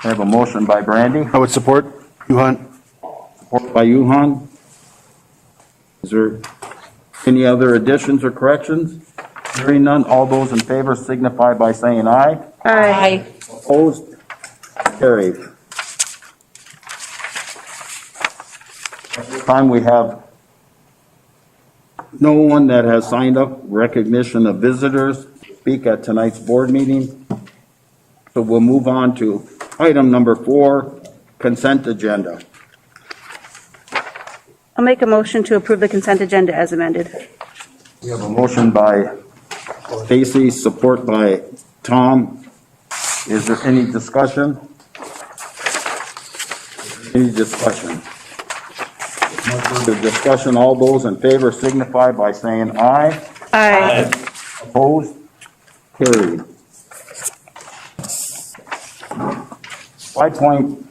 I have a motion by Brandy, I would support. Yuhan. support by Yuhan. Is there any other additions or corrections? Hearing none, all those in favor signify by saying aye. Aye. Opposed? Carried. At this time, we have no one that has signed up recognition of visitors to speak at tonight's board meeting. So we'll move on to item number 4, consent agenda. I'll make a motion to approve the consent agenda as amended. We have a motion by Stacy, support by Tom. Is there any discussion? Any discussion? No further discussion. All those in favor signify by saying aye. Aye. Opposed? Carried. 5.0,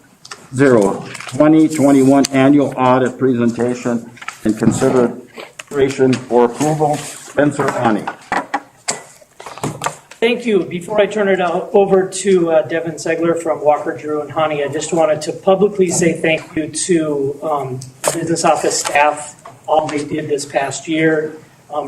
2021 annual audit presentation and consideration for approval. Spencer Ani. Thank you. Before I turn it over to Devin Segler from Walker, Drew, and Honey, I just wanted to publicly say thank you to business office staff, all they did this past year,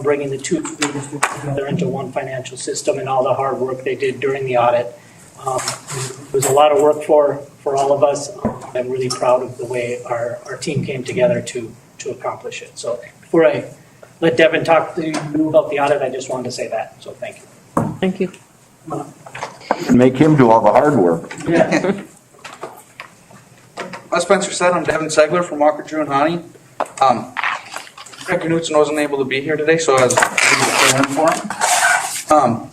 bringing the two communities together into one financial system and all the hard work they did during the audit. It was a lot of work for all of us. I'm really proud of the way our team came together to accomplish it. So before I let Devin talk to you about the audit, I just wanted to say that. So thank you. Thank you. Make him do all the hard work. Yeah. As Spencer said, I'm Devin Segler from Walker, Drew, and Honey. Greg Knutson wasn't able to be here today, so I was able to fill in for him.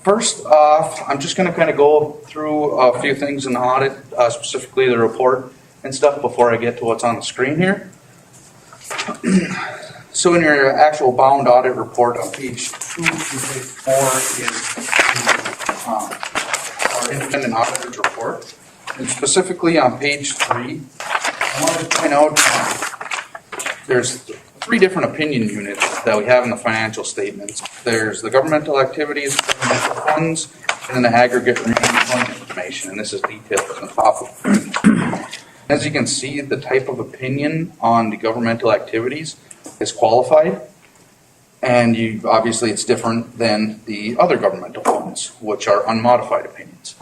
First off, I'm just going to kind of go through a few things in the audit, specifically the report and stuff, before I get to what's on the screen here. So in your actual bound audit report on page 2 through page 4 is our independent auditor's report. And specifically on page 3, I wanted to point out there's 3 different opinion units that we have in the financial statements. There's the governmental activities, governmental funds, and then the aggregate remaining fund information. And this is detailed on the top of the page. As you can see, the type of opinion on the governmental activities is qualified, and obviously it's different than the other governmental funds, which are unmodified opinions.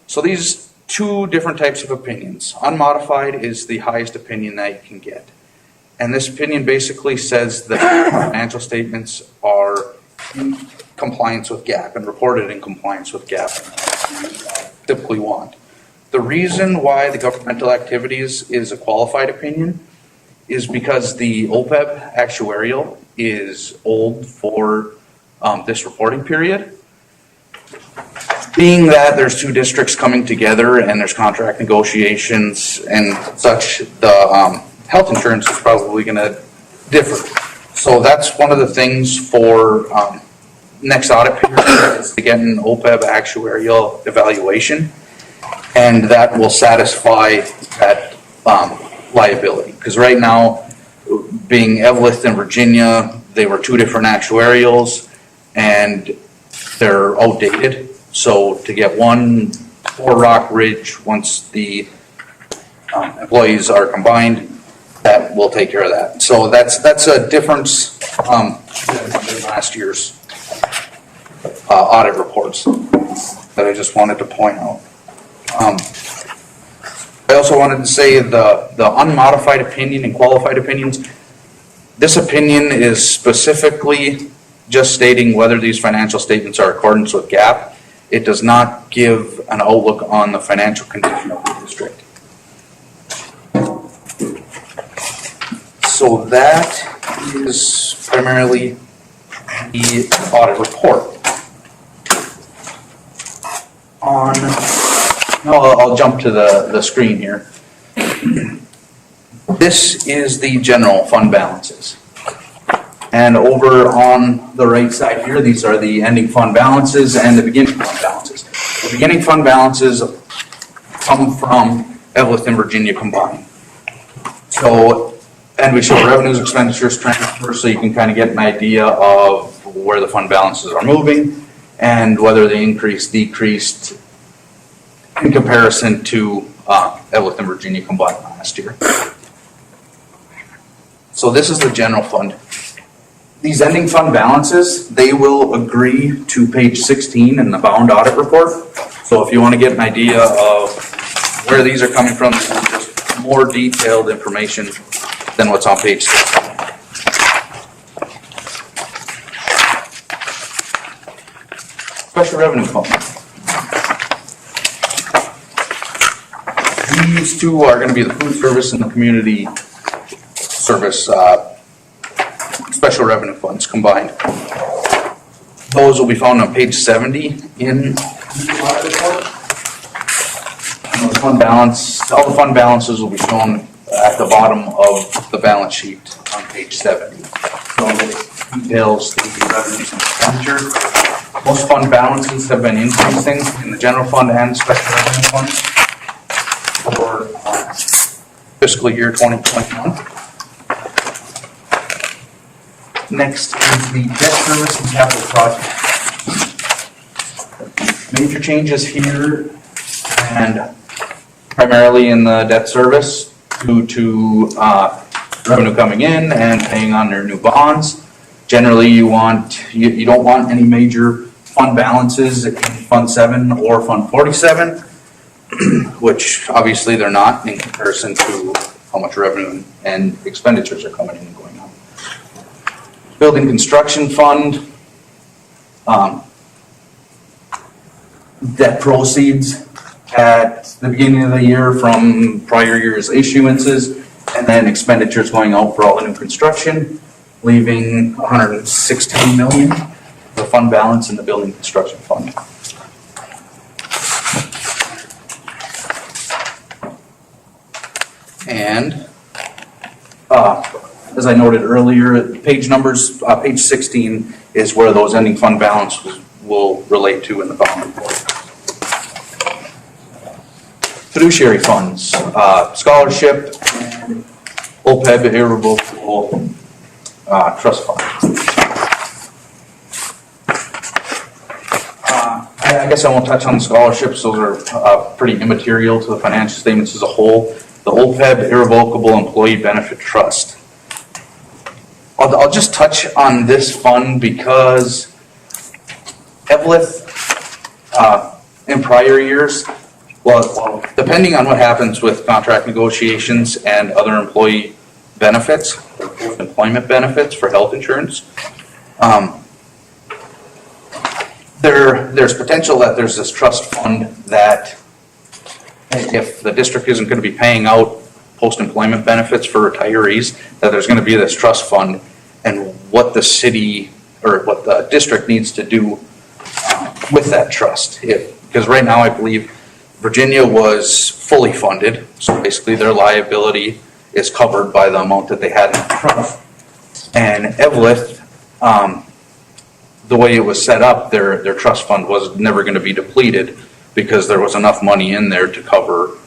So these 2 different types of opinions. Unmodified is the highest opinion that you can get. And this opinion basically says that financial statements are in compliance with GAAP and reported in compliance with GAAP, typically want. The reason why the governmental activities is a qualified opinion is because the OPEB actuarial is old for this reporting period. Being that there's 2 districts coming together and there's contract negotiations and such, the health insurance is probably going to differ. So that's one of the things for next audit period is to get an OPEB actuarial evaluation, and that will satisfy that liability. Because right now, being Evelyn and Virginia, they were 2 different actuarials and they're outdated. So to get one for Rockridge, once the employees are combined, that will take care of that. So that's a difference than last year's audit reports that I just wanted to point out. I also wanted to say the unmodified opinion and qualified opinions. This opinion is specifically just stating whether these financial statements are in accordance with GAAP. It does not give an outlook on the financial condition of the district. So that is primarily the audit report. I'll jump to the screen here. This is the general fund balances. And over on the right side here, these are the ending fund balances and the beginning fund balances. The beginning fund balances come from Evelyn and Virginia combined. So, and we show revenues, expenditures, transfers, so you can kind of get an idea of where the fund balances are moving and whether they increased, decreased, in comparison to Evelyn and Virginia combined last year. So this is the general fund. These ending fund balances, they will agree to page 16 in the bound audit report. So if you want to get an idea of where these are coming from, this is just more detailed information than what's on page 16. Special revenue fund. These two are going to be the food service and the community service special revenue funds combined. Those will be found on page 70 in the audit report. And the fund balance, all the fund balances will be shown at the bottom of the balance sheet on page 70. So it details the revenues and expenditures. Most fund balances have been increasing in the general fund and special revenue funds for fiscal year 2021. Next is the debt service and capital project. Major changes here, and primarily in the debt service due to revenue coming in and paying on their new bonds. Generally, you don't want any major fund balances in Fund 7 or Fund 47, which obviously they're not in comparison to how much revenue and expenditures are coming in and going on. Building construction fund, debt proceeds at the beginning of the year from prior year's issuances, and then expenditures going out for all the new construction, leaving $116 million, the fund balance in the building construction fund. And as I noted earlier, page numbers, page 16 is where those ending fund balances will relate to in the bond report. Fiduciary funds, scholarship, and OPEB irrevocable trust fund. I guess I won't touch on the scholarships. Those are pretty immaterial to the financial statements as a whole. The OPEB irrevocable employee benefit trust. I'll just touch on this fund because Evelyn, in prior years, well, depending on what happens with contract negotiations and other employee benefits, employment benefits for health insurance, there's potential that there's this trust fund that if the district isn't going to be paying out post-employment benefits for retirees, that there's going to be this trust fund, and what the city or what the district needs to do with that trust. Because right now I believe Virginia was fully funded, so basically their liability is covered by the amount that they had in the trust. And Evelyn, the way it was set up, their trust fund was never going to be depleted because there was enough money in there to cover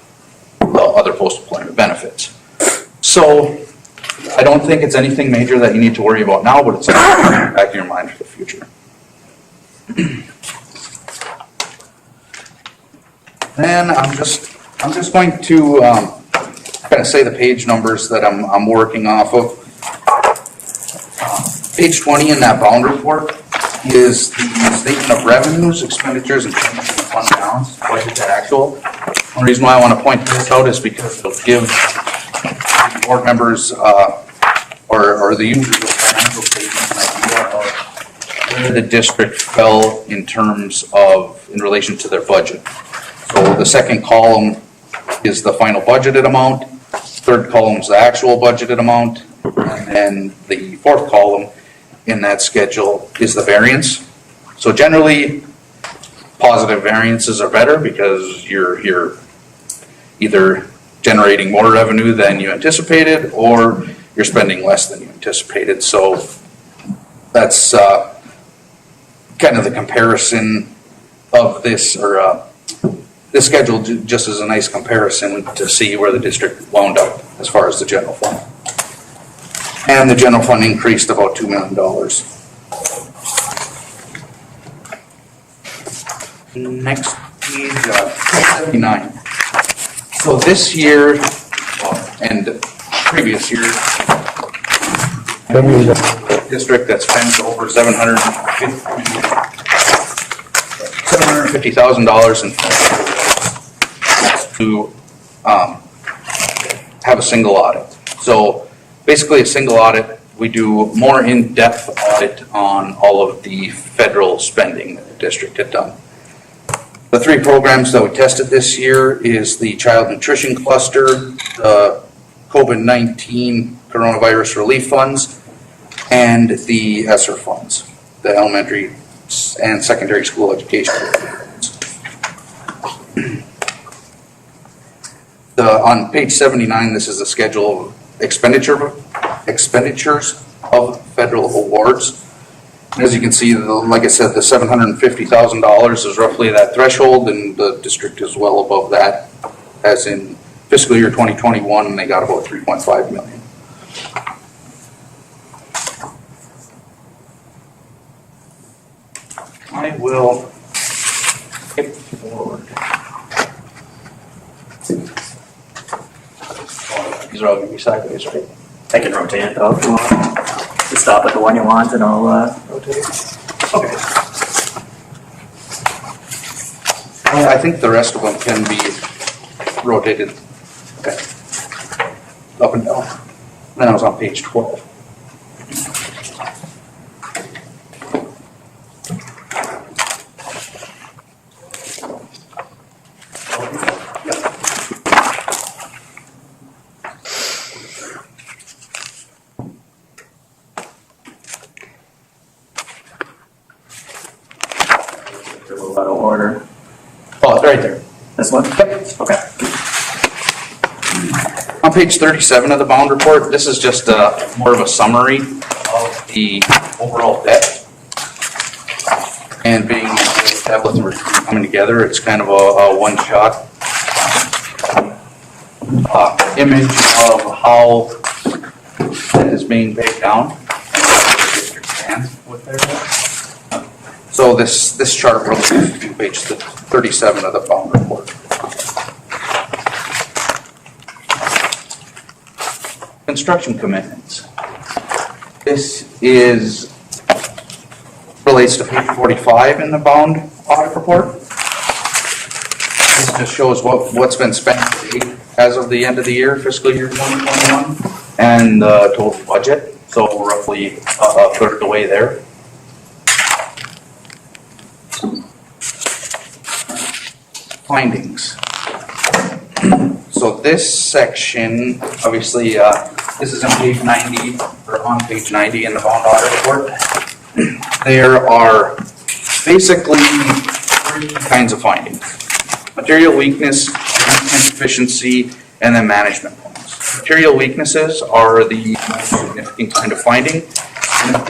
the other post-employment benefits. So I don't think it's anything major that you need to worry about now, but it's something to keep back in your mind for the future. Then I'm just going to kind of say the page numbers that I'm working off of. Page 20 in that bound report is the statement of revenues, expenditures, and fund balance, budget to actual. The reason why I want to point this out is because it'll give board members or the users of financial statements an idea of where the district fell in relation to their budget. So the second column is the final budgeted amount, third column is the actual budgeted amount, and then the fourth column in that schedule is the variance. So generally, positive variances are better because you're either generating more revenue than you anticipated or you're spending less than you anticipated. So that's kind of the comparison of this, or this schedule just as a nice comparison to see where the district wound up as far as the general fund. And the general fund increased about $2 million. Next page 79. So this year and previous year, district that spends over $750,000 in to have a single audit. So basically a single audit, we do more in-depth audit on all of the federal spending that the district had done. The 3 programs that we tested this year is the Child Nutrition Cluster, the COVID-19 Coronavirus Relief Funds, and the ESSER funds, the elementary and secondary school education funds. On page 79, this is a schedule of expenditures of federal awards. As you can see, like I said, the $750,000 is roughly that threshold, and the district is well above that, as in fiscal year 2021, they got about $3.5 million. I will skip forward. These are all going to be sideways, right? I can rotate it though if you want. Just stop at the one you want and I'll rotate. Okay. I think the rest of them can be rotated. Okay. Up and down. Then I was on page 12. Out of order. Oh, it's right there. This one? Okay. On page 37 of the bound report, this is just more of a summary of the overall debt. And being tablet and coming together, it's kind of a one-shot image of how debt is being paid down. With their debt. So this chart relates to page 37 of the bound report. Construction commitments. This relates to page 45 in the bound audit report. This just shows what's been spent as of the end of the year, fiscal year 2021, and the total budget. So roughly a third of the way there. Findings. So this section, obviously, this is on page 90, or on page 90 in the bond audit report. There are basically 3 kinds of findings: material weakness, deficiency, and then management points. Material weaknesses are the most significant kind of finding.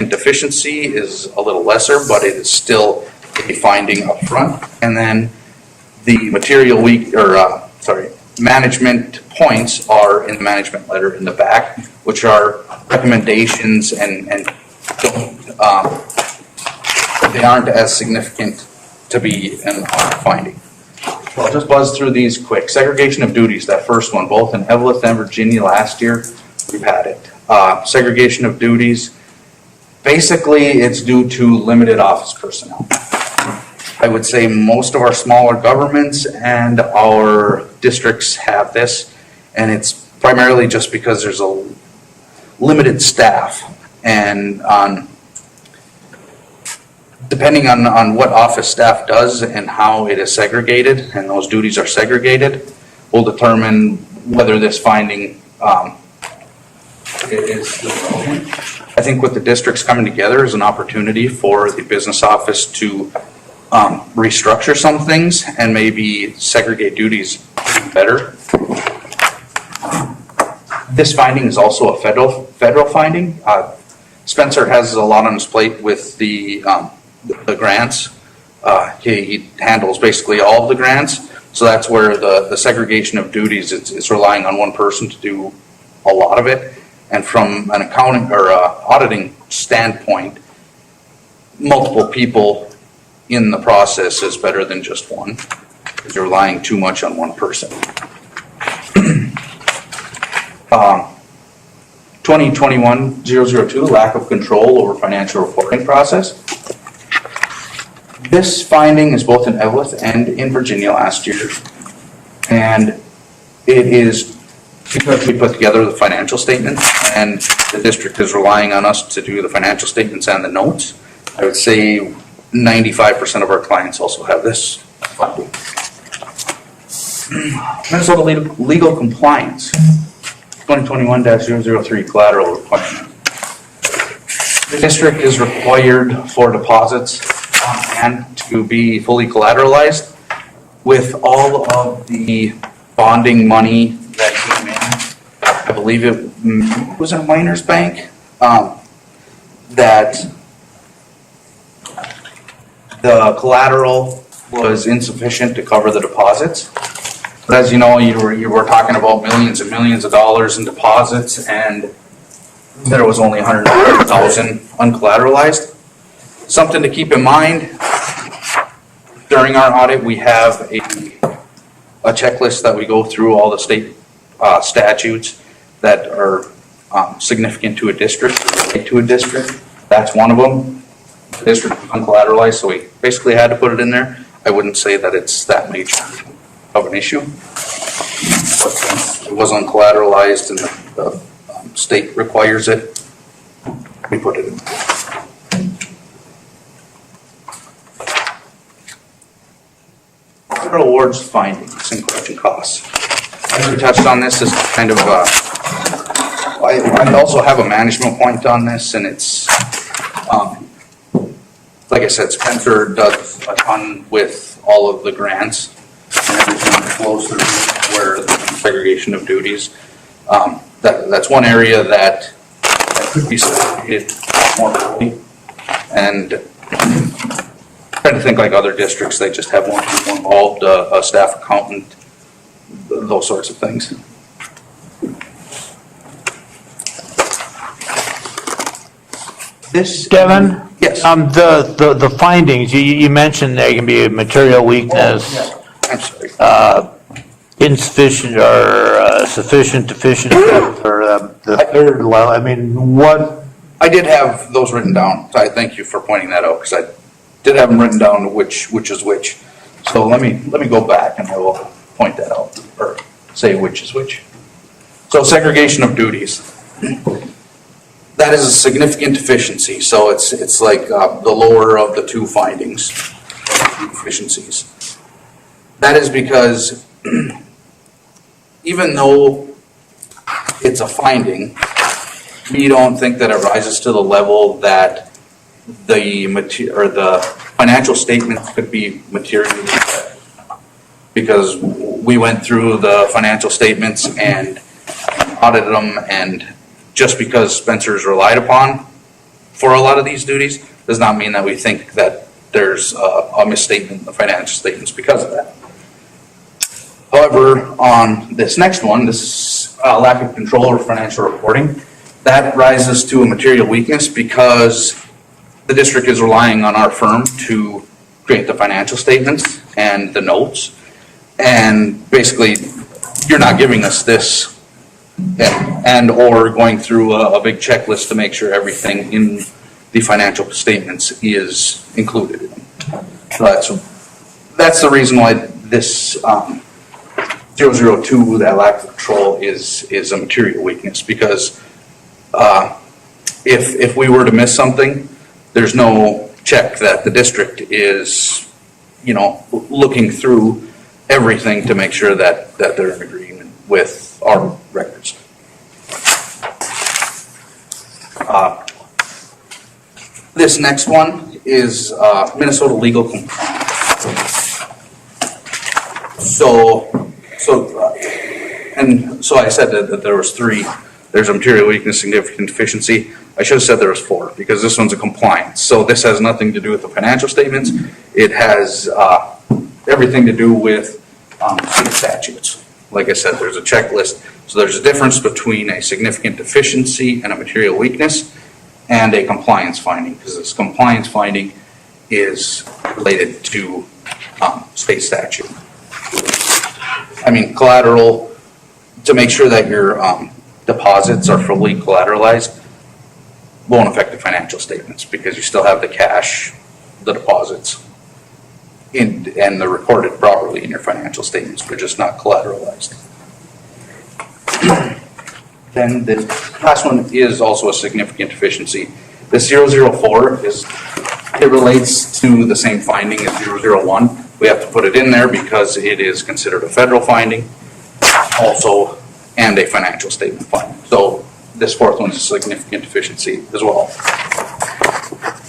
And deficiency is a little lesser, but it is still a finding up front. And then the management points are in the management letter in the back, which are recommendations and they aren't as significant to be an finding. So I'll just buzz through these quick. Segregation of duties, that first one, both in Evelyn and Virginia last year, we've had it. Segregation of duties, basically it's due to limited office personnel. I would say most of our smaller governments and our districts have this, and it's primarily just because there's a limited staff, and depending on what office staff does and how it is segregated, and those duties are segregated, will determine whether this finding is relevant. I think with the districts coming together is an opportunity for the business office to restructure some things and maybe segregate duties better. This finding is also a federal finding. Spencer has a lot on his plate with the grants. He handles basically all of the grants, so that's where the segregation of duties, it's relying on one person to do a lot of it. And from an accounting or auditing standpoint, multiple people in the process is better than just one. because you're relying too much on one person. 2021-002, lack of control over financial reporting process. This finding is both in Evelyn and in Virginia last year, and it is because we put together the financial statements and the district is relying on us to do the financial statements and the notes. I would say 95% of our clients also have this finding. Minnesota legal compliance, 2021-003 collateral requirement. The district is required for deposits on hand to be fully collateralized with all of the bonding money that came in. I believe it was a Miners Bank, that the collateral was insufficient to cover the deposits. But as you know, you were talking about millions and millions of dollars in deposits, and there was only 150,000 uncollateralized. Something to keep in mind, during our audit, we have a checklist that we go through all the state statutes that are significant to a district, relate to a district. That's one of them. The district was uncollateralized, so we basically had to put it in there. I wouldn't say that it's that major of an issue, but since it was uncollateralized and the state requires it, we put it in. Federal awards findings and collection costs. As we touched on this, is kind of I also have a management point on this, and it's like I said, Spencer does a ton with all of the grants and everything that flows through where the segregation of duties. That's one area that could be segregated more fully. And trying to think like other districts, they just have one people involved, a staff accountant, those sorts of things. This, Devin? yes. The findings, you mentioned there can be a material weakness, I'm sorry. insufficient or sufficient, deficient, or the third level. I mean, what? I did have those written down. So I thank you for pointing that out, because I did have them written down which is which. So let me go back and I will point that out, or say which is which. So segregation of duties. That is a significant deficiency. So it's like the lower of the two findings, deficiencies. That is because even though it's a finding, we don't think that it rises to the level that the financial statements could be materially affected. Because we went through the financial statements and audited them, and just because Spencer's relied upon for a lot of these duties does not mean that we think that there's a misstatement in the financial statements because of that. However, on this next one, this lack of control over financial reporting, that rises to a material weakness because the district is relying on our firm to create the financial statements and the notes. And basically, you're not giving us this and or going through a big checklist to make sure everything in the financial statements is included. So that's the reason why this 002, that lack of control, is a material weakness, because if we were to miss something, there's no check that the district is, looking through everything to make sure that they're in agreement with our records. This next one is Minnesota legal compliance. So I said that there was three. There's a material weakness, significant deficiency. I should have said there was four, because this one's a compliance. So this has nothing to do with the financial statements. It has everything to do with state statutes. Like I said, there's a checklist. So there's a difference between a significant deficiency and a material weakness and a compliance finding, because this compliance finding is related to state statute. collateral, to make sure that your deposits are fully collateralized, won't affect the financial statements because you still have the cash, the deposits, and they're recorded properly in your financial statements. They're just not collateralized. Then the last one is also a significant deficiency. The 004 it relates to the same finding as 001. We have to put it in there because it is considered a federal finding also and a financial statement finding. So this fourth one is a significant deficiency as well.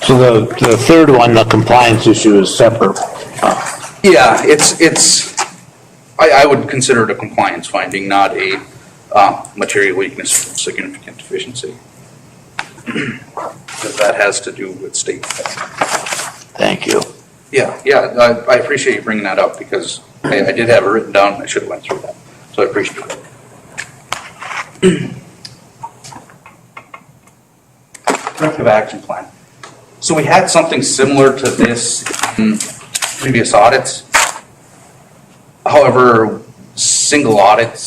So the third one, the compliance issue, is separate. Yeah, I would consider it a compliance finding, not a material weakness significant deficiency. Because that has to do with state. Thank you. Yeah, I appreciate you bringing that up because I did have it written down and I should have went through that. So I appreciate it. Corrective action plan. So we had something similar to this in previous audits. However, single audit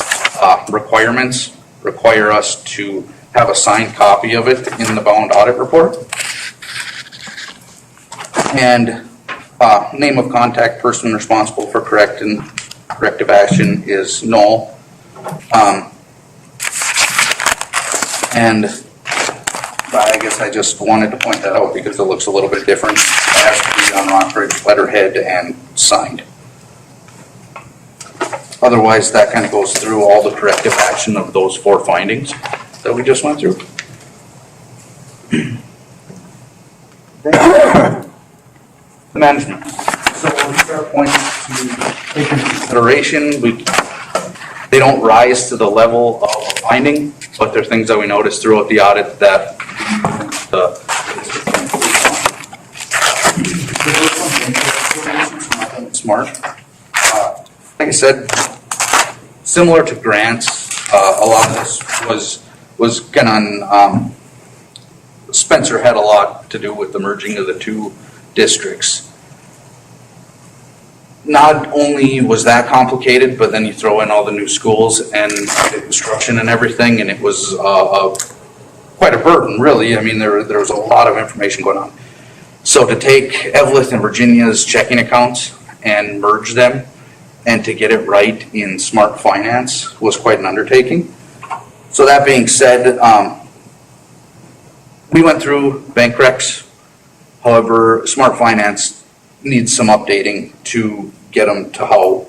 requirements require us to have a signed copy of it in the bound audit report. And name of contact person responsible for corrective action is null. And I guess I just wanted to point that out because it looks a little bit different. It has to be on Rockridge letterhead and signed. Otherwise, that kind of goes through all the corrective action of those 4 findings that we just went through. The management. So these are points to take into consideration. They don't rise to the level of a finding, but they're things that we noticed throughout the audit that smart. Like I said, similar to grants, a lot of this was kind of Spencer had a lot to do with the merging of the 2 districts. Not only was that complicated, but then you throw in all the new schools and the construction and everything, and it was quite a burden, really. I mean, there was a lot of information going on. So to take Evelyn and Virginia's checking accounts and merge them and to get it right in Smart Finance was quite an undertaking. So that being said, we went through bank recs. However, Smart Finance needs some updating to get them to how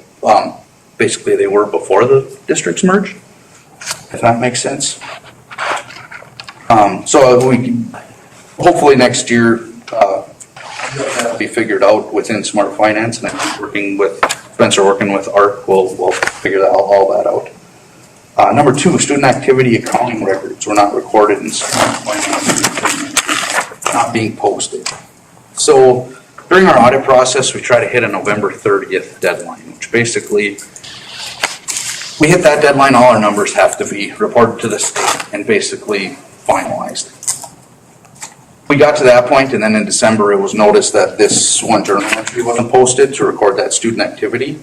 basically they were before the districts merged, if that makes sense. So we can, hopefully next year, that'll be figured out within Smart Finance, and I think Spencer working with ARC will figure all that out. Number 2, student activity accounting records were not recorded in Smart Finance, not being posted. So during our audit process, we try to hit a November 30th deadline, which basically, we hit that deadline, all our numbers have to be reported to the state and basically finalized. We got to that point, and then in December, it was noticed that this one journal entry wasn't posted to record that student activity.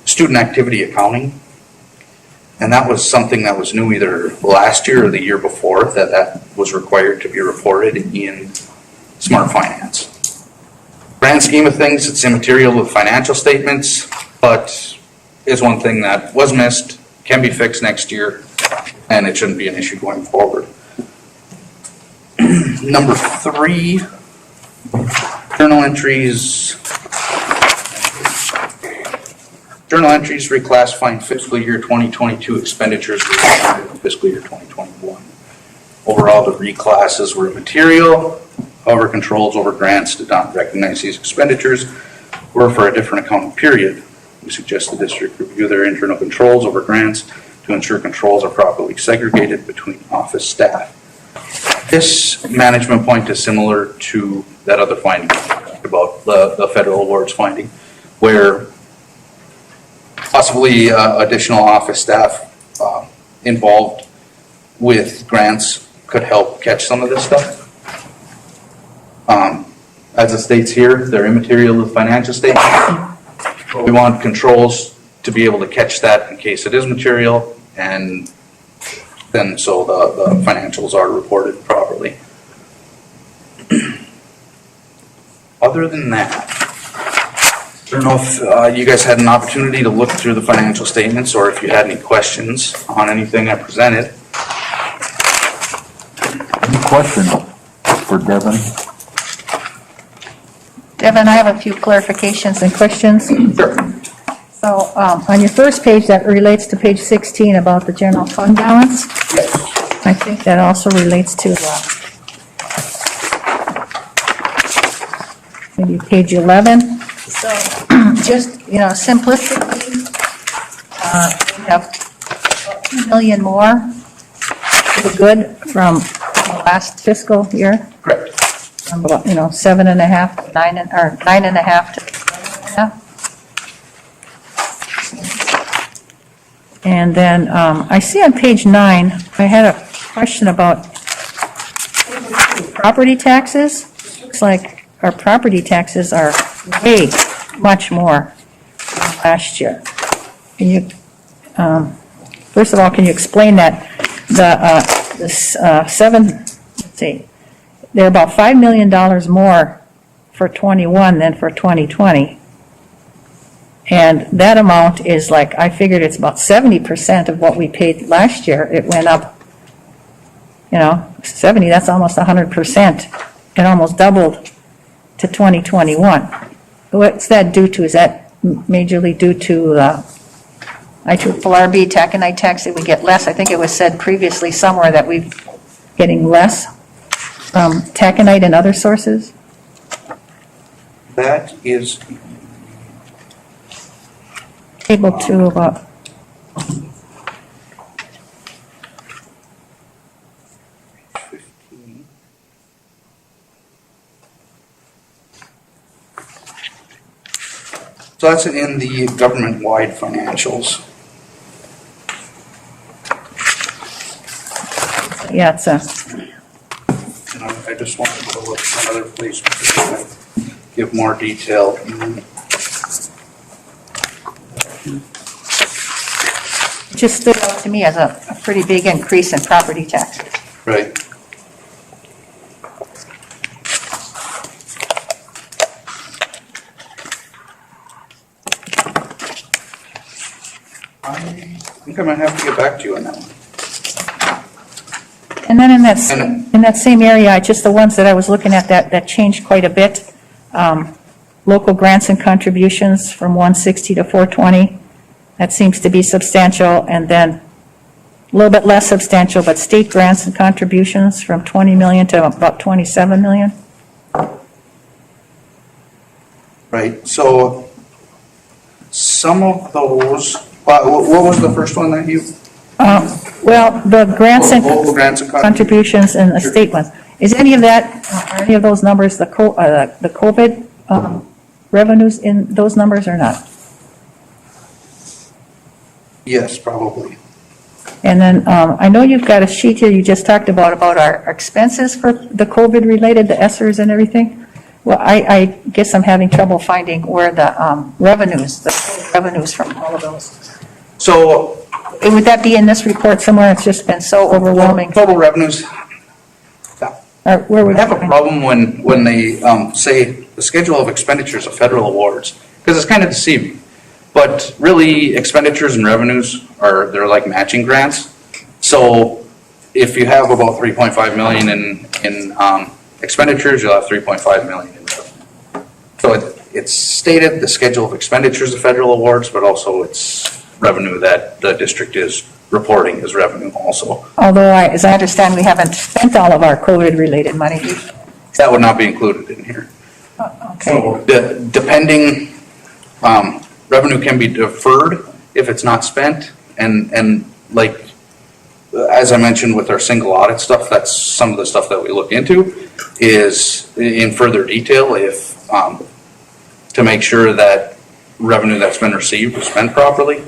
Student activity accounting. And that was something that was new either last year or the year before, that was required to be reported in Smart Finance. Grand scheme of things, it's immaterial with financial statements, but is one thing that was missed, can be fixed next year, and it shouldn't be an issue going forward. Number 3, journal entries. Journal entries reclassifying fiscal year 2022 expenditures from fiscal year 2021. Overall, the reclasses were immaterial. However, controls over grants did not recognize these expenditures were for a different accounting period. We suggest the district review their internal controls over grants to ensure controls are properly segregated between office staff. This management point is similar to that other finding we talked about, the federal awards finding, where possibly additional office staff involved with grants could help catch some of this stuff. As it states here, they're immaterial to the financial statement, We want controls to be able to catch that in case it is material, and then so the financials are reported properly. Other than that, I don't know if you guys had an opportunity to look through the financial statements or if you had any questions on anything I presented. Any questions for Devin? Devin, I have a few clarifications and questions. Sure. So on your first page, that relates to page 16 about the general fund balance. I think that also relates to maybe page 11. So just, simplistically, we have 2 million more for the good from the last fiscal year. Correct. From about, 7.5 to 9, or 9.5 to 7.5. And then I see on page 9, I had a question about property taxes. Looks like our property taxes are way much more than last year. Can you, first of all, can you explain that? They're about $5 million more for 21 than for 2020. And that amount is I figured it's about 70% of what we paid last year. It went up, 70, that's almost 100%. It almost doubled to 2021. What's that due to? Is that majorly due to IRB taconite tax that we get less? I think it was said previously somewhere that we're getting less from taconite and other sources. That is Able to about. So that's in the government-wide financials. Yeah, it's a. And I just wanted to look at another place to give more detail. It just stood out to me as a pretty big increase in property taxes. Right. I think I might have to get back to you on that one. And then in that same area, just the ones that I was looking at that changed quite a bit. Local grants and contributions from 160 to 420. That seems to be substantial, and then a little bit less substantial, but state grants and contributions from 20 million to about 27 million. Right, so some of those, what was the first one that you? Well, the grants and Local grants and contributions and the state ones. Is any of that, are any of those numbers, the COVID revenues in those numbers or not? Yes, probably. And then I know you've got a sheet here you just talked about our expenses for the COVID-related, the ESSERs and everything. Well, I guess I'm having trouble finding where the revenues from all of those. So Would that be in this report somewhere? It's just been so overwhelming. total revenues, Or where we would have a that problem when they say the schedule of expenditures of federal awards, because it's kind of deceiving. But really, expenditures and revenues they're like matching grants. So if you have about 3.5 million in expenditures, you'll have 3.5 million in revenue. So it's stated the schedule of expenditures of federal awards, but also it's revenue that the district is reporting as revenue also. Although, as I understand, we haven't spent all of our COVID-related money. That would not be included in here. Okay. So depending, revenue can be deferred if it's not spent, and like, as I mentioned with our single audit stuff, that's some of the stuff that we look into is in further detail if, to make sure that revenue that's been received is spent properly.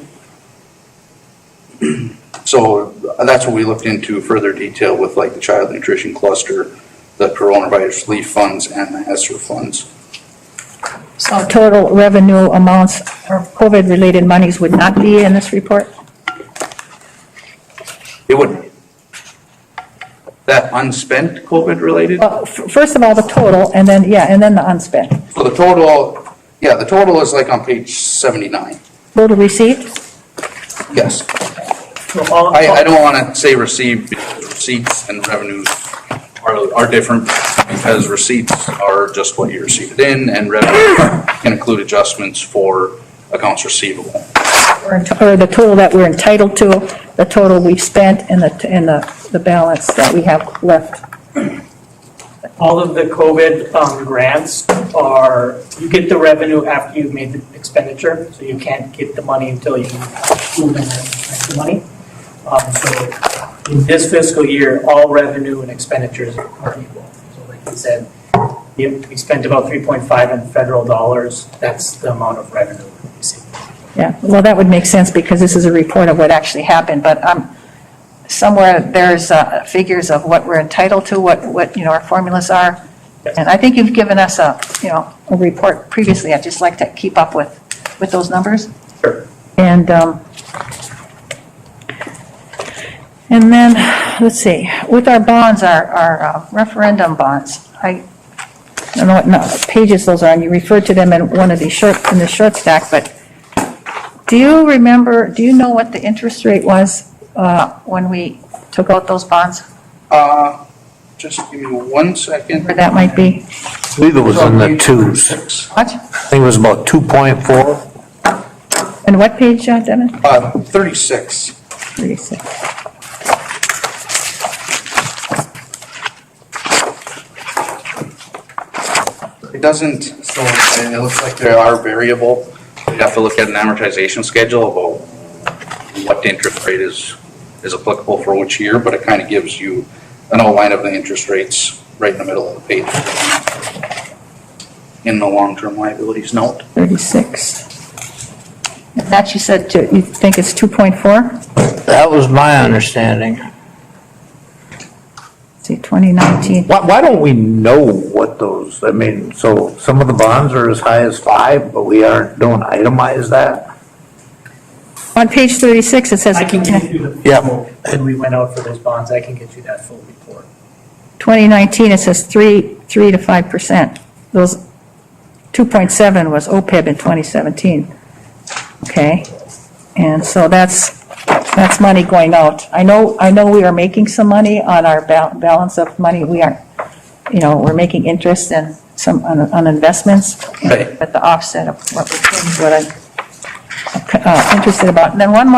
So that's what we looked into further detail with like the child nutrition cluster, the coronavirus relief funds, and the ESSER funds. So total revenue amounts or COVID-related monies would not be in this report? It would, that unspent COVID related? Well, first of all, the total, and then, yeah, and then the unspent. So the total, yeah, the total is like on page 79. Total received? Yes. So all- I don't want to say received, because receipts and revenues are different, because receipts are just what you received in, and revenue can include adjustments for accounts receivable. Or the total that we're entitled to, the total we've spent, and the balance that we have left. All of the COVID grants are, you get the revenue after you've made the expenditure, so you can't get the money until you move in the money. So in this fiscal year, all revenue and expenditures are equal. So like you said, we spent about 3.5 in federal dollars. That's the amount of revenue we received. Yeah, well, that would make sense because this is a report of what actually happened, but somewhere there's figures of what we're entitled to, what our formulas are. Yes. And I think you've given us a report previously. I'd just like to keep up with those numbers. Sure. And then, let's see, with our bonds, our referendum bonds, I don't know what pages those are, and you referred to them in one of these in the short stack, but do you know what the interest rate was when we took out those bonds? Just give me 1 second. Where that might be? I believe it was in the twos. What? I think it was about 2.4. And what page, Devin? 36. 36. It doesn't, so it looks like they are variable. You'd have to look at an amortization schedule about what the interest rate is applicable for which year, but it kind of gives you an outline of the interest rates right in the middle of the page in the long-term liabilities note. 36. And that you said, you think it's 2.4? That was my understanding. See, 2019. Why don't we know what those, I mean, so some of the bonds are as high as 5, but don't itemize that? On page 36, it says I can give you the Yeah. full, when we went out for those bonds, I can get you that full report. 2019, it says 3 to 5%. Those 2.7 was OPEB in 2017. Okay, and so that's money going out. I know we are making some money on our balance of money. We are, we're making interest and some on investments, Right. at the offset of what I'm interested about. And then one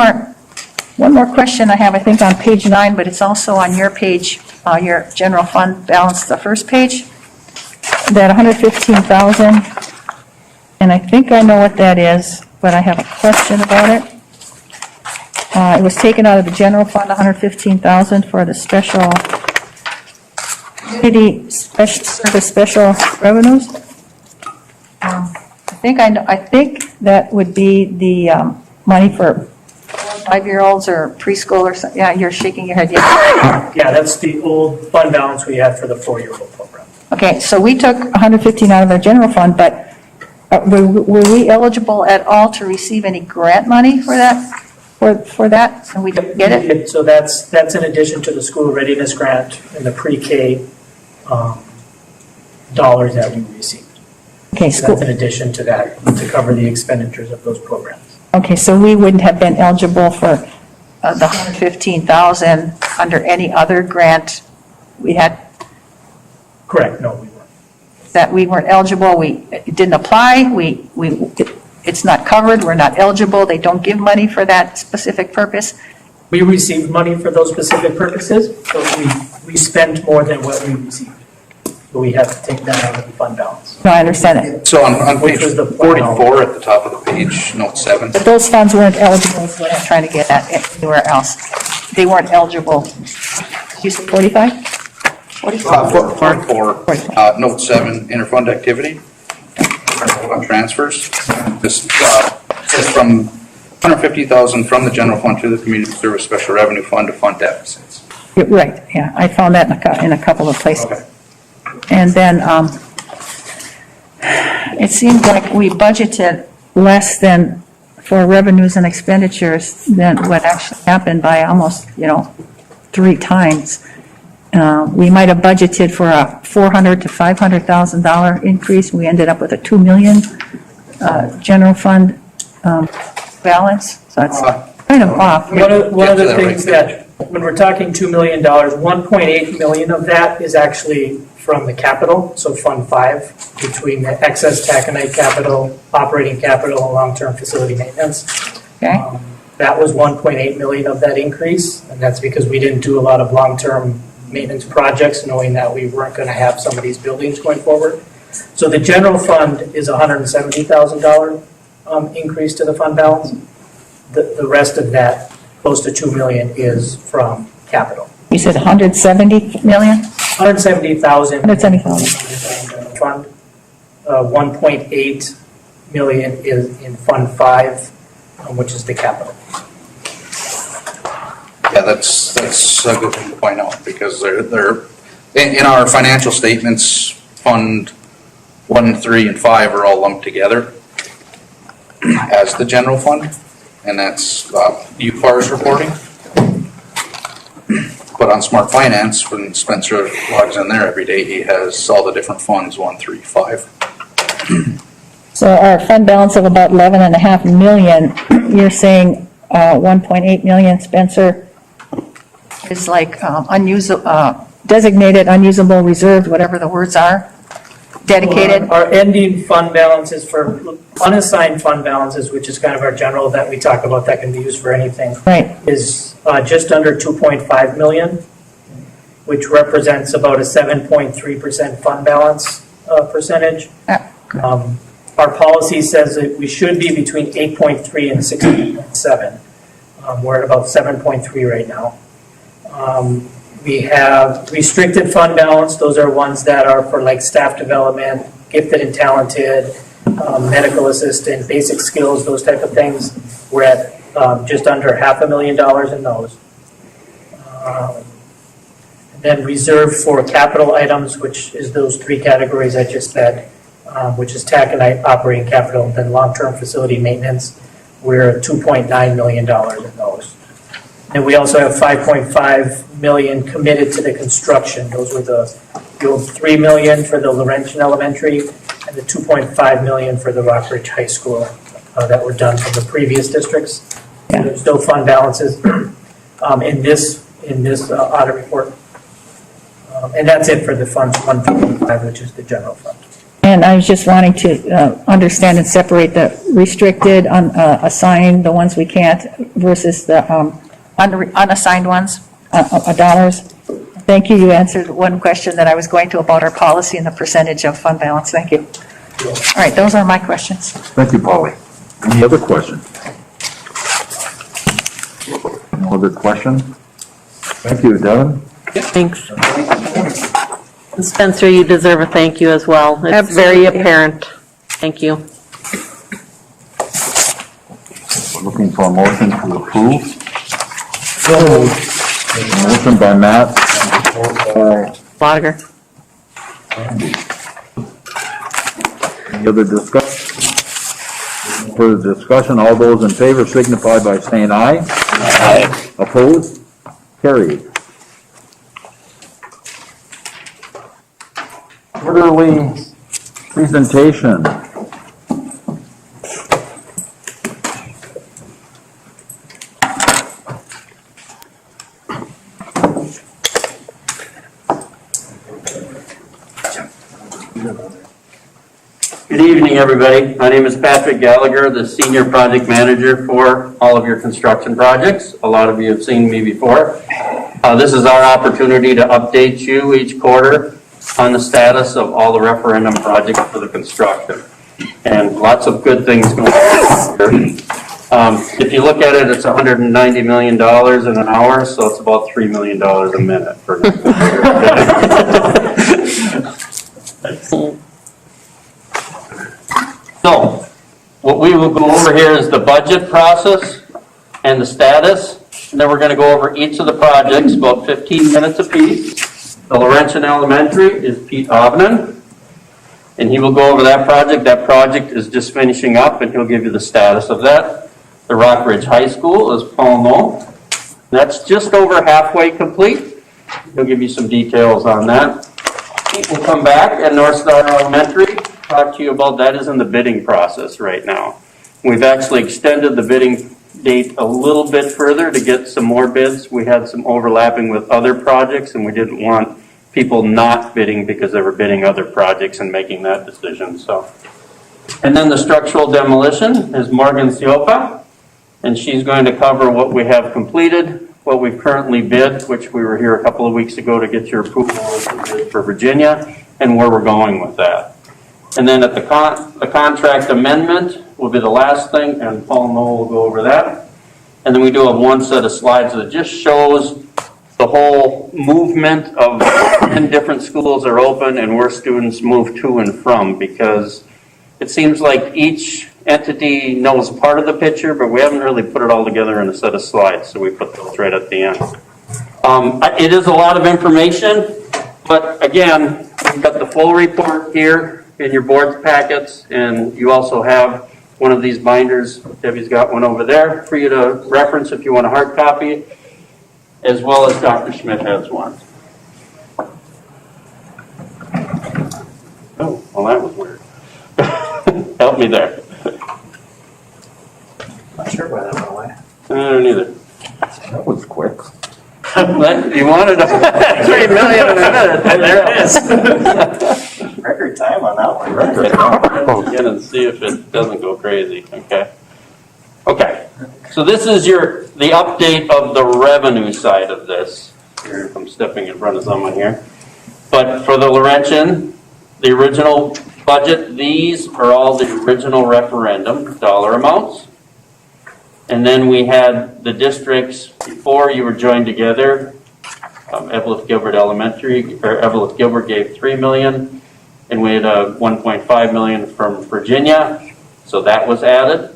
more question I have, I think on page 9, but it's also on your page, your general fund balance, the first page, that 115,000, and I think I know what that is, but I have a question about it. It was taken out of the general fund, 115,000 for the special community special revenues. I think that would be the money for 5-year-olds or preschool or something. Yeah, you're shaking your head. Yeah. Yeah, that's the old fund balance we had for the 4-year-old program. Okay, so we took 115 out of our general fund, but were we eligible at all to receive any grant money for that? For that, and we didn't get it? So that's in addition to the school readiness grant and the pre-K dollars that we received. Okay, So that's in addition to that, to cover the expenditures of those programs. Okay, so we wouldn't have been eligible for the 115,000 under any other grant we had, Correct, no, we weren't. that we weren't eligible, it didn't apply, it's not covered, we're not eligible, they don't give money for that specific purpose. We received money for those specific purposes, but we spent more than what we received. So we have to take that out of the fund balance. No, I understand it. So on Which page was the 44 at the top of the page, note 7. But those funds weren't eligible, is what I'm trying to get at anywhere else. They weren't eligible. Did you say 45? 45? 44, note 7, interfund activity, on transfers. This says from 150,000 from the general fund to the community service special revenue fund to fund deficits. Right, yeah, I found that in a couple of places. Okay. And then, it seems like we budgeted less than for revenues and expenditures than what actually happened by almost, 3 times. We might have budgeted for a $400,000 to $500,000 increase. We ended up with a $2 million general fund balance, so it's kind of off. One of Get to the that things right. that, when we're talking $2 million, 1.8 million of that is actually from the capital, so Fund 5, between the excess taconite capital, operating capital, and long-term facility maintenance. Okay, That was 1.8 million of that increase, and that's because we didn't do a lot of long-term maintenance projects, knowing that we weren't going to have some of these buildings going forward. So the general fund is $170,000 increase to the fund balance. The rest of that, close to 2 million, is from capital. you said 170 million? 170,000. 170,000. Fund. 1.8 million is in Fund 5, which is the capital. Yeah, that's a good thing to point out, because they're, in our financial statements, Fund 1, 3, and 5 are all lumped together as the general fund, and that's UFAR's reporting. But on Smart Finance, when Spencer logs in there every day, he has all the different funds, 1, 3, 5. So our fund balance of about 11.5 million, you're saying 1.8 million, Spencer, is like unusable, designated unusable reserved, whatever the words are, dedicated? Our ending fund balances for unassigned fund balances, which is kind of our general that we talk about that can be used for anything, Right, is just under 2.5 million, which represents about a 7.3% fund balance percentage. Our policy says that we should be between 8.3 and 16.7. We're at about 7.3 right now. We have restricted fund balance. Those are ones that are for like staff development, gifted and talented, medical assistant, basic skills, those type of things. We're at just under $500,000 in those. Then reserved for capital items, which is those 3 categories I just said, which is taconite, operating capital, and then long-term facility maintenance. We're at $2.9 million in those. And we also have 5.5 million committed to the construction. Those were the old 3 million for the Laurentian Elementary and the 2.5 million for the Rockridge High School that were done from the previous districts. Yeah. There's still fund balances in this audit report. And that's it for the funds 1 through 5, which is the general fund. and I was just wanting to understand and separate the restricted, assigned, the ones we can't, versus the unassigned ones, dollars. Thank you, you answered one question that I was going to about our policy and the percentage of fund balance, thank you. All right, those are my questions. Thank you, Polly. Any other questions? No other questions? Thank you, Devin. Thanks. And Spencer, you deserve a thank you as well. It's very Absolutely. apparent. Thank you. We're looking for a motion to approve. Motion by Matt, and support by Lager. Andy. Any other discussion? Further discussion, all those in favor signify by saying aye. Aye. Opposed? Carried. Quarterly presentation. Good evening, everybody. My name is Patrick Gallagher, the Senior Project Manager for all of your construction projects. A lot of you have seen me before. This is our opportunity to update you each quarter on the status of all the referendum projects for the construction. And lots of good things going on here. If you look at it, it's $190 million in an hour, so it's about $3 million a minute for So, what we will go over here is the budget process and the status, and then we're going to go over each of the projects, about 15 minutes apiece. The Laurentian Elementary is Pete Ovnen, And he will go over that project. That project is just finishing up, and he'll give you the status of that. The Rockridge High School, as Paul knows, that's just over halfway complete. He'll give you some details on that. We'll come back at North Star Elementary, talk to you about that. Is in the bidding process right now. We've actually extended the bidding date a little bit further to get some more bids. We had some overlapping with other projects, and we didn't want people not bidding because they were bidding other projects and making that decision. So, and then the structural demolition is Morgan Siopa, and she's going to cover what we have completed, what we've currently bid, which we were here a couple of weeks ago to get your approval for Virginia, and where we're going with that. And then at the contract amendment will be the last thing, and Paul Noel will go over that. And then we do have one set of slides that just shows the whole movement of when different schools are open and where students move to and from, because it seems like each entity knows part of the picture, but we haven't really put it all together in a set of slides, so we put those right at the end. It is a lot of information, but again, we've got the full report here in your board's packets, and you also have one of these binders. Debbie's got one over there for you to reference if you want a hard copy, as well as Dr. Schmidt has one. Oh, well, that was weird. Help me there. Not sure why that went away. I don't either. That was quick. You wanted 3 million in a minute, and there it is. Record time on that one. Let's get and see if it doesn't go crazy, okay? Okay, so this is the update of the revenue side of this. Here, I'm stepping in front of someone here. But for the Laurentian, the original budget, these are all the original referendum dollar amounts. And then we had the districts before you were joined together. Evelyn Gilbert Elementary, or Evelyn Gilbert gave 3 million, and we had 1.5 million from Virginia, so that was added.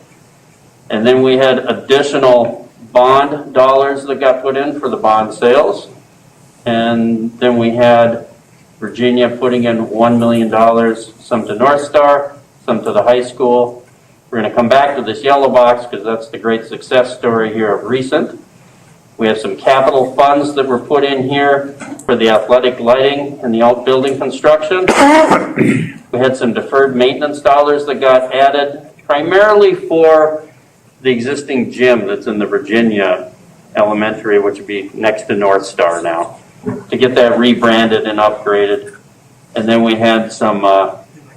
And then we had additional bond dollars that got put in for the bond sales. And then we had Virginia putting in $1 million, some to North Star, some to the high school. We're going to come back to this yellow box because that's the great success story here of recent. We have some capital funds that were put in here for the athletic lighting and the outbuilding construction. We had some deferred maintenance dollars that got added primarily for the existing gym that's in the Virginia Elementary, which would be next to North Star now, to get that rebranded and upgraded. And then we had some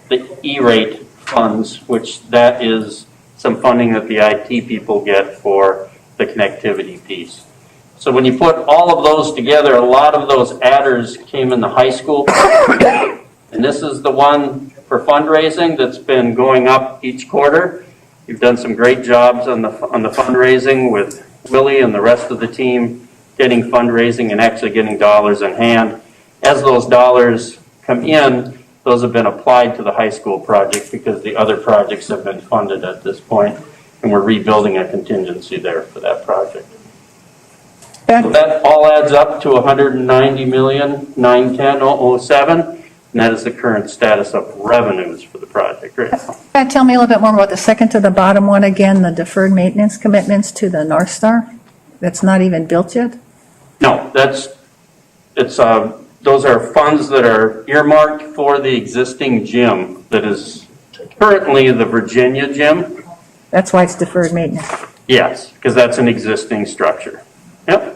the E-rate funds, which that is some funding that the IT people get for the connectivity piece. So when you put all of those together, a lot of those adders came in the high school. And this is the one for fundraising that's been going up each quarter. You've done some great jobs on the fundraising with Willie and the rest of the team, getting fundraising and actually getting dollars in hand. As those dollars come in, those have been applied to the high school project because the other projects have been funded at this point, and we're rebuilding a contingency there for that project. So that all adds up to $190,910,007, and that is the current status of revenues for the project right now. Tell me a little bit more about the second to the bottom one again, the deferred maintenance commitments to the North Star? That's not even built yet? No, those are funds that are earmarked for the existing gym that is currently the Virginia gym. That's why it's deferred maintenance. Yes, because that's an existing structure. Yep.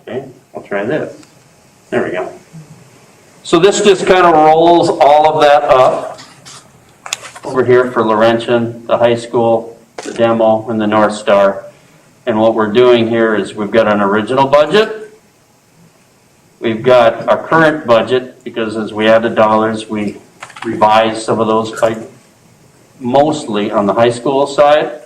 Okay, I'll try this. There we go. So this just kind of rolls all of that up over here for Laurentian, the high school, the demo, and the North Star. And what we're doing here is we've got an original budget. We've got our current budget, because as we added dollars, we revised some of those mostly on the high school side.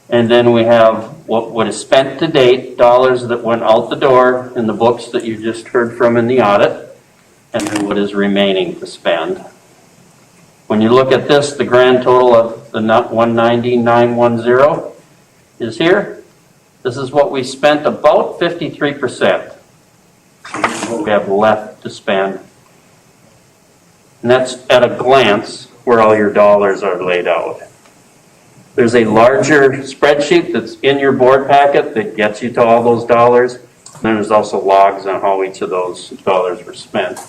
And then we have what is spent to date, dollars that went out the door in the books that you just heard from in the audit, and then what is remaining to spend. When you look at this, the grand total of the 190,910 is here. This is what we spent, about 53%. what we have left to spend. And that's at a glance where all your dollars are laid out. There's a larger spreadsheet that's in your board packet that gets you to all those dollars. And then there's also logs on how each of those dollars were spent.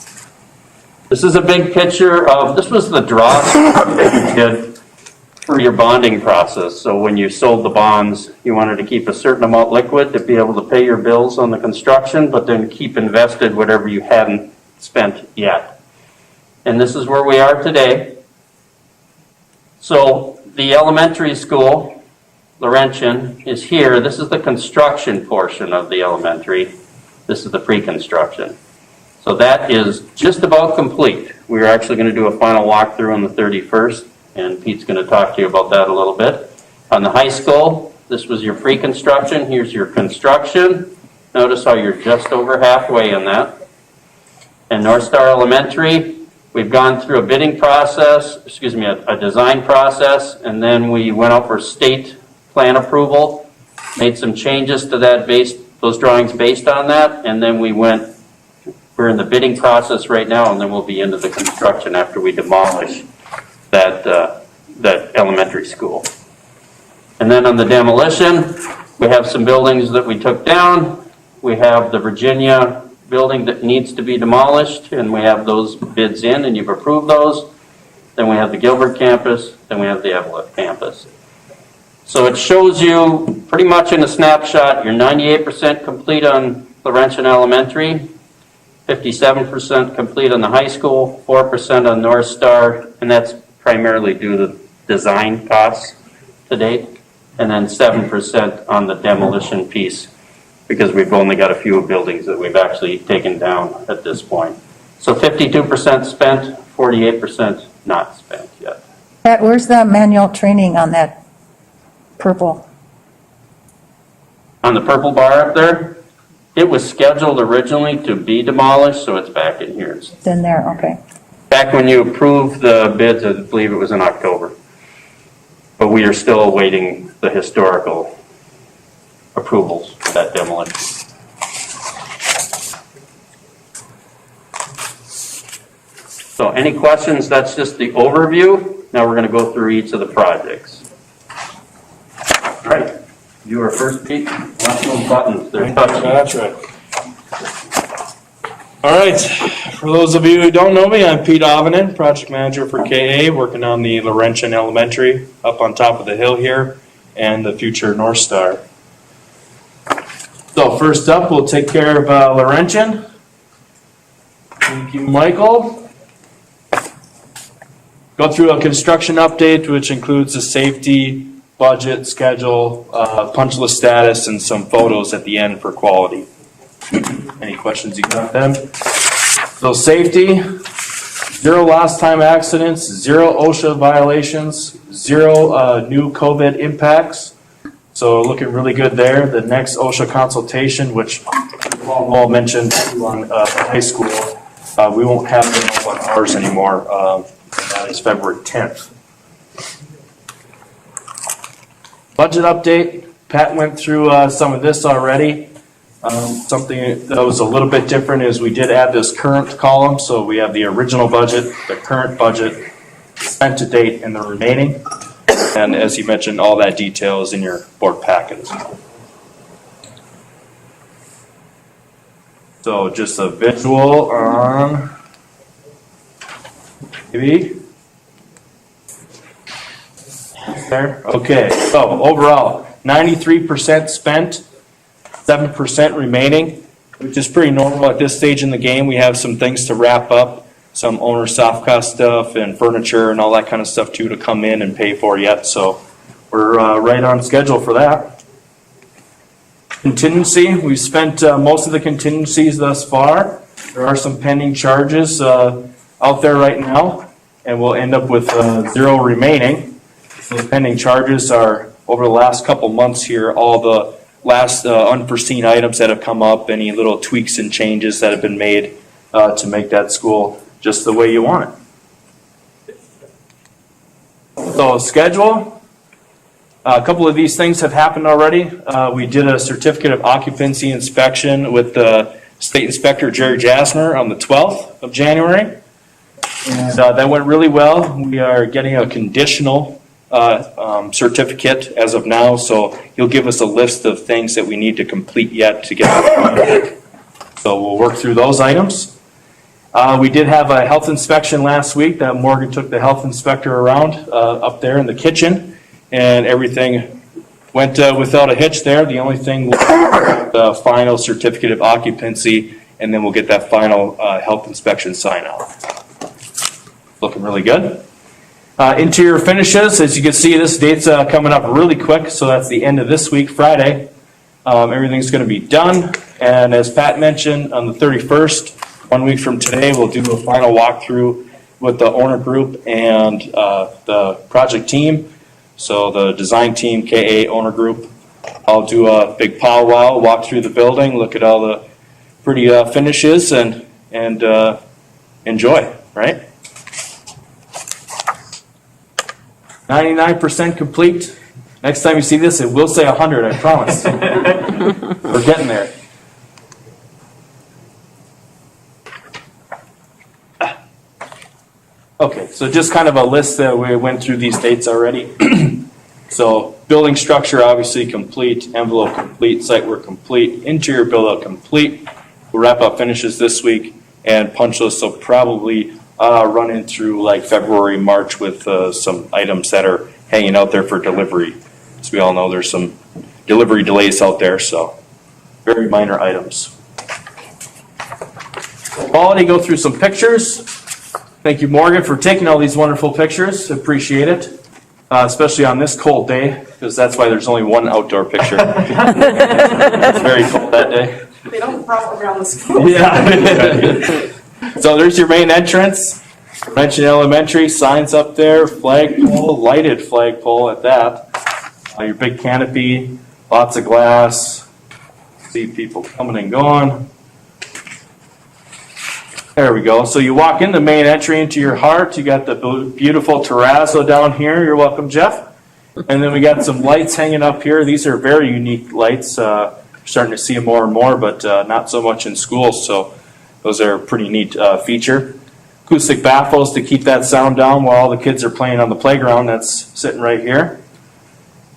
This is a big picture of, this was the draw that you did for your bonding process. So when you sold the bonds, you wanted to keep a certain amount liquid to be able to pay your bills on the construction, but then keep invested whatever you hadn't spent yet. And this is where we are today. So the elementary school, Laurentian, is here. This is the construction portion of the elementary. This is the pre-construction. So that is just about complete. We're actually going to do a final walkthrough on the 31st, and Pete's going to talk to you about that a little bit. On the high school, this was your pre-construction. Here's your construction. Notice how you're just over halfway in that. And North Star Elementary, we've gone through a bidding process, a design process, and then we went out for state plan approval, made some changes to that those drawings based on that, and then we're in the bidding process right now, and then we'll be into the construction after we demolish that elementary school. And then on the demolition, we have some buildings that we took down. We have the Virginia building that needs to be demolished, and we have those bids in, and you've approved those. Then we have the Gilbert Campus, then we have the Abatement campus. So it shows you pretty much in a snapshot, you're 98% complete on Laurentian Elementary, 57% complete on the high school, 4% on North Star, and that's primarily due to design costs to date, and then 7% on the demolition piece, because we've only got a few buildings that we've actually taken down at this point. So 52% spent, 48% not spent yet. Pat, where's the manual training on that purple? On the purple bar up there, it was scheduled originally to be demolished, so it's back in here. It's in there, okay. Back when you approved the bids, I believe it was in October. But we are still awaiting the historical approvals for that demolition. So any questions? That's just the overview. Now we're going to go through each of the projects. All right. You are first, Pete. Watch those buttons. They're touching. Patrick. All right. For those of you who don't know me, I'm Pete Avenin, project manager for KA, working on the Laurentian Elementary up on top of the hill here and the future North Star. So first up, we'll take care of Laurentian. Thank you, Michael. Go through a construction update, which includes the safety, budget, schedule, punch list status, and some photos at the end for quality. Any questions you got then? So safety, 0 lost time accidents, 0 OSHA violations, 0 new COVID impacts. So looking really good there. The next OSHA consultation, which Paul mentioned on high school, we won't have them on ours anymore. That is February 10th. Budget update. Pat went through some of this already. Something that was a little bit different is we did add this current column. So we have the original budget, the current budget, spent to date, and the remaining. And as you mentioned, all that detail is in your board packet as well. So just a visual on maybe. There. Okay, so overall, 93% spent, 7% remaining, which is pretty normal at this stage in the game. We have some things to wrap up, some owner soft cost stuff and furniture and all that kind of stuff too to come in and pay for yet. So we're right on schedule for that. Contingency, we've spent most of the contingencies thus far. There are some pending charges out there right now, and we'll end up with 0 remaining. Those pending charges are over the last couple months here, all the last unforeseen items that have come up, any little tweaks and changes that have been made to make that school just the way you want it. So schedule, a couple of these things have happened already. We did a certificate of occupancy inspection with the State Inspector Jerry Jasner on the 12th of January. And that went really well. We are getting a conditional certificate as of now, so he'll give us a list of things that we need to complete yet to get the project. So we'll work through those items. We did have a health inspection last week that Morgan took the health inspector around up there in the kitchen, and everything went without a hitch there. The only thing was the final certificate of occupancy, and then we'll get that final health inspection sign off. Looking really good. Interior finishes, as you can see, this date's coming up really quick, so that's the end of this week, Friday. Everything's going to be done, and as Pat mentioned, on the 31st, 1 week from today, we'll do a final walkthrough with the owner group and the project team. So the design team, KA owner group, I'll do a big powwow, walk through the building, look at all the pretty finishes, and enjoy, right? 99% complete. Next time you see this, it will say 100, I promise. We're getting there. Okay, so just kind of a list that we went through these dates already. So building structure obviously complete, envelope complete, site work complete, interior build out complete. We'll wrap up finishes this week, and punch lists will probably running through like February, March with some items that are hanging out there for delivery. As we all know, there's some delivery delays out there, so very minor items. Quality, go through some pictures. Thank you, Morgan, for taking all these wonderful pictures. Appreciate it, especially on this cold day, because that's why there's only one outdoor picture. It's very cold that day. They don't crop around the school. Yeah. So there's your main entrance. Laurentian Elementary, signs up there, flagpole, lighted flagpole at that. Your big canopy, lots of glass. See people coming and going. There we go. So you walk in the main entry into your heart. You got the beautiful terrazzo down here. You're welcome, Jeff. And then we got some lights hanging up here. These are very unique lights. Starting to see them more and more, but not so much in schools. So those are a pretty neat feature. Acoustic baffles to keep that sound down while all the kids are playing on the playground. That's sitting right here.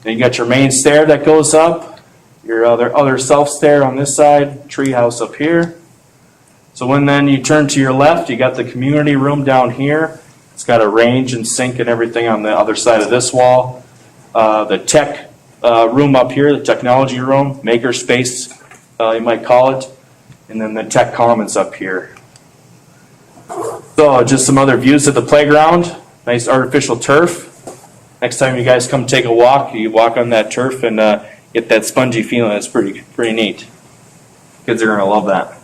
Then you got your main stair that goes up. Your other self stair on this side. Treehouse up here. So when then you turn to your left, you got the community room down here. It's got a range and sink and everything on the other side of this wall. The tech room up here, the technology room, maker space, you might call it. And then the tech commons up here. So just some other views of the playground. Nice artificial turf. Next time you guys come take a walk, you walk on that turf and get that spongy feeling. It's pretty neat. Kids are going to love that.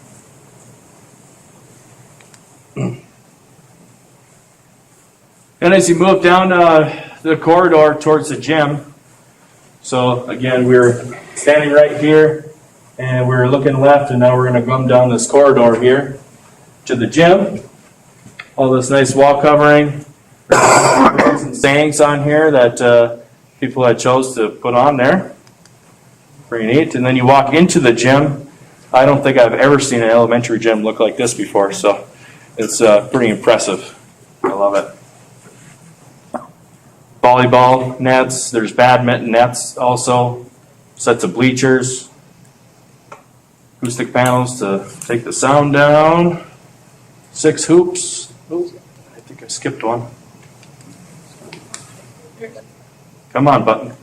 And as you move down the corridor towards the gym, so again, we're standing right here, and we're looking left, and now we're going to come down this corridor here to the gym. All this nice wall covering. There's some sayings on here that people had chose to put on there. Pretty neat. And then you walk into the gym. I don't think I've ever seen an elementary gym look like this before, so it's pretty impressive. I love it. Volleyball nets. There's badminton nets also. Sets of bleachers. Acoustic panels to take the sound down. 6 hoops. Oh, I think I skipped one. Come on, button.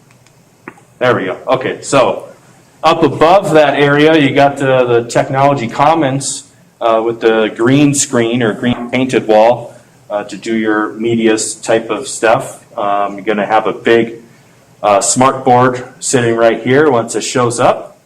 There we go. Okay, so up above that area, you got the technology commons with the green screen or green painted wall to do your media type of stuff. You're going to have a big smart board sitting right here once it shows up.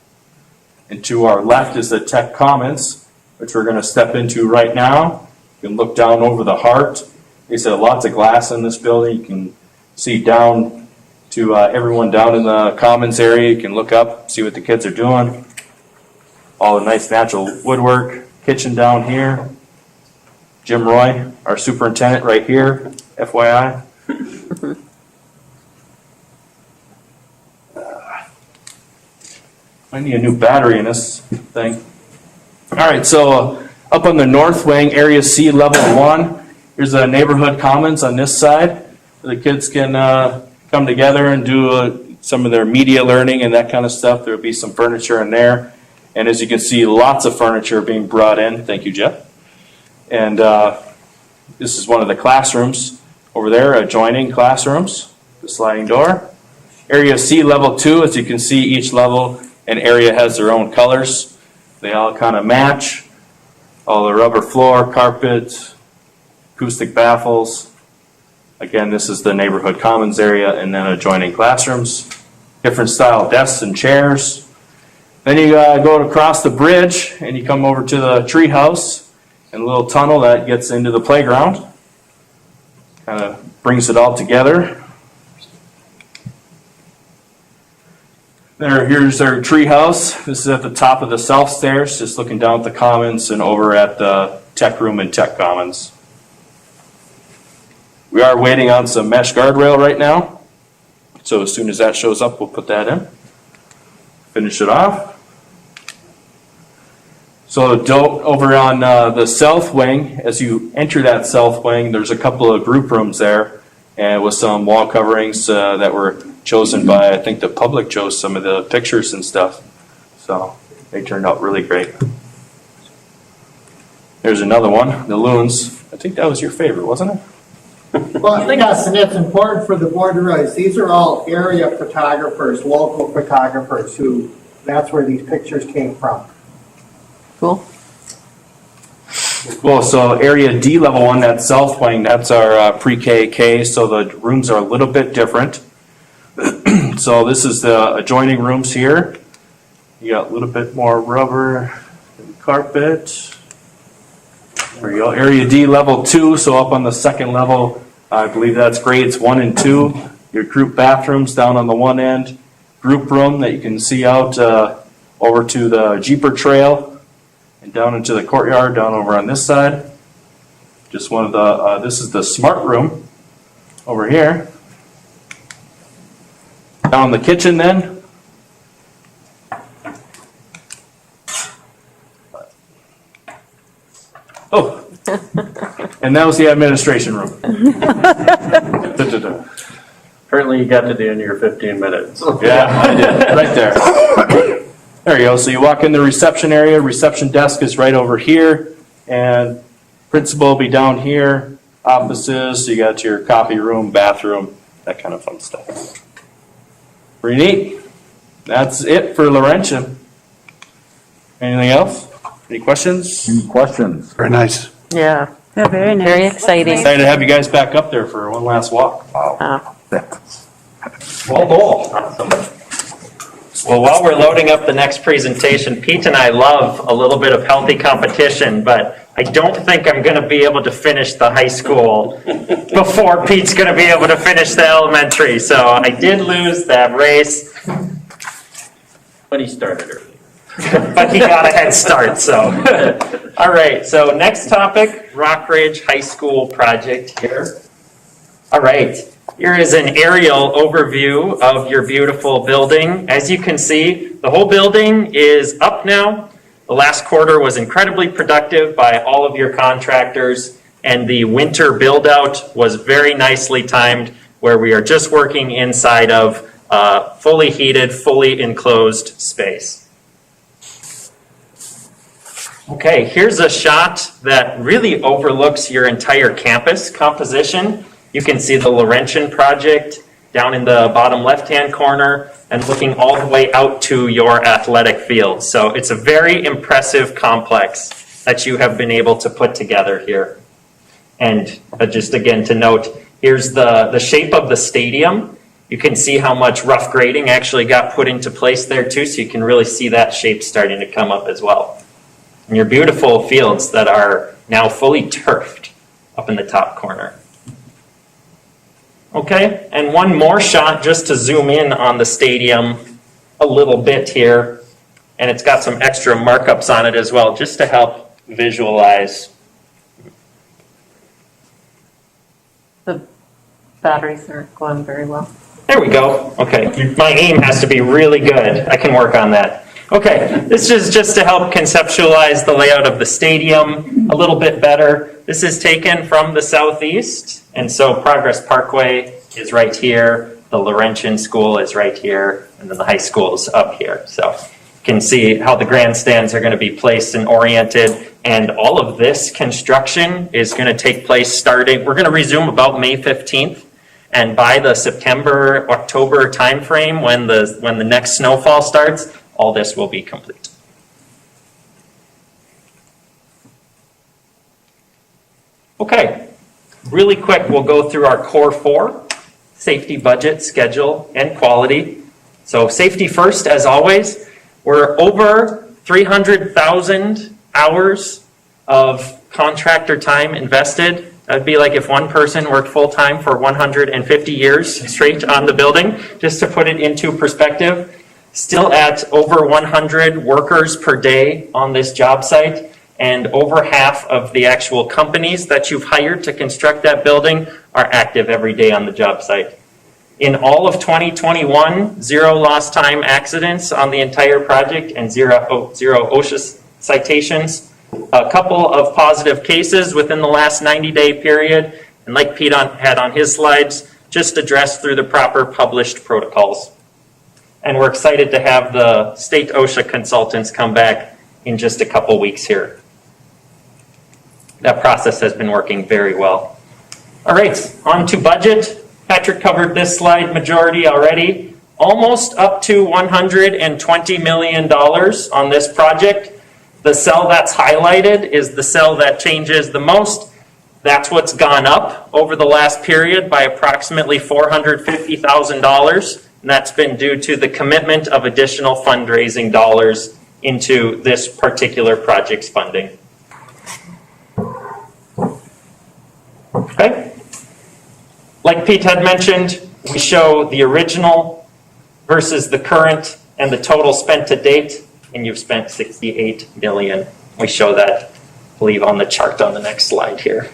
And to our left is the tech commons, which we're going to step into right now. You can look down over the heart. Like I said, lots of glass in this building. You can see down to everyone down in the commons area. You can look up, see what the kids are doing. All the nice natural woodwork. Kitchen down here. Jim Roy, our superintendent right here, FYI. I need a new battery in this thing. All right, so up on the north wing, Area C, Level 1, here's the neighborhood commons on this side. The kids can come together and do some of their media learning and that kind of stuff. There'll be some furniture in there. And as you can see, lots of furniture being brought in. Thank you, Jeff. And this is one of the classrooms over there, adjoining classrooms, the sliding door. Area C, Level 2, as you can see, each level and area has their own colors. They all kind of match. All the rubber floor, carpet, acoustic baffles. Again, this is the neighborhood commons area and then adjoining classrooms. Different style desks and chairs. Then you go across the bridge and you come over to the tree house and a little tunnel that gets into the playground. Kind of brings it all together. Here's our tree house. This is at the top of the south stairs, just looking down at the commons and over at the tech room and tech commons. We are waiting on some mesh guardrail right now. So as soon as that shows up, we'll put that in. Finish it off. So over on the south wing, as you enter that south wing, there's a couple of group rooms there and with some wall coverings that were chosen by, I think the public chose some of the pictures and stuff. So they turned out really great. There's another one, the loons. I think that was your favorite, wasn't it? Well, yes, and it's important for the board to realize these are all area photographers, local photographers that's where these pictures came from. Cool. Cool, so area D, Level 1, that south wing, that's our pre-K, K, so the rooms are a little bit different. So this is the adjoining rooms here. You got a little bit more rubber and carpet. There you go, Area D, Level 2, so up on the second level, I believe that's grades 1 and 2. Your group bathrooms down on the one end. Group room that you can see out over to the Jeeper Trail and down into the courtyard down over on this side. Just one of the, this is the smart room over here. Down the kitchen then. Oh, and that was the administration room. Apparently you got to the end of your 15 minutes. Yeah, I did, right there. There you go, so you walk in the reception area, reception desk is right over here, and principal will be down here, offices, so you got your copy room, bathroom, that kind of fun stuff. Pretty neat. That's it for Laurentian. Anything else? Any questions? Any questions? Very nice. Yeah. Yeah, very nice. Very exciting. Excited to have you guys back up there for one last walk. Wow. Well, cool. Well, while we're loading up the next presentation, Pete and I love a little bit of healthy competition, but I don't think I'm going to be able to finish the high school before Pete's going to be able to finish the elementary. So I did lose that race. But he started early. But he got a head start, so. All right, so next topic, Rockridge High School project here. All right, here is an aerial overview of your beautiful building. As you can see, the whole building is up now. The last quarter was incredibly productive by all of your contractors, and the winter build-out was very nicely timed, where we are just working inside of fully heated, fully enclosed space. Okay, here's a shot that really overlooks your entire campus composition. You can see the Laurentian project down in the bottom left-hand corner and looking all the way out to your athletic field. So it's a very impressive complex that you have been able to put together here. And just again to note, here's the shape of the stadium. You can see how much rough grading actually got put into place there too, so you can really see that shape starting to come up as well. And your beautiful fields that are now fully turfed up in the top corner. Okay, and one more shot just to zoom in on the stadium a little bit here. And it's got some extra markups on it as well, just to help visualize. The batteries aren't going very well. There we go. Okay, my aim has to be really good. I can work on that. Okay, this is just to help conceptualize the layout of the stadium a little bit better. This is taken from the southeast, and so Progress Parkway is right here, the Laurentian School is right here, and then the high school is up here. So you can see how the grandstands are going to be placed and oriented, and all of this construction is going to take place starting, we're going to resume about May 15th, and by the September, October timeframe, when the next snowfall starts, all this will be complete. Okay, really quick, we'll go through our core four: safety, budget, schedule, and quality. So safety first, as always. We're over 300,000 hours of contractor time invested. That'd be like if one person worked full-time for 150 years straight on the building, just to put it into perspective. Still at over 100 workers per day on this job site, and over half of the actual companies that you've hired to construct that building are active every day on the job site. In all of 2021, 0 lost time accidents on the entire project and zero OSHA citations. A couple of positive cases within the last 90-day period, and like Pete had on his slides, just addressed through the proper published protocols. And we're excited to have the state OSHA consultants come back in just a couple weeks here. That process has been working very well. All right, on to budget. Patrick covered this slide majority already. Almost up to $120 million on this project. The cell that's highlighted is the cell that changes the most. That's what's gone up over the last period by approximately $450,000. And that's been due to the commitment of additional fundraising dollars into this particular project's funding. Okay. Like Pete had mentioned, we show the original versus the current and the total spent to date, and you've spent $68 million. We show that, I believe, on the chart on the next slide here.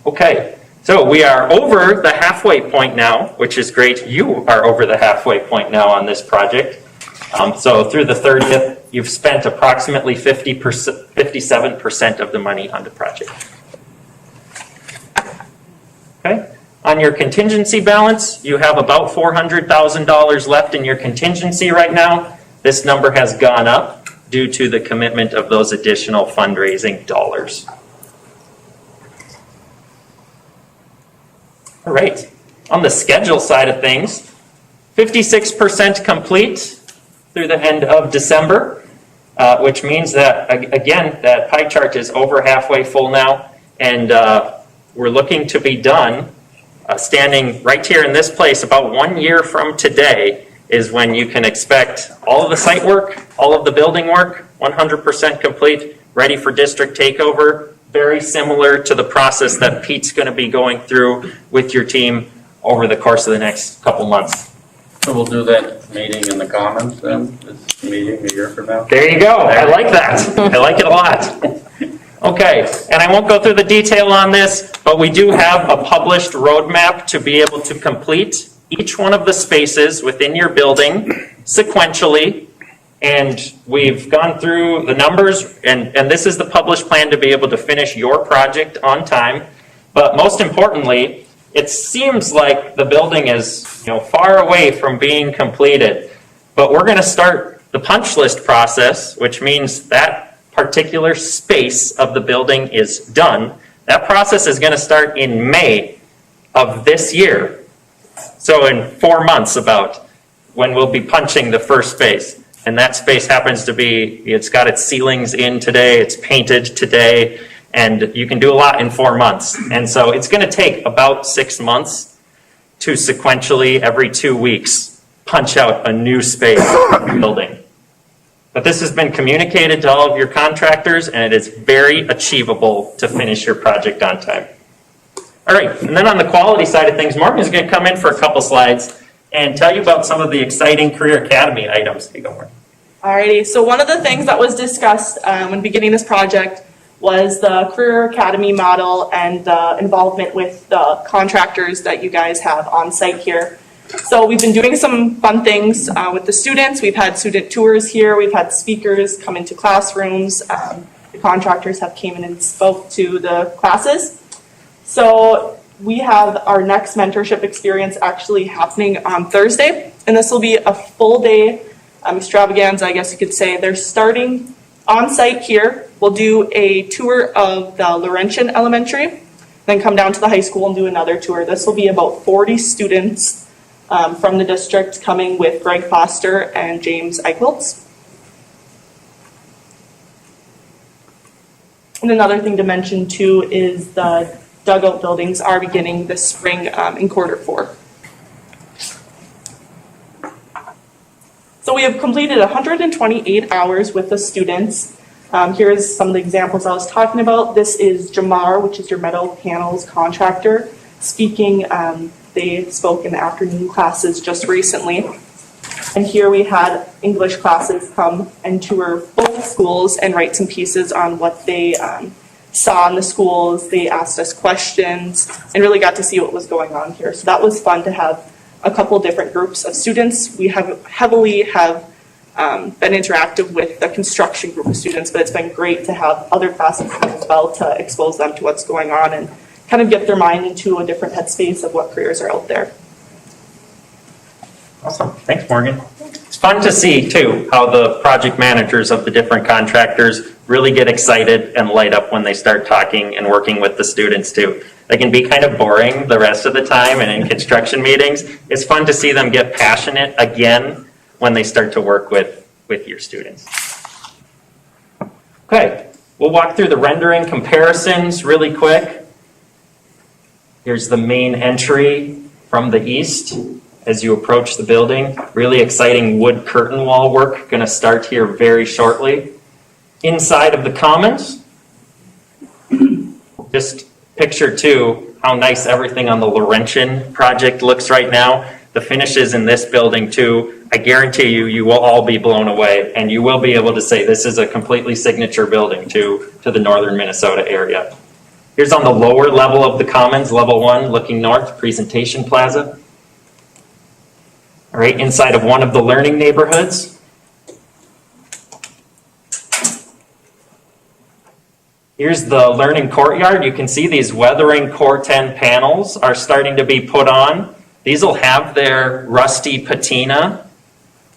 Okay. So we are over the halfway point now, which is great. You are over the halfway point now on this project. So through the 30th, you've spent approximately 57% of the money on the project. Okay. On your contingency balance, you have about $400,000 left in your contingency right now. This number has gone up due to the commitment of those additional fundraising dollars. All right, on the schedule side of things, 56% complete through the end of December, which means that, again, that pie chart is over halfway full now, and we're looking to be done. Standing right here in this place about 1 year from today is when you can expect all of the site work, all of the building work, 100% complete, ready for district takeover. Very similar to the process that Pete's going to be going through with your team over the course of the next couple months. So we'll do that meeting in the Commons then, this meeting a year from now? There you go. I like that. I like it a lot. Okay, and I won't go through the detail on this, but we do have a published roadmap to be able to complete each one of the spaces within your building sequentially. And we've gone through the numbers, and this is the published plan to be able to finish your project on time. But most importantly, it seems like the building is far away from being completed. But we're going to start the punch list process, which means that particular space of the building is done. That process is going to start in May of this year. So in 4 months about when we'll be punching the first space. And that space happens to be, it's got its ceilings in today, it's painted today, and you can do a lot in 4 months. And so it's going to take about 6 months to sequentially, every 2 weeks, punch out a new space building. But this has been communicated to all of your contractors, and it is very achievable to finish your project on time. All right, and then on the quality side of things, Morgan's going to come in for a couple slides and tell you about some of the exciting Career Academy items. Here you go, Morgan. Alrighty, so one of the things that was discussed when beginning this project was the Career Academy model and the involvement with the contractors that you guys have on site here. So we've been doing some fun things with the students. We've had student tours here. We've had speakers come into classrooms. The contractors have came in and spoke to the classes. So we have our next mentorship experience actually happening on Thursday, and this will be a full day extravaganza, I guess you could say. They're starting on site here. We'll do a tour of the Laurentian Elementary, then come down to the high school and do another tour. This will be about 40 students from the district coming with Greg Foster and James Eichholtz. And another thing to mention too is the dugout buildings are beginning this spring in Q4. So we have completed 128 hours with the students. Here's some of the examples I was talking about. This is Jamar, which is your metal panels contractor, speaking. They spoke in the afternoon classes just recently. And here we had English classes come and tour both schools and write some pieces on what they saw in the schools. They asked us questions and really got to see what was going on here. So that was fun to have a couple different groups of students. We have heavily been interactive with the construction group of students, but it's been great to have other classes as well to expose them to what's going on and kind of get their mind into a different headspace of what careers are out there. Awesome. Thanks, Morgan. It's fun to see, too, how the project managers of the different contractors really get excited and light up when they start talking and working with the students, too. They can be kind of boring the rest of the time and in construction meetings. It's fun to see them get passionate again when they start to work with your students. Okay, we'll walk through the rendering comparisons really quick. Here's the main entry from the east as you approach the building. Really exciting wood curtain wall work going to start here very shortly. Inside of the commons, just picture too how nice everything on the Laurentian project looks right now. The finishes in this building too, I guarantee you will all be blown away and you will be able to say this is a completely signature building to the northern Minnesota area. Here's on the lower level of the commons, level 1, looking north, presentation plaza. All right, inside of one of the learning neighborhoods. Here's the learning courtyard. You can see these weathering Core 10 panels are starting to be put on. These will have their rusty patina.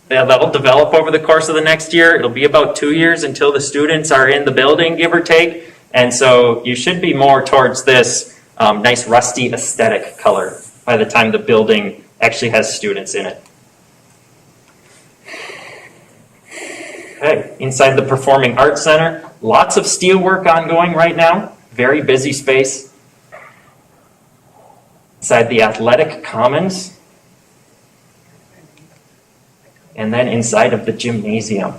That'll develop over the course of the next year. It'll be about 2 years until the students are in the building, give or take. And so you should be more towards this nice rusty aesthetic color by the time the building actually has students in it. Okay, inside the Performing Arts Center, lots of steel work ongoing right now. Very busy space. Inside the Athletic Commons. And then inside of the gymnasium.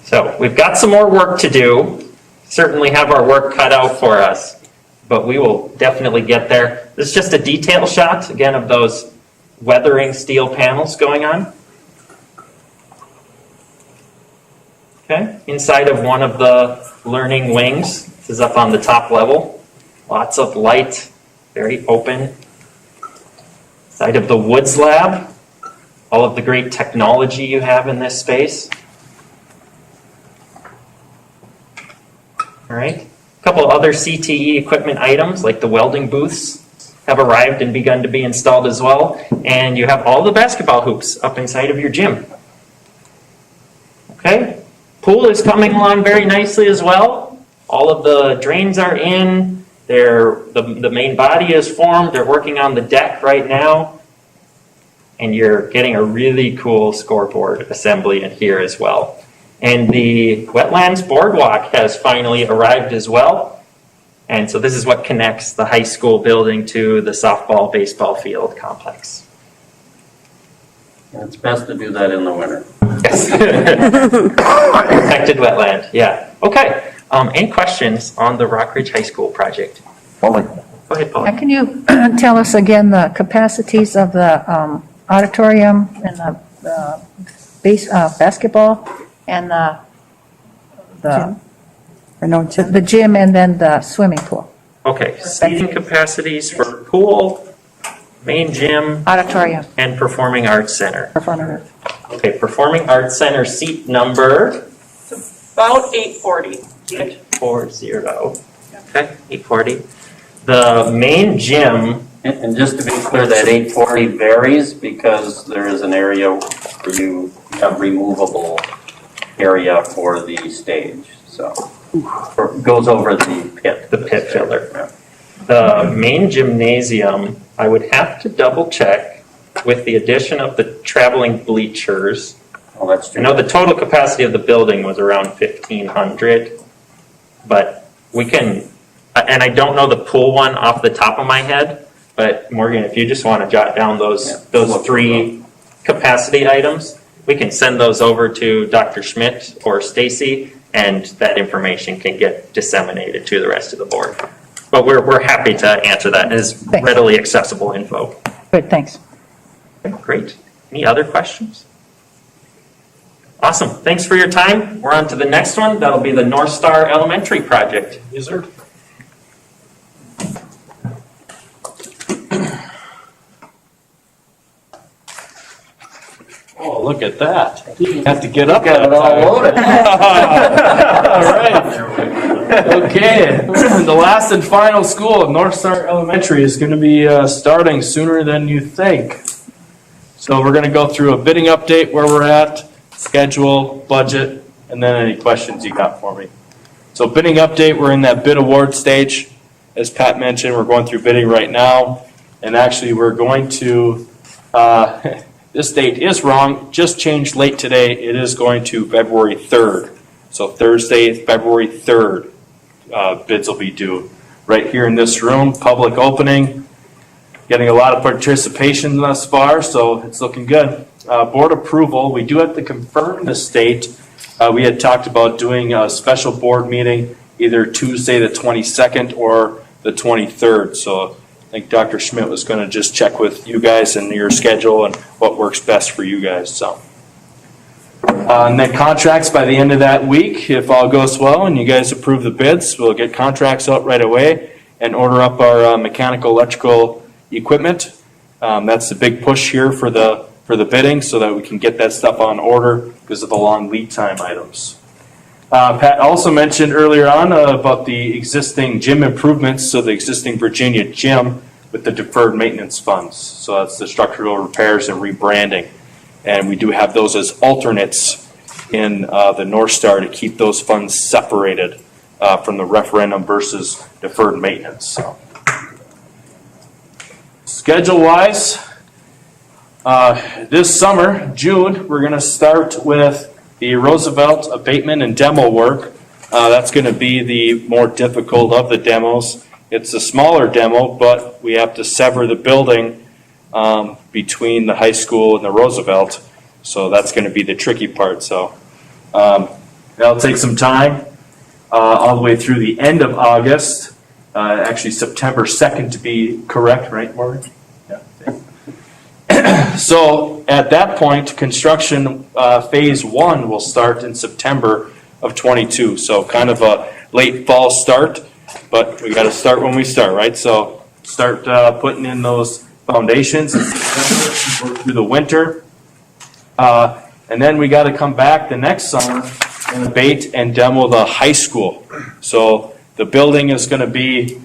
So we've got some more work to do. Certainly have our work cut out for us, but we will definitely get there. This is just a detail shot, again, of those weathering steel panels going on. Okay, inside of one of the learning wings. This is up on the top level. Lots of light, very open. Inside of the Woods Lab, all of the great technology you have in this space. All right, a couple other CTE equipment items like the welding booths have arrived and begun to be installed as well. And you have all the basketball hoops up inside of your gym. Okay. Pool is coming along very nicely as well. All of the drains are in. The main body is formed. They're working on the deck right now. And you're getting a really cool scoreboard assembly in here as well. And the wetlands boardwalk has finally arrived as well. And so this is what connects the high school building to the softball, baseball field complex. It's best to do that in the winter. Yes. Protected wetland, yeah. Okay, any questions on the Rockridge High School project? Paulie. Go ahead, Paul. Can you tell us again the capacities of the auditorium and the basketball and the gym and then the swimming pool? Okay, seating capacities for pool, main gym, Auditorium, and performing arts center. performing arts. Okay, performing arts center seat number About 840. 840. Okay, 840. The main gym, And just to be clear, that 840 varies because there is an area where you have removable area for the stage, so. It goes over the pit. the pit filler. The main gymnasium, I would have to double check with the addition of the traveling bleachers. Oh, that's I true. know the total capacity of the building was around 1,500, but we can, and I don't know the pool one off the top of my head, but Morgan, if you just want to jot down those three capacity items, we can send those over to Dr. Schmidt or Stacy, and that information can get disseminated to the rest of the board. But we're happy to answer that as Thanks. readily accessible info. Good, thanks. Okay, great. Any other questions? Awesome. Thanks for your time. We're on to the next one. That'll be the North Star Elementary project. Yes, sir. Oh, look at that. Have to get up. Got it all loaded. All right. Okay. The last and final school of North Star Elementary is going to be starting sooner than you think. So we're going to go through a bidding update, where we're at, schedule, budget, and then any questions you got for me. So bidding update, we're in that bid award stage. As Pat mentioned, we're going through bidding right now. And actually, we're going to, this date is wrong, just changed late today. It is going to February 3rd. So Thursday, February 3rd, bids will be due. Right here in this room, public opening. Getting a lot of participation thus far, so it's looking good. Board approval, we do have to confirm the state. We had talked about doing a special board meeting either Tuesday the 22nd or the 23rd. So I think Dr. Schmidt was going to just check with you guys and your schedule and what works best for you guys. So, and then contracts by the end of that week, if all goes well and you guys approve the bids, we'll get contracts out right away and order up our mechanical, electrical equipment. That's the big push here for the bidding, so that we can get that stuff on order because of the long lead time items. Pat also mentioned earlier on about the existing gym improvements, so the existing Virginia gym with the deferred maintenance funds. So that's the structural repairs and rebranding. And we do have those as alternates in the North Star to keep those funds separated from the referendum versus deferred maintenance. So. Schedule-wise, this summer, June, we're going to start with the Roosevelt abatement and demo work. That's going to be the more difficult of the demos. It's a smaller demo, but we have to sever the building between the high school and the Roosevelt. So that's going to be the tricky part. So that'll take some time, all the way through the end of August. Actually, September 2nd to be correct, right, Morgan? Yeah. So at that point, construction phase 1 will start in September of 22. So kind of a late fall start, but we got to start when we start, right? So start putting in those foundations work through the winter. And then we got to come back the next summer and abate and demo the high school. So the building is going to be,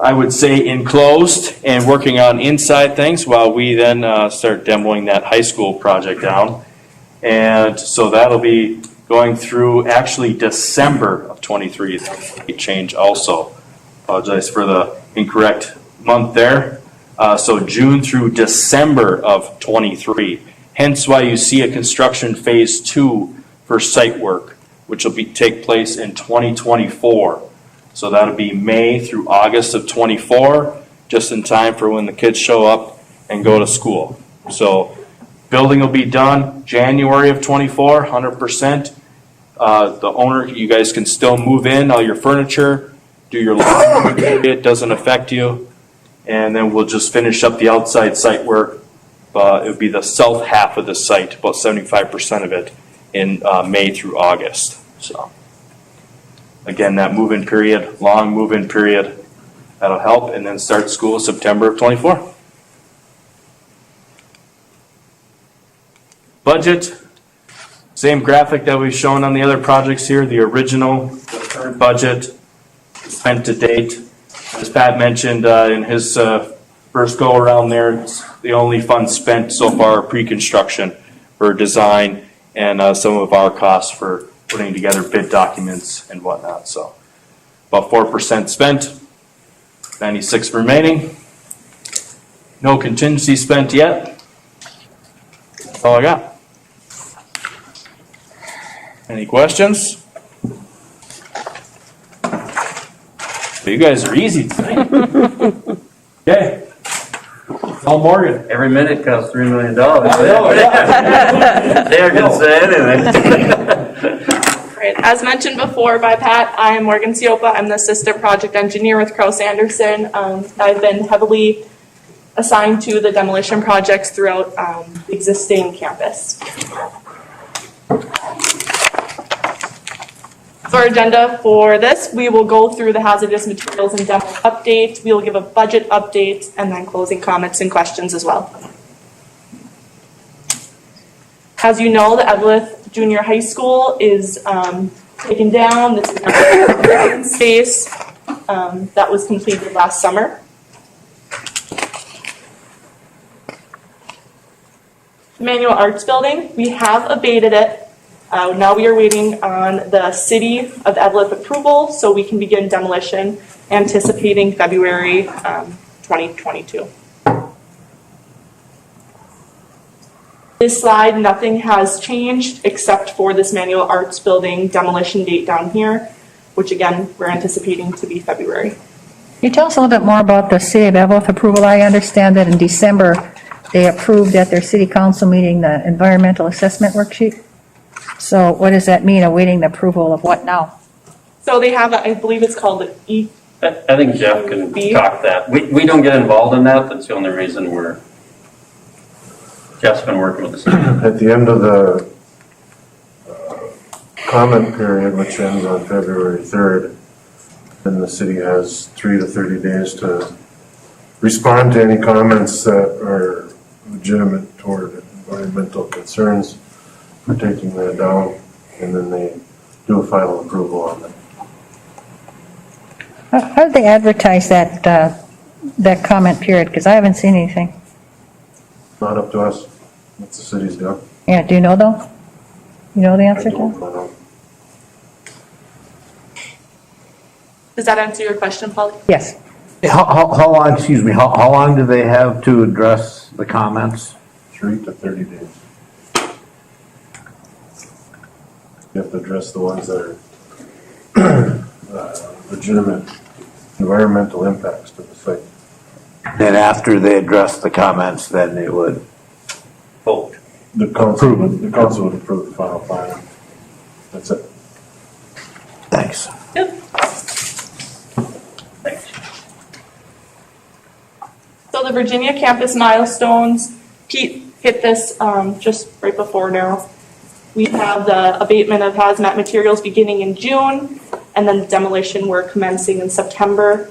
I would say, enclosed and working on inside things while we then start demoing that high school project down. And so that'll be going through actually December of 23. That'll be change also. Apologize for the incorrect month there. So June through December of 23. Hence why you see a construction phase 2 for site work, which will take place in 2024. So that'll be May through August of 24, just in time for when the kids show up and go to school. So building will be done January of 24, 100%. The owner, you guys can still move in all your furniture, do your laundry, it doesn't affect you. And then we'll just finish up the outside site work. It would be the south half of the site, about 75% of it, in May through August. So again, that move-in period, long move-in period. That'll help, and then start school September of '24. Budget, same graphic that we've shown on the other projects here, the original, the current budget, spent to date. As Pat mentioned in his first go around there, it's the only funds spent so far are pre-construction for design and some of our costs for putting together bid documents and whatnot. So about 4% spent, 96 remaining. No contingency spent yet. That's all I got. Any questions? You guys are easy tonight. Okay. All Morgan. Every minute costs $3 million. yeah. They're going to say anything. Right. As mentioned before by Pat, I am Morgan Ciopa. I'm the assistant project engineer with Krause Anderson. I've been heavily assigned to the demolition projects throughout the existing campus. So our agenda for this, we will go through the hazardous materials and demo update. We will give a budget update and then closing comments and questions as well. As you know, the Evelyn Junior High School is taken down. This is an space that was completed last summer. Manual Arts Building, we have abated it. Now we are waiting on the City of Evelyn approval so we can begin demolition, anticipating February 2022. This slide, nothing has changed except for this Manual Arts Building demolition date down here, which again, we're anticipating to be February. Can you tell us a little bit more about the City of Evelyn approval? I understand that in December, they approved at their city council meeting the environmental assessment worksheet. So what does that mean, awaiting the approval of what now? So they have, I believe it's called the E. I think Jeff can talk that. We don't get involved in that. That's the only reason Jeff's been working with the city. At the end of the comment period, which ends on February 3rd, then the city has 3 to 30 days to respond to any comments that are legitimate toward environmental concerns for taking that down, and then they do a final approval on it. How did they advertise that that comment period? Because I haven't seen anything. Not up to us. That's the city's job. Yeah, do you know though? You know the answer to that? know. Does that answer your question, Polly? Yes. How long, excuse me, how long do they have to address the comments? 3 to 30 days. You have to address the ones that are legitimate environmental impacts to the site. Then after they address the comments, then they would Vote. The council would approve the final plan. That's it. Thanks. Yep. Thanks. So the Virginia campus milestones, Pete hit this just right before now. We have the abatement of hazmat materials beginning in June, and then the demolition we're commencing in September.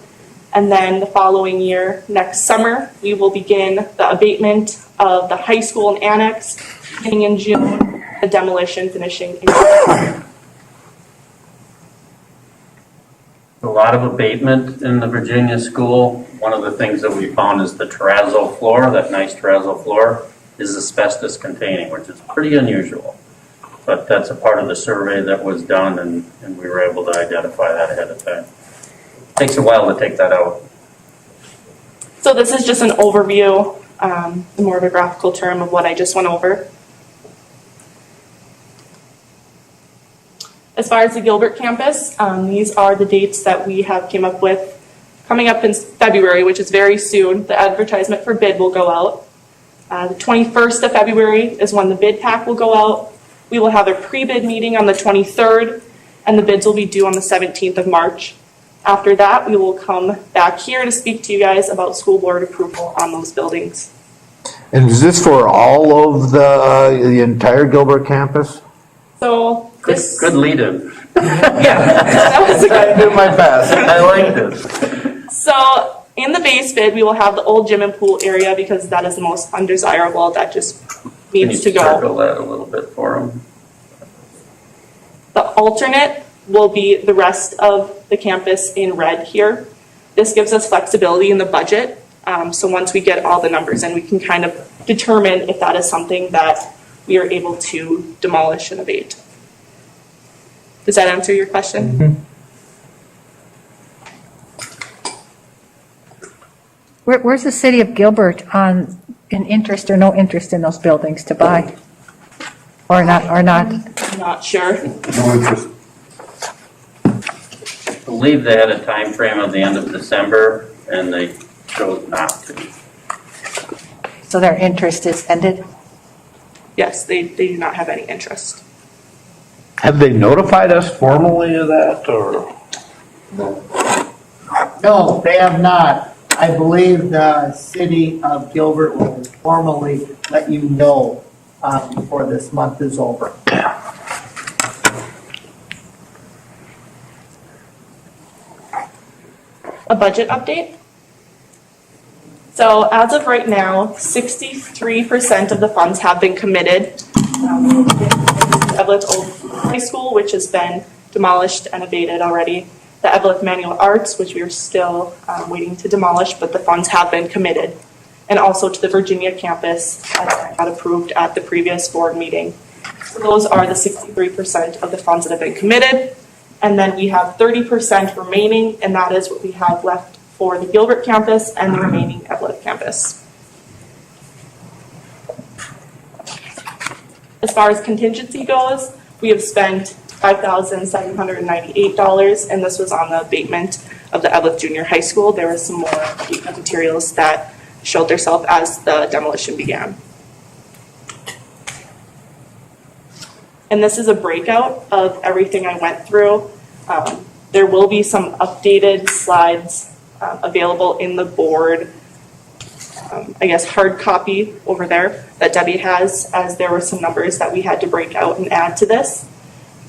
And then the following year, next summer, we will begin the abatement of the high school and annex beginning in June, the demolition finishing in June. A lot of abatement in the Virginia school. One of the things that we found is the terrazzo floor, that nice terrazzo floor, is asbestos containing, which is pretty unusual. But that's a part of the survey that was done, and we were able to identify that ahead of time. Takes a while to take that out. So this is just an overview, more of a graphical term of what I just went over. As far as the Gilbert campus, these are the dates that we have came up with. Coming up in February, which is very soon, the advertisement for bid will go out. The 21st of February is when the bid pack will go out. We will have a pre-bid meeting on the 23rd, and the bids will be due on the 17th of March. After that, we will come back here to speak to you guys about school board approval on those buildings. And is this for all of the entire Gilbert campus? So this... Good lead-in. Yeah, that was a good... I do my best. I like this. So in the base bid, we will have the old gym and pool area because that is the most undesirable. That just needs to go. Circle that a little bit for them. The alternate will be the rest of the campus in red here. This gives us flexibility in the budget. So once we get all the numbers in, we can kind of determine if that is something that we are able to demolish and abate. Does that answer your question? Mm-hmm. Where's the city of Gilbert on an interest or no interest in those buildings to buy? Or not? I'm not sure. No interest. I believe they had a time frame of the end of December, and they chose not to. So their interest is ended? Yes, they do not have any interest. Have they notified us formally of that, or? No, they have not. I believe the city of Gilbert will formally let you know before this month is over. A budget update. So as of right now, 63% of the funds have been committed. Evelyn Old High School, which has been demolished and abated already. The Evelyn Manual Arts, which we are still waiting to demolish, but the funds have been committed. And also to the Virginia campus, that got approved at the previous board meeting. So those are the 63% of the funds that have been committed. And then we have 30% remaining, and that is what we have left for the Gilbert campus and the remaining Evelyn campus. As far as contingency goes, we have spent $5,798, and this was on the abatement of the Evelyn Junior High School. There was some more abatement materials that showed themselves as the demolition began. And this is a breakout of everything I went through. There will be some updated slides available in the board, I guess hard copy over there that Debbie has, as there were some numbers that we had to break out and add to this.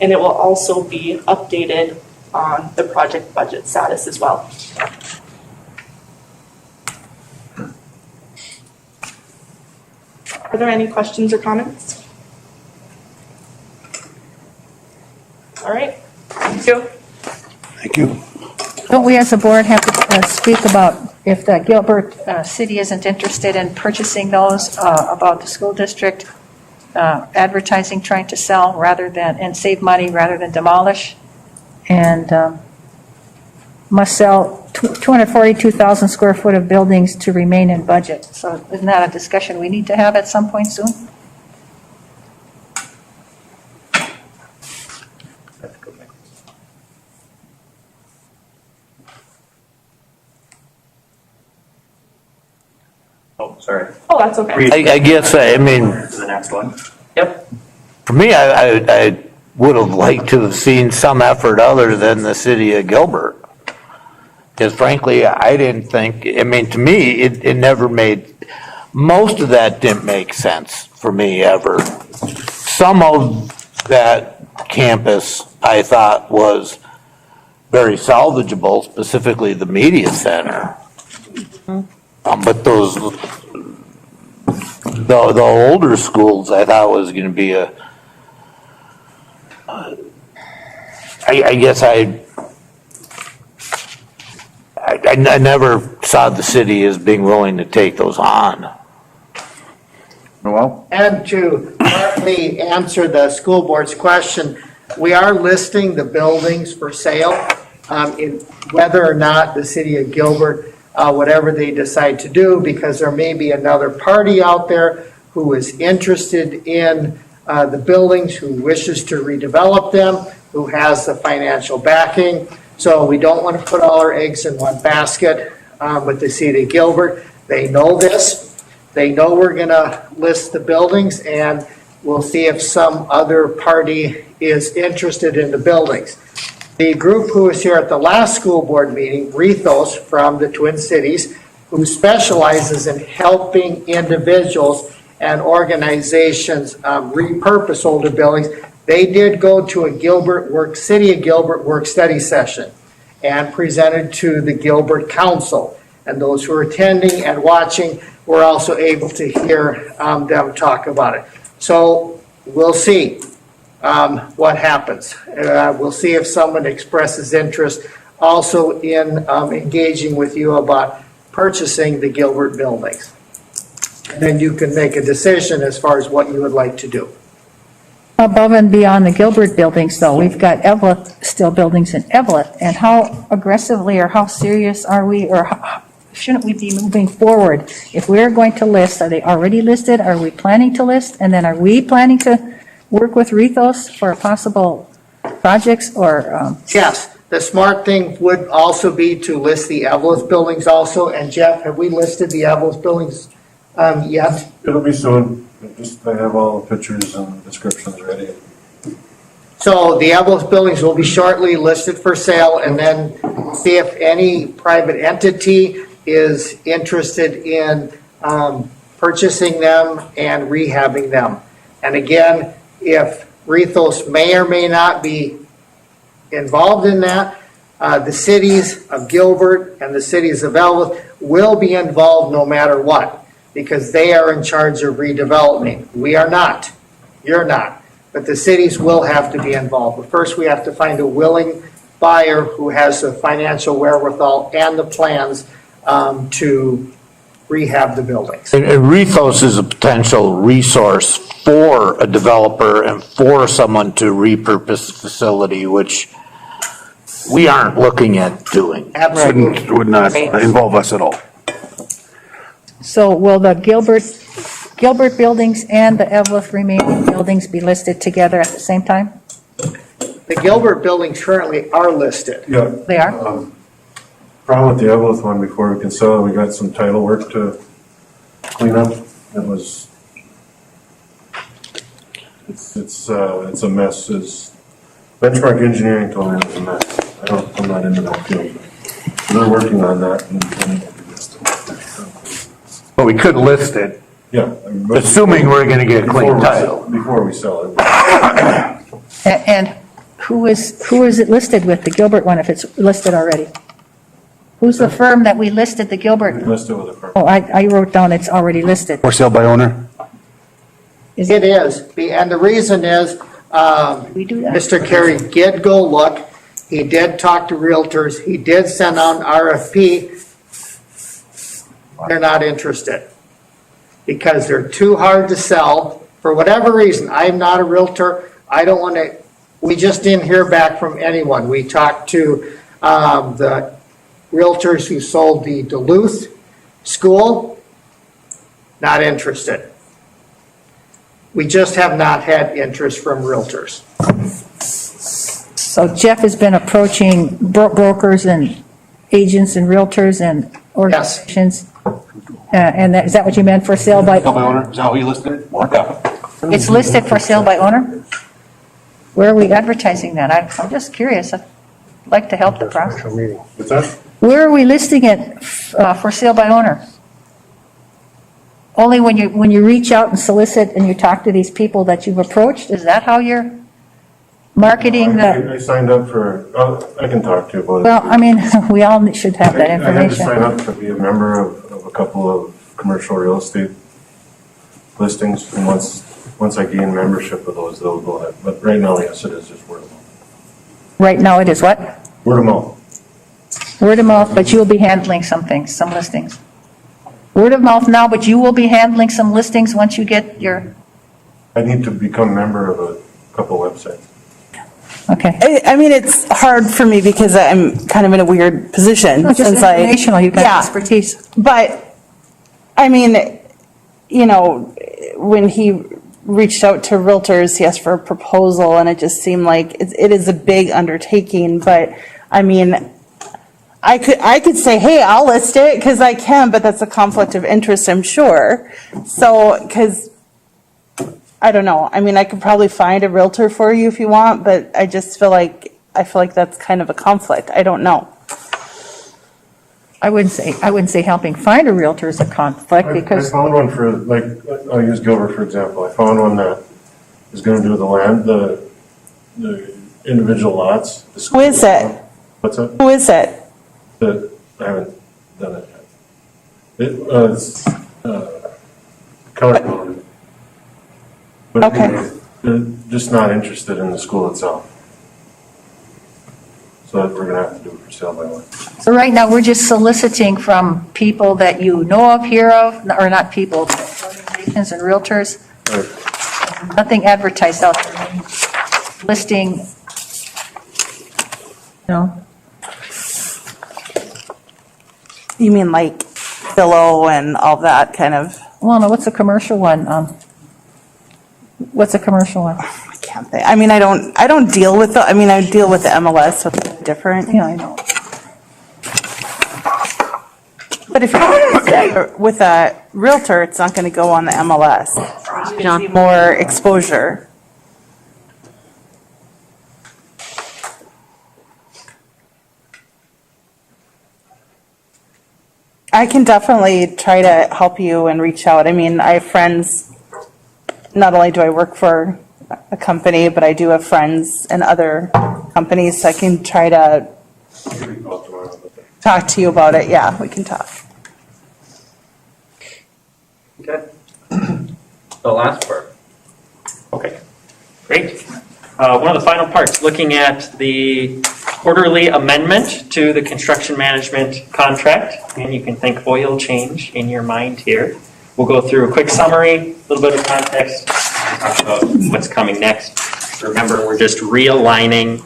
And it will also be updated on the project budget status as well. Are there any questions or comments? All right, thank you. Thank you. Don't we as a board have to speak about if the Gilbert city isn't interested in purchasing those, about the school district advertising, trying to sell rather than, and save money rather than demolish? And must sell 242,000 square foot of buildings to remain in budget. So isn't that a discussion we need to have at some point soon? Oh, sorry. Oh, that's okay. I guess, I mean, To the next one. Yep. for me, I would have liked to have seen some effort other than the city of Gilbert. Because frankly, I didn't think, I mean, to me, it never made, most of that didn't make sense for me ever. Some of that campus I thought was very salvageable, specifically the media center. But those, the older schools I thought was going to be I guess I never saw the city as being willing to take those on. Well, And to partly answer the school board's question, we are listing the buildings for sale. Whether or not the city of Gilbert, whatever they decide to do, because there may be another party out there who is interested in the buildings, who wishes to redevelop them, who has the financial backing. So we don't want to put all our eggs in one basket with the city of Gilbert. They know this. They know we're going to list the buildings, and we'll see if some other party is interested in the buildings. The group who was here at the last school board meeting, Rethos from the Twin Cities, who specializes in helping individuals and organizations repurpose older buildings, they did go to a City of Gilbert work study session. and presented to the Gilbert Council. And those who are attending and watching were also able to hear them talk about it. So we'll see what happens. We'll see if someone expresses interest also in engaging with you about purchasing the Gilbert buildings. And then you can make a decision as far as what you would like to do. Above and beyond the Gilbert buildings, though, we've got Eveleth, still buildings in Eveleth, and how aggressively or how serious are we, or shouldn't we be moving forward? If we're going to list, are they already listed? Are we planning to list? And then are we planning to work with Rethos for possible projects or? Yes, the smart thing would also be to list the Eveleth buildings also. And Jeff, have we listed the Eveleth buildings yet? It'll be soon. I have all the pictures and descriptions ready. So the Eveleth buildings will be shortly listed for sale, and then see if any private entity is interested in purchasing them and rehabbing them. And again, if Rethos may or may not be involved in that, the cities of Gilbert and the cities of Eveleth will be involved no matter what, because they are in charge of redevelopment. We are not. You're not. But the cities will have to be involved. But first we have to find a willing buyer who has the financial wherewithal and the plans to rehab the buildings. And Rethos is a potential resource for a developer and for someone to repurpose the facility, which we aren't looking at doing. Absolutely. Would not involve us at all. So will the Gilbert buildings and the Eveleth remaining buildings be listed together at the same time? The Gilbert buildings currently are listed. Yeah. They are? Problem with the Eveleth one, before we can sell it, we got some title work to clean up. It was, it's a mess. Benchmark Engineering told me it was a mess. I'm not into that field. They're working on that. But we could list it, Yeah. assuming we're gonna get clean title. Before we sell it. And who is it listed with, the Gilbert one, if it's listed already? Who's the firm that we listed the Gilbert? Listed with a firm. Oh, I wrote down it's already listed. For sale by owner? Is It is, and the reason is, we do that? Mr. Carey did go look, he did talk to realtors, he did send out an RFP. They're not interested because they're too hard to sell for whatever reason. I'm not a realtor. I don't want to, we just didn't hear back from anyone. We talked to the realtors who sold the Duluth school, not interested. We just have not had interest from realtors. So Jeff has been approaching brokers and agents and realtors and organizations. And is that what you meant for sale by? Sale by owner? Is that how you listed it? Yeah. It's listed for sale by owner? Where are we advertising that? I'm just curious. I'd like to help the process. What's that? Where are we listing it for sale by owner? Only when you reach out and solicit and you talk to these people that you've approached? Is that how you're marketing the? I signed up for, I can talk to you about it. Well, I mean, we all should have that I had to sign information. up to be a member of a couple of commercial real estate listings, and once I gain membership of those, they'll go ahead. But right now, yes, it is just word of mouth. Right now it is what? Word of mouth. Word of mouth, but you will be handling some things, some listings. Word of mouth now, but you will be handling some listings once you get your, I need to become a member of a couple websites. okay. I mean, it's hard for me because I'm kind of in a weird position. No, just since I- informational, you've got Yeah. expertise. But, I mean, you know, when he reached out to realtors, he asked for a proposal, and it just seemed like it is a big undertaking. But, I mean, I could say, hey, I'll list it, because I can, but that's a conflict of interest, I'm sure. So, because, I don't know, I mean, I could probably find a realtor for you if you want, but I just feel like that's kind of a conflict. I don't know. I wouldn't say helping find a realtor is a conflict I because, found one for, like, I'll use Gilbert for example. I found one that is going to do the land, the individual lots. Who is it? What's that? Who is it? I haven't done it yet. It was, countervoted. But Okay. they're just not interested in the school itself. So we're gonna have to do it for sale by one. So right now, we're just soliciting from people that you know of, hear of, or not people, but organizations and realtors. Nothing advertised out there. Listing, no. You mean like Billow and all that kind of? Well, no, what's a commercial one? What's a commercial one? I can't think. I mean, I don't deal with the, I mean, I deal with the MLS, so it's different. Yeah, I know. But if you're with a realtor, it's not going to go on the MLS. You John. see more exposure. I can definitely try to help you and reach out. I mean, I have friends, not only do I work for a company, but I do have friends in other companies, so I can try to talk to you about it. Yeah, we can talk. Okay. The last part. Okay, great. One of the final parts, looking at the quarterly amendment to the construction management contract. And you can think oil change in your mind here. We'll go through a quick summary, a little bit of context, talk about what's coming next. Remember, we're just realigning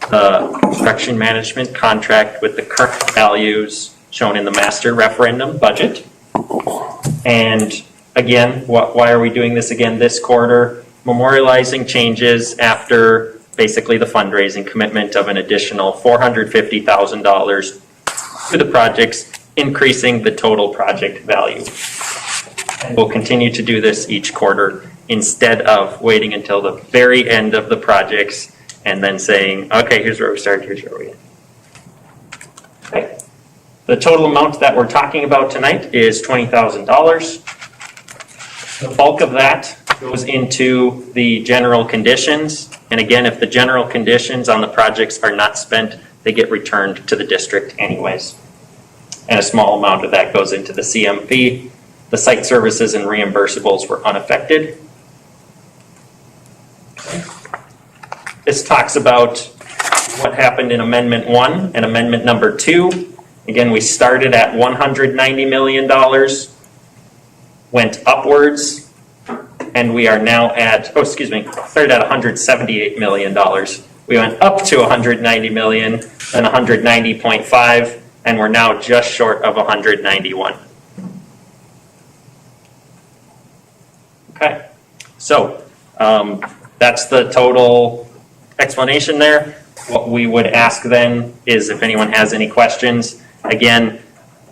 the construction management contract with the current values shown in the master referendum budget. And again, why are we doing this again this quarter? Memorializing changes after basically the fundraising commitment of an additional $450,000 to the projects, increasing the total project value. And we'll continue to do this each quarter instead of waiting until the very end of the projects and then saying, okay, here's where we start, here's where we end. Okay. The total amount that we're talking about tonight is $20,000. The bulk of that goes into the general conditions. And again, if the general conditions on the projects are not spent, they get returned to the district anyways. And a small amount of that goes into the CMP. The site services and reimbursables were unaffected. This talks about what happened in Amendment 1 and Amendment number 2. Again, we started at $190 million, went upwards, and we are now at, started at $178 million. We went up to $190 million, then $190.5, and we're now just short of $191. Okay, so that's the total explanation there. What we would ask then is if anyone has any questions. Again,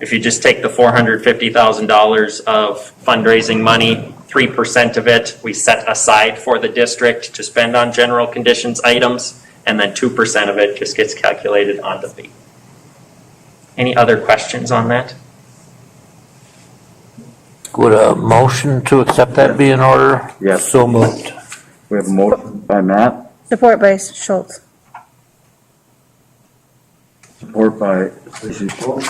if you just take the $450,000 of fundraising money, 3% of it we set aside for the district to spend on general conditions items, and then 2% of it just gets calculated on the fee. Any other questions on that? Would a motion to accept that be in order? Yes. So moved. We have a motion by Matt, Support by Schultz. support by Stacy Schultz.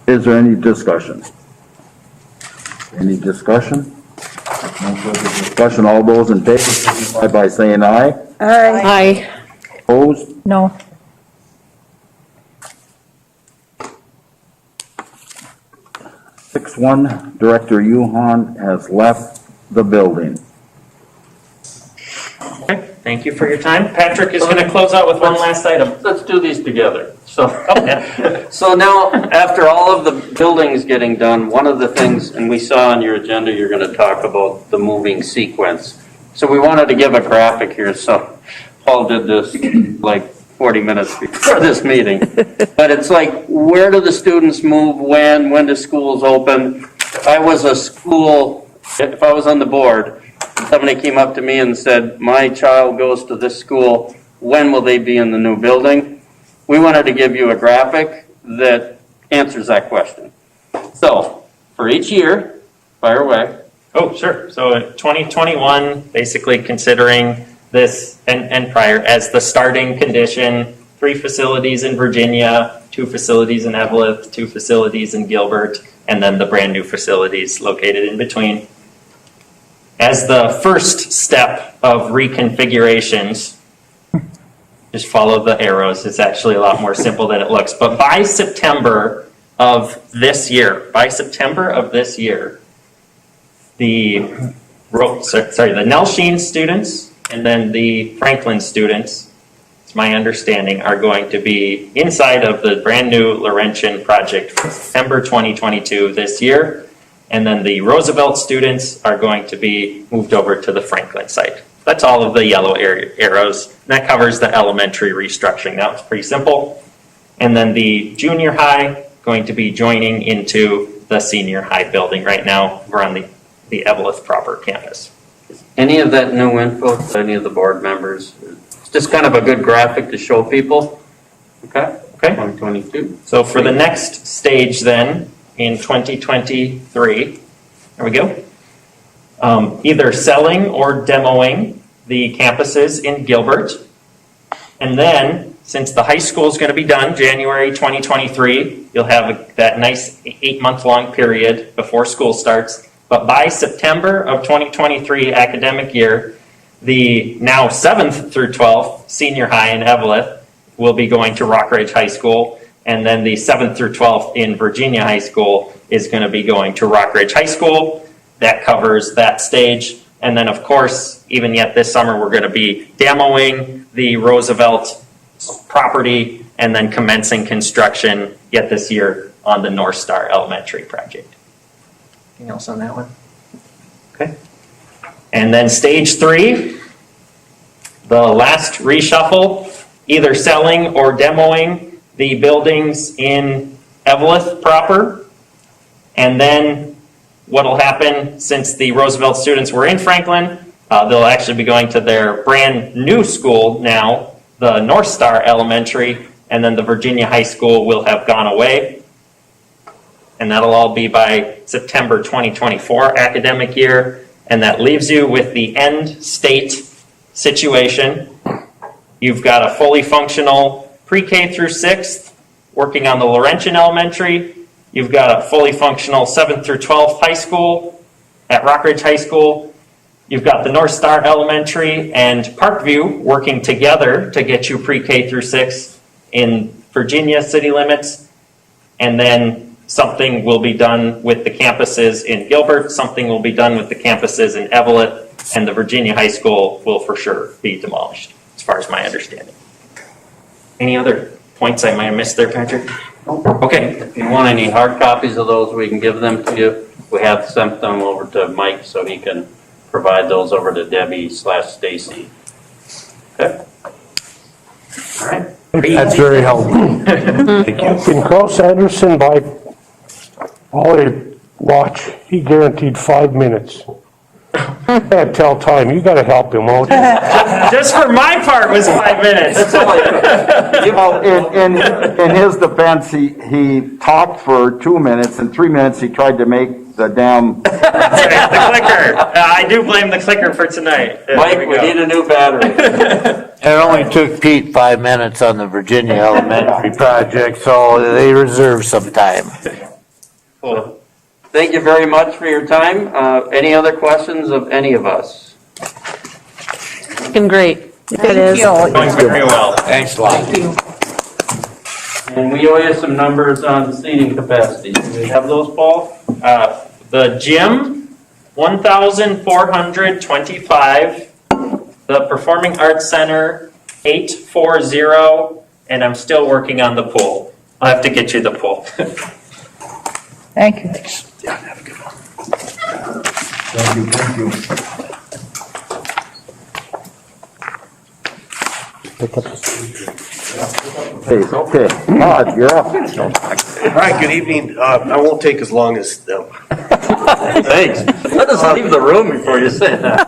Is there any discussion? Any discussion? No further discussion. All those in favor, signify by saying aye. Aye. Opposed? No. Six one, Director Yuhan has left the building. Okay, thank you for your time. Patrick is going to close out with one last item. Let's do these together. So, Yeah. so now, after all of the buildings getting done, one of the things, and we saw on your agenda, you're going to talk about the moving sequence. So we wanted to give a graphic here. So Paul did this like 40 minutes before this meeting. But it's like, where do the students move, when do schools open? If I was a school, if I was on the board, and somebody came up to me and said, my child goes to this school, when will they be in the new building? We wanted to give you a graphic that answers that question. So, for each year, fire away. Oh, sure. So 2021, basically considering this and prior as the starting condition 3 facilities in Virginia, 2 facilities in Evelyn, 2 facilities in Gilbert, and then the brand new facilities located in between. As the first step of reconfigurations, just follow the arrows. It's actually a lot more simple than it looks. But by September of this year, the Nelshin students and then the Franklin students, it's my understanding, are going to be inside of the brand new Laurentian project for September 2022 this year. And then the Roosevelt students are going to be moved over to the Franklin site. That's all of the yellow arrows. That covers the elementary restructuring. That was pretty simple. And then the junior high going to be joining into the senior high building right now. We're on the Evelyn proper campus. Any of that new info to any of the board members? It's just kind of a good graphic to show people. Okay? Okay. 2022. So for the next stage then, in 2023, there we go. Either selling or demoing the campuses in Gilbert. And then, since the high school is going to be done January 2023, you'll have that nice 8-month-long period before school starts. But by September of 2023 academic year, the now 7th through 12th senior high in Evelyn will be going to Rockridge High School. And then the 7th through 12th in Virginia High School is going to be going to Rockridge High School. That covers that stage. And then, of course, even yet this summer, we're going to be demoing the Roosevelt property and then commencing construction yet this year on the North Star Elementary project. Anything else on that one? Okay. And then stage 3, the last reshuffle, either selling or demoing the buildings in Evelyn proper. And then what will happen, since the Roosevelt students were in Franklin, they'll actually be going to their brand new school now, the North Star Elementary, and then the Virginia High School will have gone away. And that'll all be by September 2024 academic year. And that leaves you with the end state situation. You've got a fully functional pre-K through 6th working on the Laurentian Elementary. You've got a fully functional 7th through 12th high school at Rockridge High School. You've got the North Star Elementary and Parkview working together to get you pre-K through 6 in Virginia city limits. And then something will be done with the campuses in Gilbert. Something will be done with the campuses in Evelyn. And the Virginia High School will for sure be demolished, as far as my understanding. Any other points I might have missed there, Patrick? Okay. If you want any hard copies of those, we can give them to you. We have sent them over to Mike so he can provide those over to Debbie/Stacy. Okay. All right. That's very helpful. Thank you. Can Carl Sanderson buy Ollie watch? He guaranteed 5 minutes. Can't tell time. You got to help him, won't you? Just for my part was 5 minutes. Well, in his defense, he talked for 2 minutes. In 3 minutes, he tried to make the damn... The clicker. I do blame the clicker for tonight. Mike, we need a new battery. It only took Pete 5 minutes on the Virginia Elementary project, so they reserve some time. Cool. Thank you very much for your time. Any other questions of any of us? Looking great. It is. Going very well. Thanks a lot. Thank you. And we owe you some numbers on the seating capacity. Do we have those, Paul? The gym, 1,425. The Performing Arts Center, 840. And I'm still working on the pool. I'll have to get you the pool. Thank you. Yeah, have a good one. Thank you. Okay, Todd, you're up. All right, good evening. I won't take as long as them. Thanks. Let us leave the room before you say that.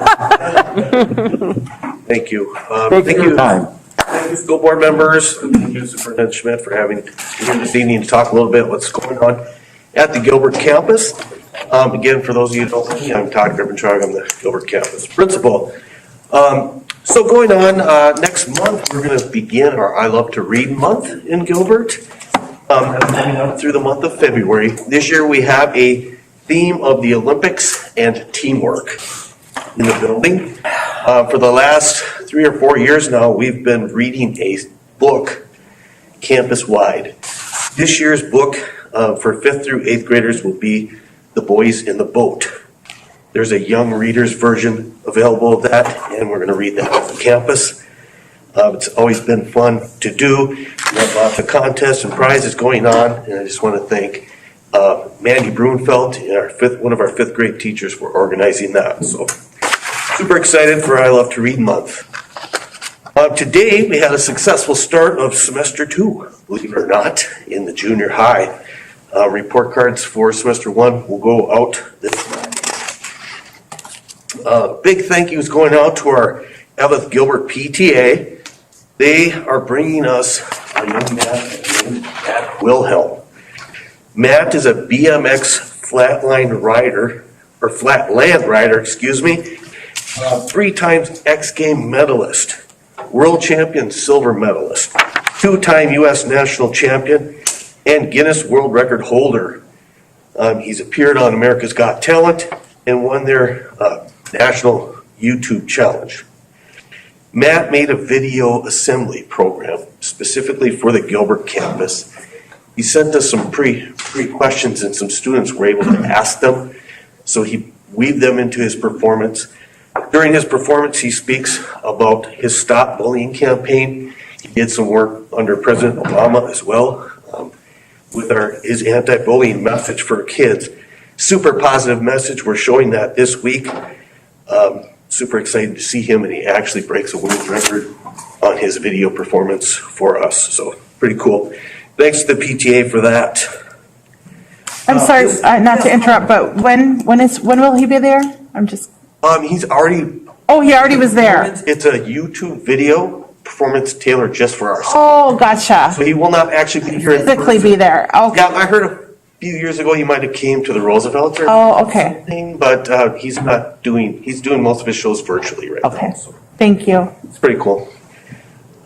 Thank you. Take your time. Thank you, school board members, thank you, Superintendent Schmidt, for having me here this evening to talk a little bit what's going on at the Gilbert campus. Again, for those of you who don't know me, I'm Todd Grippentrog. I'm the Gilbert campus principal. So going on, next month, we're going to begin our I Love to Read month in Gilbert. Coming up through the month of February. This year we have a theme of the Olympics and teamwork in the building. For the last 3 or 4 years now, we've been reading a book campus-wide. This year's book for 5th through 8th graders will be The Boys in the Boat. There's a young reader's version available of that, and we're going to read that on campus. It's always been fun to do. We have lots of contests and prizes going on, and I just want to thank Mandy Brunfeld, one of our 5th grade teachers, for organizing that. So super excited for I Love to Read month. Today, we had a successful start of semester 2, believe it or not, in the junior high. Report cards for semester 1 will go out this month. Big thank yous going out to our Eveth Gilbert PTA. They are bringing us a young man named Matt Wilhelm. Matt is a BMX flatland rider, 3 times X Game medalist, world champion silver medalist, 2-time U.S. national champion, and Guinness World Record holder. He's appeared on America's Got Talent and won their national YouTube challenge. Matt made a video assembly program specifically for the Gilbert campus. He sent us some pre questions and some students were able to ask them, so he weaved them into his performance. During his performance, he speaks about his Stop Bullying campaign. He did some work under President Obama as well with his anti-bullying message for kids. Super positive message. We're showing that this week. Super excited to see him, and he actually breaks a world record on his video performance for us. So pretty cool. Thanks to the PTA for that. I'm sorry, not to interrupt, but when will he be there? He's already. Oh, he already was there. It's a YouTube video performance tailored just for our school. Oh, gotcha. So he will not actually be here. Physically be there. Okay. Yeah, I heard a few years ago he might have came to the Roosevelt. Oh, okay. But he's doing most of his shows virtually right now. Okay. So. Thank you. It's pretty cool.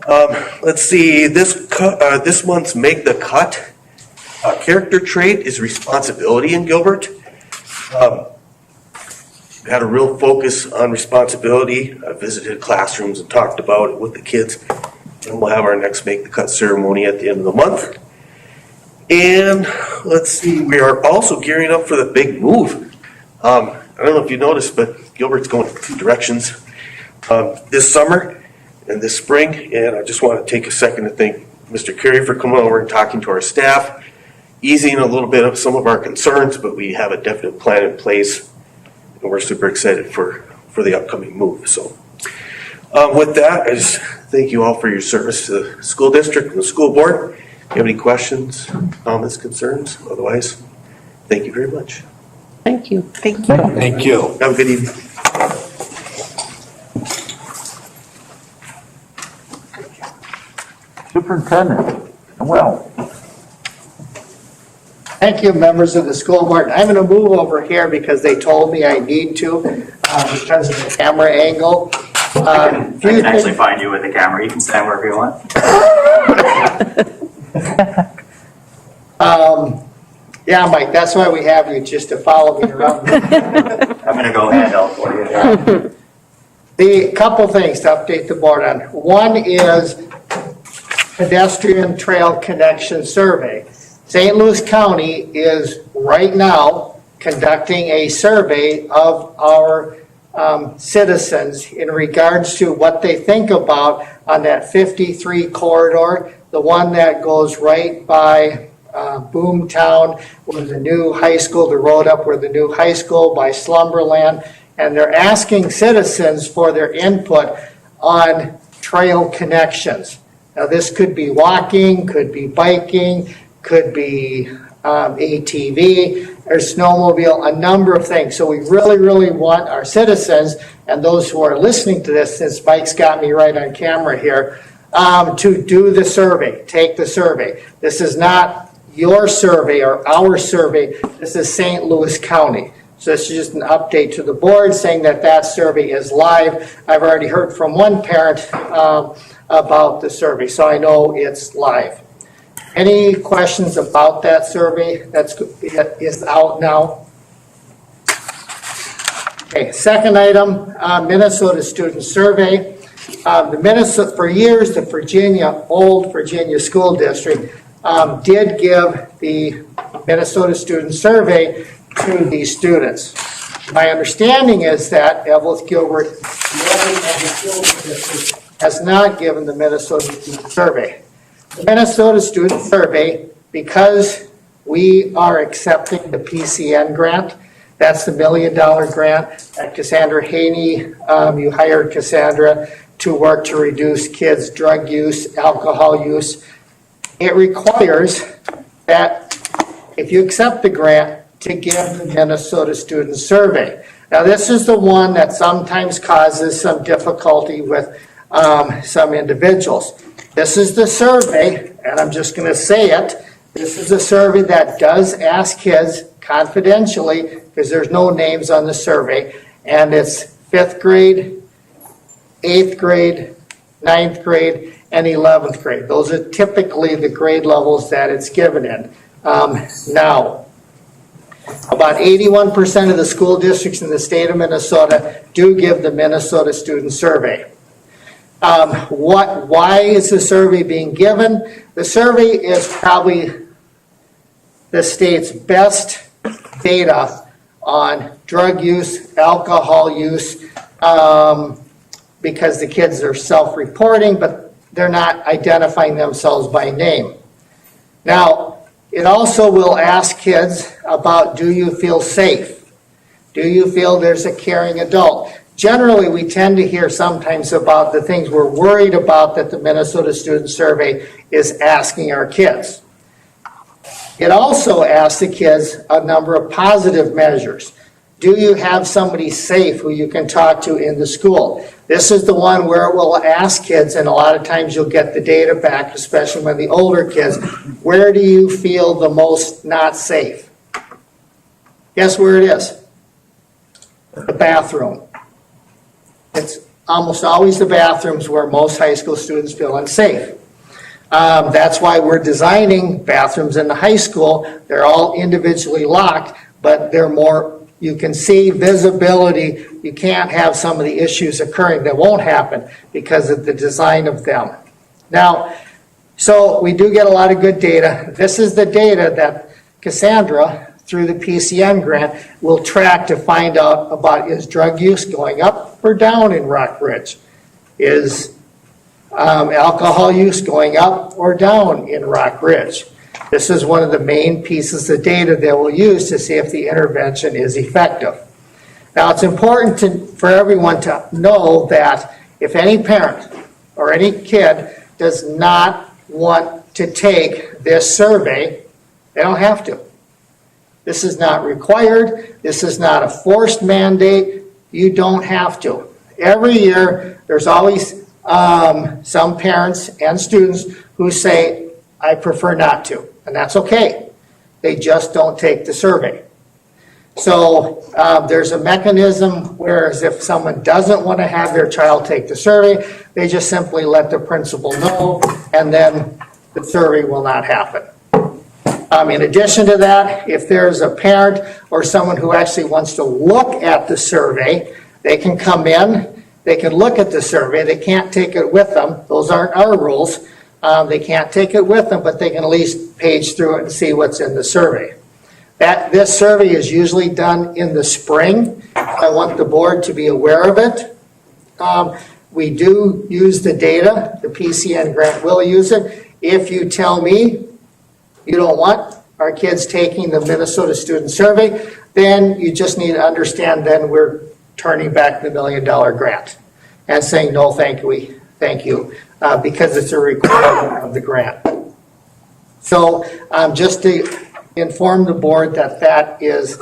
Let's see, this month's Make the Cut character trait is responsibility in Gilbert. Had a real focus on responsibility. I visited classrooms and talked about it with the kids. And we'll have our next Make the Cut ceremony at the end of the month. And let's see, we are also gearing up for the big move. I don't know if you noticed, but Gilbert's going in 2 directions this summer and this spring. And I just want to take a second to thank Mr. Carey for coming over and talking to our staff, easing a little bit of some of our concerns, but we have a definite plan in place. And we're super excited for the upcoming move. So with that, I just thank you all for your service to the school district and the school board. If you have any questions, comments, concerns, otherwise, thank you very much. Thank you. Thank you. Thank you. Have a good evening. Superintendent, well. Thank you, members of the school board. I'm going to move over here because they told me I need to because of the camera angle. I can actually find you with the camera. You can stand wherever you want. Yeah, Mike, that's why we have you, just to follow me around. I'm going to go handheld for you. The couple things to update the board on. One is pedestrian trail connection survey. St. Louis County is right now conducting a survey of our citizens in regards to what they think about on that 53 corridor, the one that goes right by Boomtown, where the new high school, the road up where the new high school, by Slumberland, and they're asking citizens for their input on trail connections. Now, this could be walking, could be biking, could be ATV or snowmobile, a number of things. So we really, really want our citizens and those who are listening to this, since Mike's got me right on camera here, to do the survey, take the survey. This is not your survey or our survey. This is St. Louis County. So this is just an update to the board saying that that survey is live. I've already heard from one parent about the survey, so I know it's live. Any questions about that survey that is out now? Okay, second item, Minnesota student survey. For years, the old Virginia School District did give the Minnesota student survey to these students. My understanding is that Evelyn Gilbert has not given the Minnesota student survey. The Minnesota student survey, because we are accepting the PCN grant, that's the $1 million grant that Cassandra Haney, you hired Cassandra to work to reduce kids' drug use, alcohol use. It requires that if you accept the grant, to give the Minnesota student survey. Now, this is the one that sometimes causes some difficulty with some individuals. This is the survey, and I'm just going to say it. This is a survey that does ask kids confidentially, because there's no names on the survey, and it's 5th grade, 8th grade, 9th grade, and 11th grade. Those are typically the grade levels that it's given in. Now, about 81% of the school districts in the state of Minnesota do give the Minnesota student survey. Why is the survey being given? The survey is probably the state's best data on drug use, alcohol use, because the kids are self-reporting, but they're not identifying themselves by name. Now, it also will ask kids about, do you feel safe? Do you feel there's a caring adult? Generally, we tend to hear sometimes about the things we're worried about that the Minnesota Student Survey is asking our kids. It also asks the kids a number of positive measures. Do you have somebody safe who you can talk to in the school? This is the one where it will ask kids, and a lot of times you'll get the data back, especially when the older kids, where do you feel the most not safe? Guess where it is? The bathroom. It's almost always the bathrooms where most high school students feel unsafe. That's why we're designing bathrooms in the high school. They're all individually locked, but they're more, you can see visibility. You can't have some of the issues occurring that won't happen because of the design of them. Now, so we do get a lot of good data. This is the data that Cassandra, through the PCN grant, will track to find out about, is drug use going up or down in Rockridge? Is alcohol use going up or down in Rockridge? This is one of the main pieces of data they will use to see if the intervention is effective. Now, it's important for everyone to know that if any parent or any kid does not want to take this survey, they don't have to. This is not required. This is not a forced mandate. You don't have to. Every year, there's always some parents and students who say, I prefer not to. And that's okay. They just don't take the survey. So there's a mechanism whereas if someone doesn't want to have their child take the survey, they just simply let the principal know, and then the survey will not happen. In addition to that, if there's a parent or someone who actually wants to look at the survey, they can come in, they can look at the survey, they can't take it with them. Those aren't our rules. They can't take it with them, but they can at least page through it and see what's in the survey. This survey is usually done in the spring. I want the board to be aware of it. We do use the data. The PCN grant will use it. If you tell me you don't want our kids taking the Minnesota Student Survey, then you just need to understand then we're turning back the $1 million grant and saying no thank you, because it's a requirement of the grant. So just to inform the board that that is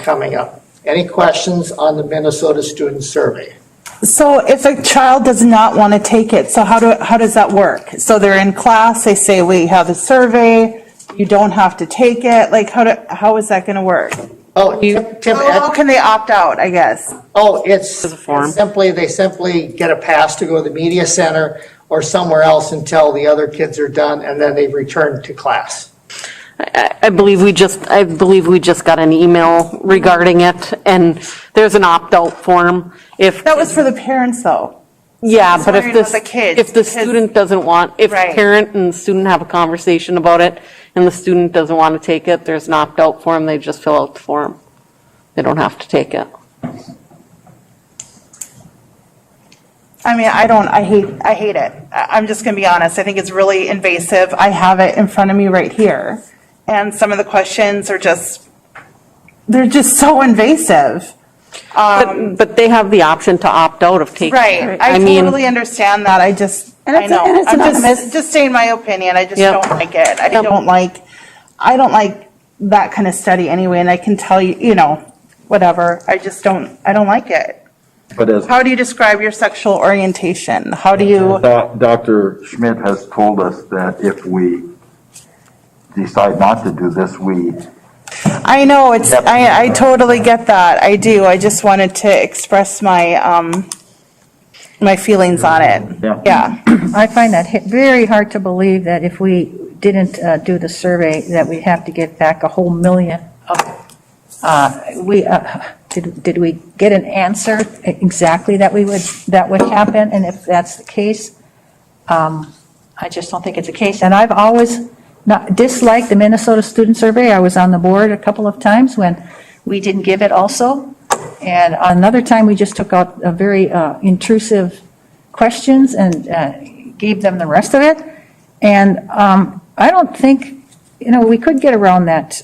coming up. Any questions on the Minnesota Student Survey? So if a child does not want to take it, so how does that work? So they're in class, they say we have a survey, you don't have to take it. Like how is that going to work? Oh, Tim, How can they opt out, I guess? oh, it's form. they simply get a pass to go to the media center or somewhere else until the other kids are done, and then they return to class. I believe we just got an email regarding it, and there's an opt-out form. If That was for the parents, though. Yeah, Just but if wondering about the kids, if the student doesn't want, if the Right. parent and the student have a conversation about it, and the student doesn't want to take it, there's an opt-out form, they just fill out the form. They don't have to take it. I mean, I hate it. I'm just gonna be honest. I think it's really invasive. I have it in front of me right here. And some of the questions are they're just so invasive. But they have the option to opt out of taking Right. it. I mean, totally understand that. I just, And I it's- know. and it's I'm anonymous. just saying my opinion. I just Yep. don't like it. Yep. I don't like that kind of study anyway. And I can tell you, whatever. I don't like it. But as How do you describe your sexual orientation? How do you? Dr. Schmidt has told us that if we decide not to do this, I know, I totally get that. I do. I just wanted to express my, my feelings on it. Yeah. I find that very hard to believe that if we didn't do the survey, that we'd have to get back $1 million. Did we get an answer exactly that would happen? And if that's the case, I just don't think it's the case. And I've always not disliked the Minnesota Student Survey. I was on the board a couple of times when we didn't give it also. And another time, we just took out a very intrusive questions and gave them the rest of it. And I don't think, we could get around that,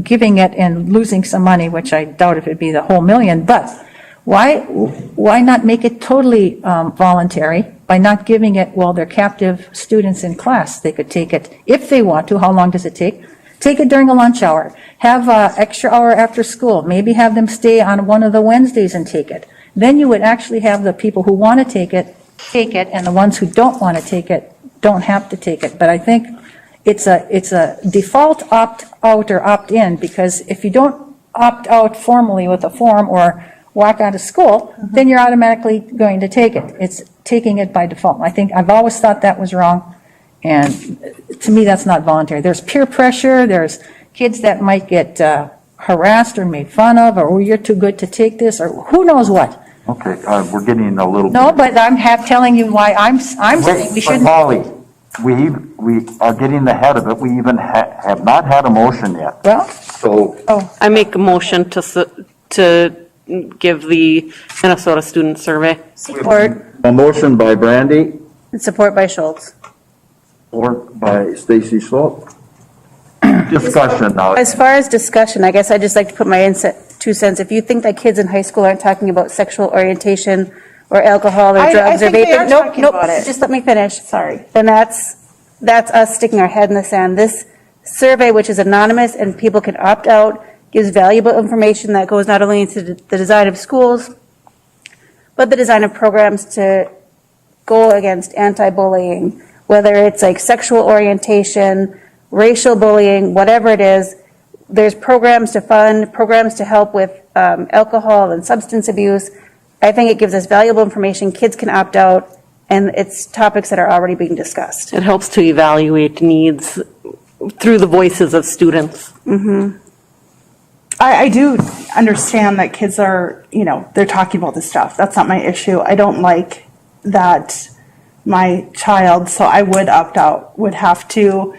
giving it and losing some money, which I doubt if it'd be the whole million. But why not make it totally voluntary by not giving it while they're captive students in class? They could take it if they want to. How long does it take? Take it during a lunch hour. Have an extra hour after school. Maybe have them stay on one of the Wednesdays and take it. Then you would actually have the people who want to take it, and the ones who don't want to take it don't have to take it. But I think it's a default opt-out or opt-in, because if you don't opt out formally with a form or walk out of school, then you're automatically going to take it. It's taking it by default. I've always thought that was wrong, and to me, that's not voluntary. There's peer pressure, there's kids that might get harassed or made fun of, or, oh, you're too good to take this, or who knows what. okay, we're getting a little. No, but I'm telling you why I'm saying we shouldn't. Molly, we are getting ahead of it. We even have not had a motion yet. Well, So I make a motion to give the Minnesota Student Survey. Support. a motion by Brandy, And support by Schultz. or by Stacy Sloat. Discussion now. As far as discussion, I guess I'd just like to put my 2 cents. If you think that kids in high school aren't talking about sexual orientation or alcohol or drugs or think they vaping, are nope, talking nope, about it. just let me finish. Sorry. Then that's us sticking our head in the sand. This survey, which is anonymous and people can opt out, gives valuable information that goes not only into the design of schools, but the design of programs to go against anti-bullying, whether it's like sexual orientation, racial bullying, whatever it is. There's programs to fund, programs to help with alcohol and substance abuse. I think it gives us valuable information. Kids can opt out, and it's topics that are already being discussed. It helps to evaluate needs through the voices of students. I do understand that kids are, they're talking about this stuff. That's not my issue. I don't like that my child, so I would opt out, would have to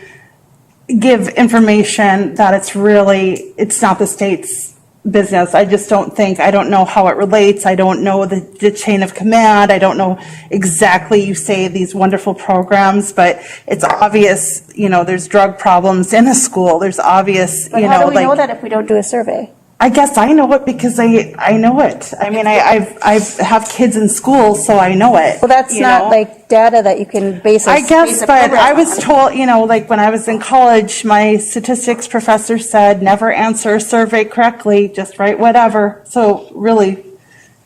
give information that it's not the state's business. I just don't I don't know how it relates. I don't know the chain of command. I don't know exactly, you say these wonderful programs, but it's obvious, there's drug problems in a school. There's obvious, But how do we know that if we don't do a survey? I guess I know it because I know it. I mean, I have kids in school, so I know it. Well, that's not like data that you can base I guess, but I was told, like when I was in college, my statistics professor said, never answer a survey correctly, just write whatever. So really,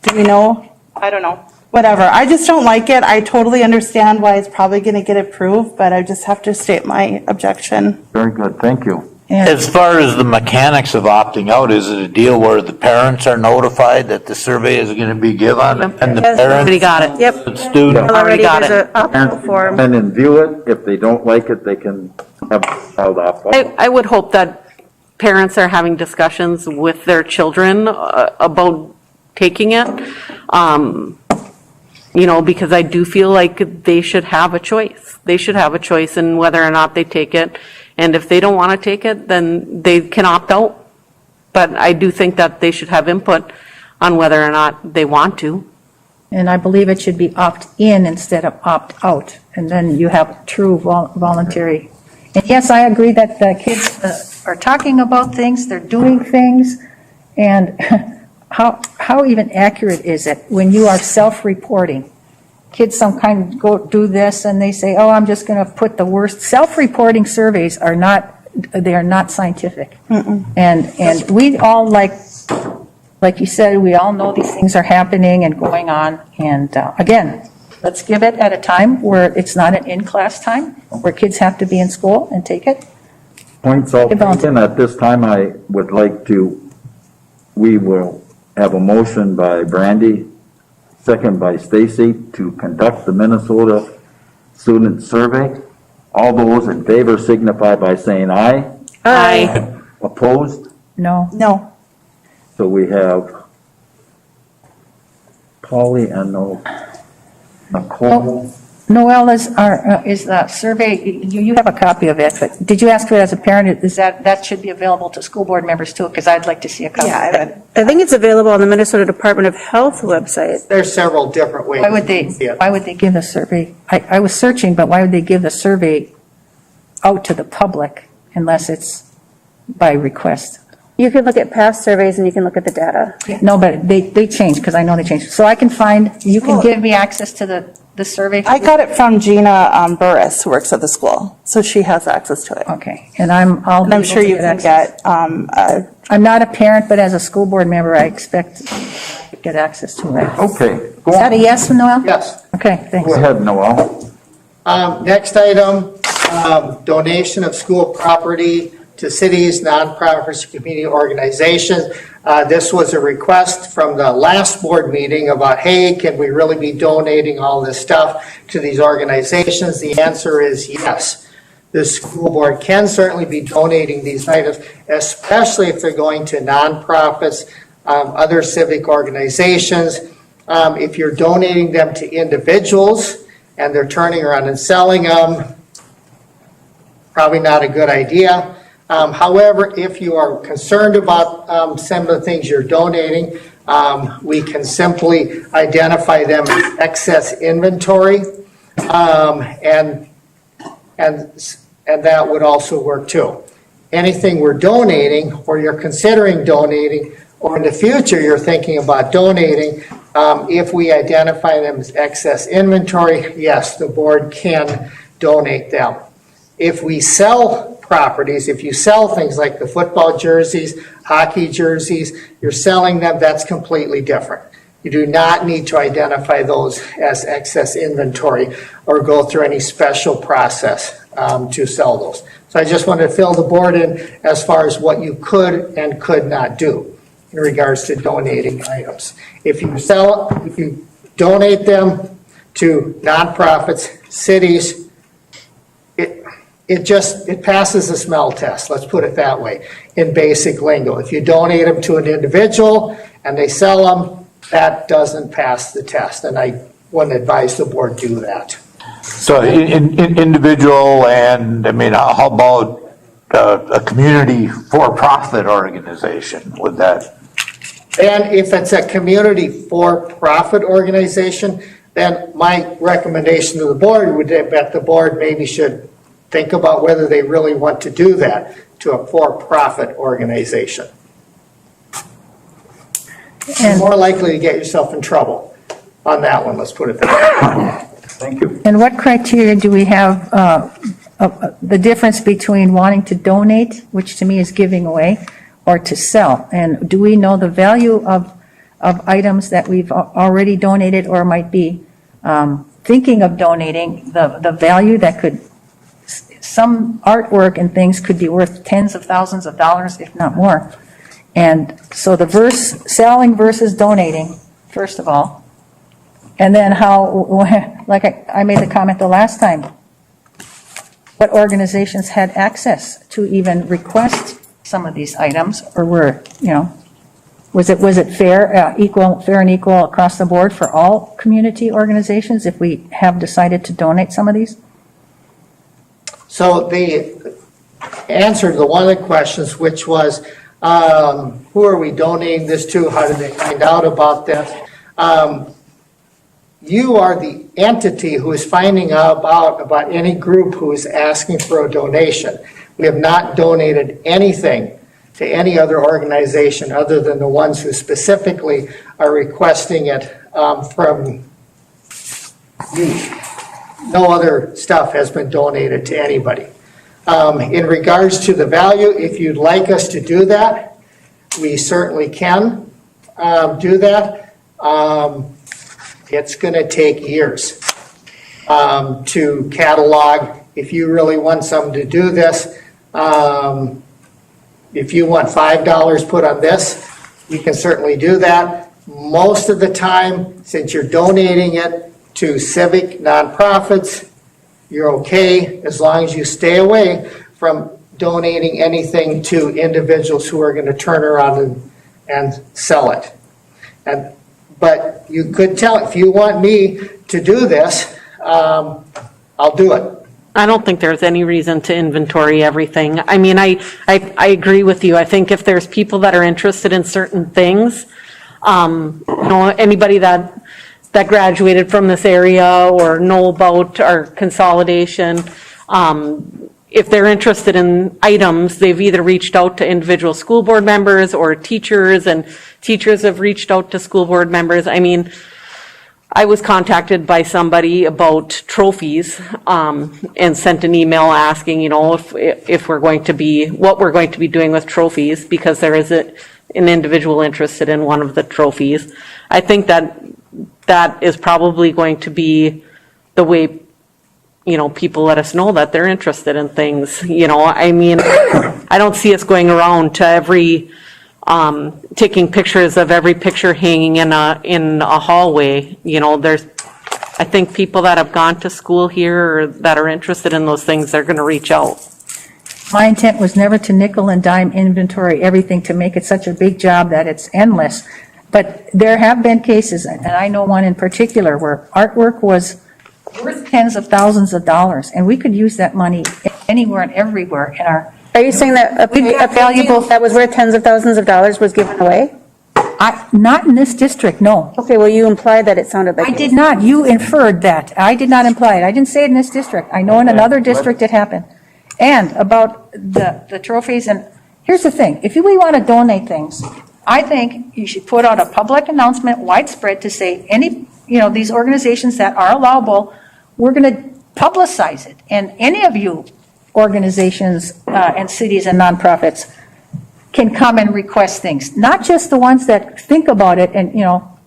do we know? I don't know. Whatever. I just don't like it. I totally understand why it's probably going to get approved, but I just have to state my objection. Very good, thank you. As far as the mechanics of opting out, is it a deal where the parents are notified that the survey is going to be given and the Yes, Already parents, got it. Yep. the student? Already got There's it. a opt-out form. And then view it. If they don't like it, they can have a child opt out. I would hope that parents are having discussions with their children about taking it. Because I do feel like they should have a choice. They should have a choice in whether or not they take it. And if they don't want to take it, then they can opt out. But I do think that they should have input on whether or not they want to. And I believe it should be opt-in instead of opt-out, and then you have true voluntary. And yes, I agree that the kids are talking about things, they're doing things, and how even accurate is it when you are self-reporting? Kids sometimes go do this and they say, oh, I'm just going to put the worst. Self-reporting surveys are not scientific. And we all, like you said, we all know these things are happening and going on. And again, let's give it at a time where it's not an in-class time, where kids have to be in school and take it. Points all taken. At this time, I would like we will have a motion by Brandy, second by Stacy, to conduct the Minnesota Student Survey. All those in favor signify by saying aye. Aye. Opposed? No. No. So we have Polly and Nicole. Noelle is the survey, you have a copy of it, but did you ask for it as a parent? Is that should be available to school board members too? Because I'd like to see a copy of it. I think it's available on the Minnesota Department of Health website. There's several different ways. Why would they give the survey? I was searching, but why would they give the survey out to the public unless it's by request? You can look at past surveys and you can look at the data. No, but they changed, because I know they changed. So I can you can give me access to the survey? I got it from Gina Burris, who works at the school, so she has access to it. Okay, and I'm sure you can get. I'm not a parent, but as a school board member, I expect to get access to it. Okay. Is that a yes, Noel? Yes. Okay, thanks. Go ahead, Noel. Next item, donation of school property to cities, nonprofits, community organizations. This was a request from the last board meeting about, hey, can we really be donating all this stuff to these organizations? The answer is yes. The school board can certainly be donating these items, especially if they're going to nonprofits, other civic organizations. If you're donating them to individuals and they're turning around and selling them, probably not a good idea. However, if you are concerned about some of the things you're donating, we can simply identify them as excess inventory, and that would also work too. Anything we're donating, or you're considering donating, or in the future you're thinking about donating, if we identify them as excess inventory, yes, the board can donate them. If we sell properties, if you sell things like the football jerseys, hockey jerseys, you're selling them, that's completely different. You do not need to identify those as excess inventory or go through any special process to sell those. So I just wanted to fill the board in as far as what you could and could not do in regards to donating items. If you donate them to nonprofits, cities, it passes the smell test, let's put it that way, in basic lingo. If you donate them to an individual and they sell them, that doesn't pass the test, and I wouldn't advise the board do that. So individual, and I mean, how about a community for-profit organization? Would that? And if it's a community for-profit organization, then my recommendation to the board would be that the board maybe should think about whether they really want to do that to a for-profit organization. You're more likely to get yourself in trouble on that one, let's put it that way. Thank you. And what criteria do we have, the difference between wanting to donate, which to me is giving away, or to sell? And do we know the value of items that we've already donated or might be thinking of donating, the value that could some artwork and things could be worth tens of thousands of dollars, if not more. And so the selling versus donating, first of all, and then how, like I made the comment the last time, what organizations had access to even request some of these items, or were, was it fair and equal across the board for all community organizations if we have decided to donate some of these? So the answer to one of the questions, which was, who are we donating this to? How did they find out about this? You are the entity who is finding out about any group who is asking for a donation. We have not donated anything to any other organization other than the ones who specifically are requesting it from me. No other stuff has been donated to anybody. In regards to the value, if you'd like us to do that, we certainly can do that. It's going to take years to catalog. If you really want someone to do this, if you want $5 put on this, we can certainly do that. Most of the time, since you're donating it to civic nonprofits, you're okay as long as you stay away from donating anything to individuals who are going to turn around and sell it. But you could tell, if you want me to do this, I'll do it. I don't think there's any reason to inventory everything. I mean, I agree with you. I think if there's people that are interested in certain things, anybody that graduated from this area or know about our consolidation, if they're interested in items, they've either reached out to individual school board members or teachers, and teachers have reached out to school board members. I mean, I was contacted by somebody about trophies, and sent an email asking, if we're going to be, what we're going to be doing with trophies, because there is an individual interested in one of the trophies. I think that is probably going to be the way, people let us know that they're interested in things. I mean, I don't see us going around to every, taking pictures of every picture hanging in a hallway. I think people that have gone to school here or that are interested in those things, they're going to reach out. My intent was never to nickel and dime inventory everything to make it such a big job that it's endless. But there have been cases, and I know one in particular, where artwork was worth tens of thousands of dollars, and we could use that money anywhere and everywhere in our. Are you saying that a valuable that was worth tens of thousands of dollars was given away? Not in this district, no. Okay, well, you implied that it sounded like. I did not. You inferred that. I did not imply it. I didn't say it in this district. I know in another district it happened. And about the trophies, and here's the thing. If we want to donate things, I think you should put out a public announcement, widespread, to say these organizations that are allowable, we're going to publicize it. And any of you organizations and cities and nonprofits can come and request things, not just the ones that think about it and,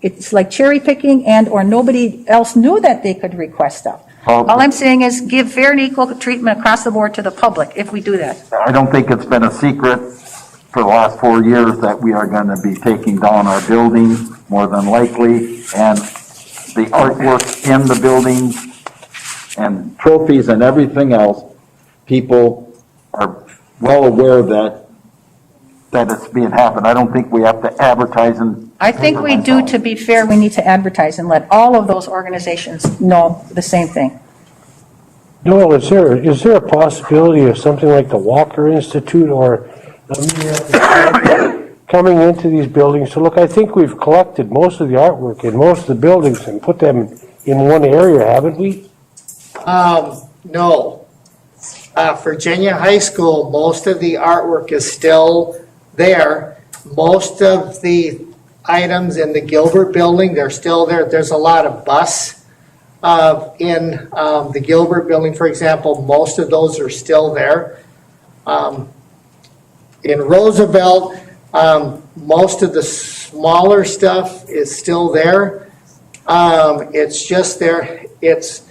it's like cherry picking or nobody else knew that they could request stuff. All I'm saying is give fair and equal treatment across the board to the public if we do that. I don't think it's been a secret for the last 4 years that we are going to be taking down our buildings, more than likely, and the artwork in the buildings and trophies and everything else, people are well aware that it's being happened. I don't think we have to advertise and. I think we do, to be fair, we need to advertise and let all of those organizations know the same thing. Noel, is there a possibility of something like the Walker Institute or coming into these buildings? So look, I think we've collected most of the artwork in most of the buildings and put them in one area, haven't we? No. Virginia High School, most of the artwork is still there. Most of the items in the Gilbert building, they're still there. There's a lot of bus in the Gilbert building, for example. Most of those are still there. In Roosevelt, most of the smaller stuff is still there. It's just there. It's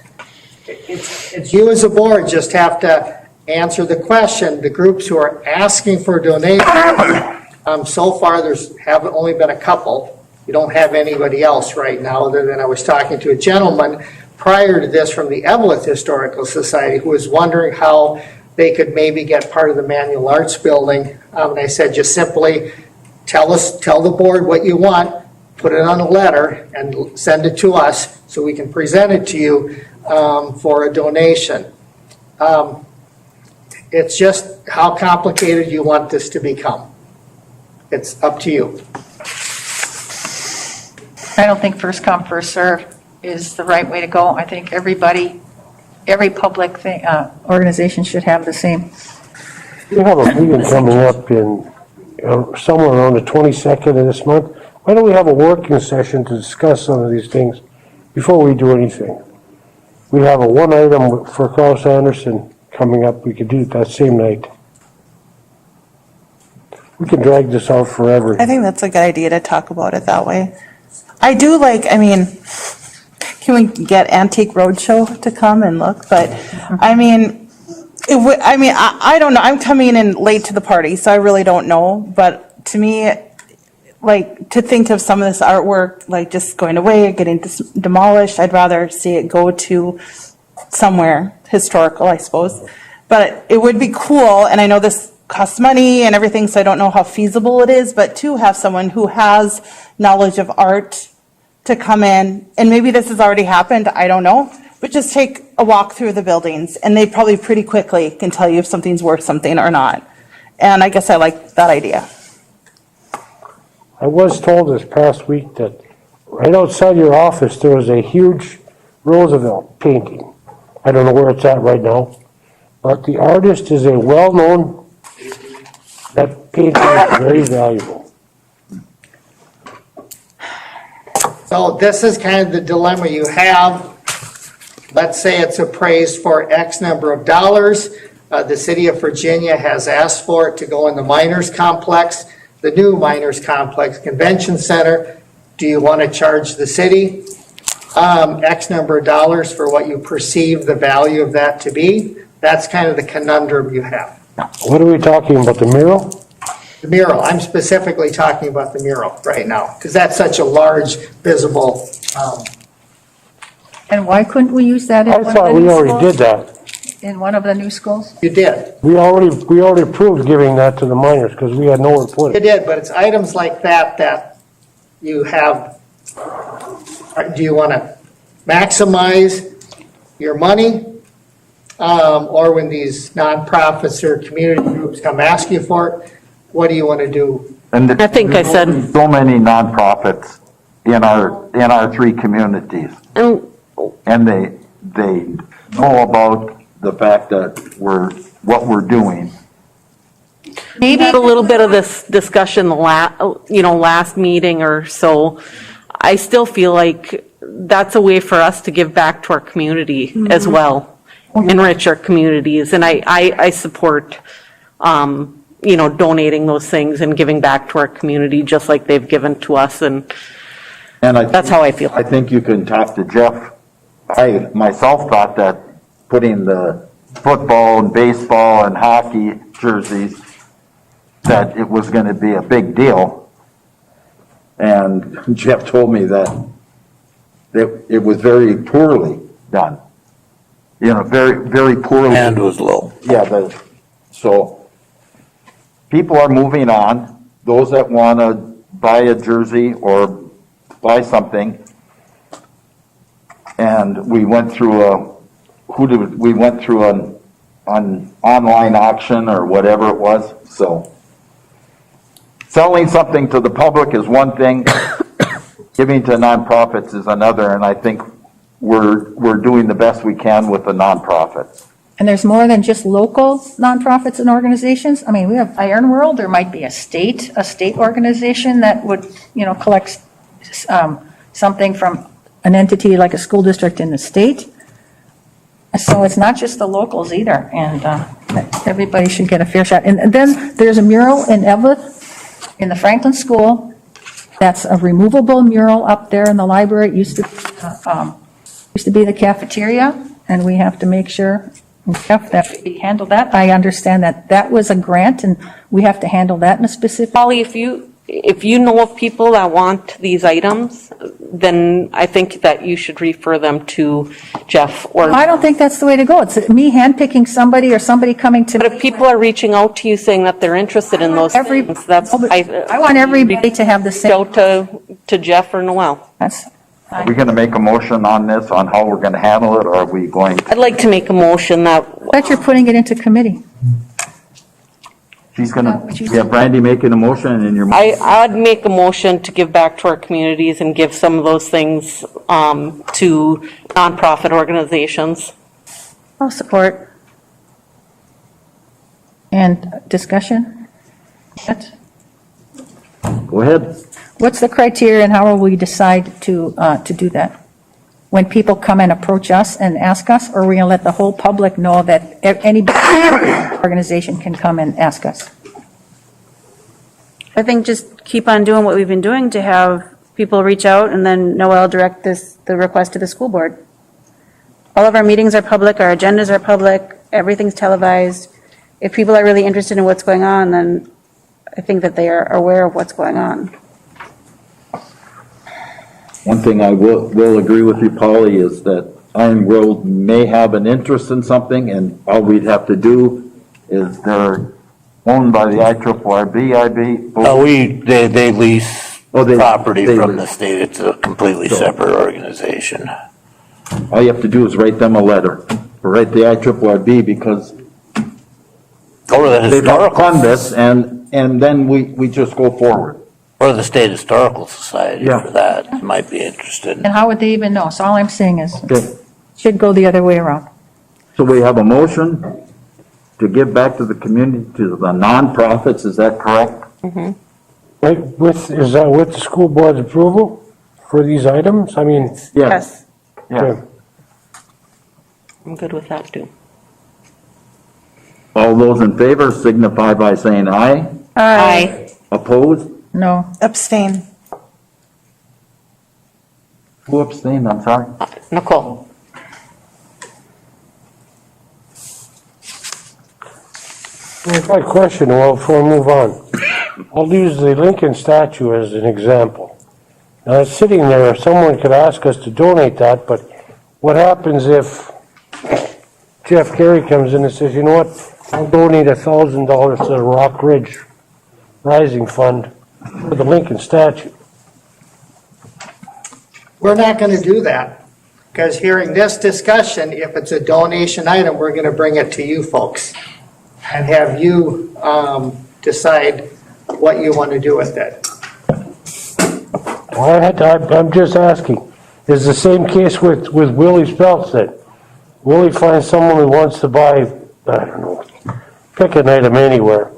you as a board just have to answer the question, the groups who are asking for donations, so far haven't only been a couple. You don't have anybody else right now, other than I was talking to a gentleman prior to this from the Evelyn Historical Society who was wondering how they could maybe get part of the Manual Arts building. And I said, just simply tell the board what you want, put it on a letter and send it to us so we can present it to you for a donation. It's just how complicated you want this to become. It's up to you. I don't think first come, first serve is the right way to go. I think every public thing, organization should have the same. We have a meeting coming up in somewhere around the 22nd of this month. Why don't we have a working session to discuss some of these things before we do anything? We have a one item for Klaus Anderson coming up. We could do it that same night. We can drag this out forever. I think that's a good idea to talk about it that way. I do can we get Antique Roadshow to come and look? But I don't know. I'm coming in late to the party, so I really don't know. But to me, to think of some of this artwork, just going away, getting demolished, I'd rather see it go to somewhere historical, I suppose. But it would be cool, and I know this costs money and everything, so I don't know how feasible it is, but to have someone who has knowledge of art to come in, and maybe this has already happened, I don't know, but just take a walk through the buildings, and they probably pretty quickly can tell you if something's worth something or not. And I guess I like that idea. I was told this past week that right outside your office, there was a huge Roosevelt painting. I don't know where it's at right now, but the artist is a well-known. That painting is very valuable. So this is kind of the dilemma you have. Let's say it's appraised for X number of dollars. The city of Virginia has asked for it to go in the Miners Complex, the new Miners Complex Convention Center. Do you want to charge the city X number of dollars for what you perceive the value of that to be? That's kind of the conundrum you have. What are we talking about, the mural? The mural. I'm specifically talking about the mural right now because that's such a large, visible. And why couldn't we use that in I one of thought the we new already schools? did that. In one of the new schools? You did. We already approved giving that to the miners because we had nowhere to put You it. did, but it's items like that you have. Do you want to maximize your money? Or when these nonprofits or community groups come ask you for it, what do you want to do? And I think I said- so many nonprofits in our three communities, and they know about the fact that what we're doing. Maybe a little bit of this discussion last meeting or so. I still feel like that's a way for us to give back to our community as well, enrich our communities, and I support donating those things and giving back to our community just like they've given to us, and that's how I feel. I think you can talk to Jeff. I myself thought that putting the football and baseball and hockey jerseys, that it was going to be a big deal. And Jeff told me that it was very poorly done. Very, very poorly. And was low. Yeah, so people are moving on. Those that want to buy a jersey or buy something, and we went through an online auction or whatever it was. So selling something to the public is one thing, giving to nonprofits is another, and I think we're doing the best we can with the nonprofits. And there's more than just local nonprofits and organizations. I mean, we have Iron World. There might be a state organization that would, collect something from an entity like a school district in the state. So it's not just the locals either, and everybody should get a fair shot. And then there's a mural in Evelyn, in the Franklin School. That's a removable mural up there in the library. It used to be the cafeteria, and we have to make sure Jeff, that we handle that. I understand that that was a grant and we have to handle that in a specific. Polly, if you know of people that want these items, then I think that you should refer them to Jeff or. I don't think that's the way to go. It's me handpicking somebody or somebody coming to. But if people are reaching out to you saying that they're interested in those things, that's. I want everybody to have the same. Go to Jeff or Noel. That's. Are we going to make a motion on this, on how we're going to handle it, or are we going? I'd like to make a motion that. But you're putting it into committee. She's going to, yeah, Brandy making a motion and in your. I'd make a motion to give back to our communities and give some of those things to nonprofit organizations. I'll support. And discussion? Go ahead. What's the criteria and how will we decide to do that? When people come and approach us and ask us, or are we going to let the whole public know that any organization can come and ask us? I think just keep on doing what we've been doing to have people reach out and then Noel direct the request to the school board. All of our meetings are public, our agendas are public, everything's televised. If people are really interested in what's going on, then I think that they are aware of what's going on. One thing I will agree with you, Polly, is that Iron World may have an interest in something, and all we'd have to do is they're owned by the IRRB. They lease property from the state. It's a completely separate organization. All you have to do is write them a letter, or write the IRRB, because or the they don't historical fund this, and then we just go forward. Or the State Historical Society for that might be interested. And how would they even know? So all I'm saying is, Okay. should go the other way around. So we have a motion to give back to the community, to the nonprofits, is that correct? Is that with the school board's approval for these items? I mean. Yes. Yeah. I'm good with that too. All those in favor signify by saying aye. Aye. Opposed? No. Abstain. Who abstained, I'm sorry? Nicole. My question, well, before we move on, I'll use the Lincoln statue as an example. Now, it's sitting there, someone could ask us to donate that, but what happens if Jeff Carey comes in and says, you know what, I'll donate $1,000 to the Rockridge Rising Fund for the Lincoln statue? We're not going to do that, because hearing this discussion, if it's a donation item, we're going to bring it to you folks and have you decide what you want to do with it. Well, I'm just asking, is the same case with Willie's belts that Willie finds someone who wants to buy, I don't know, pick an item anywhere.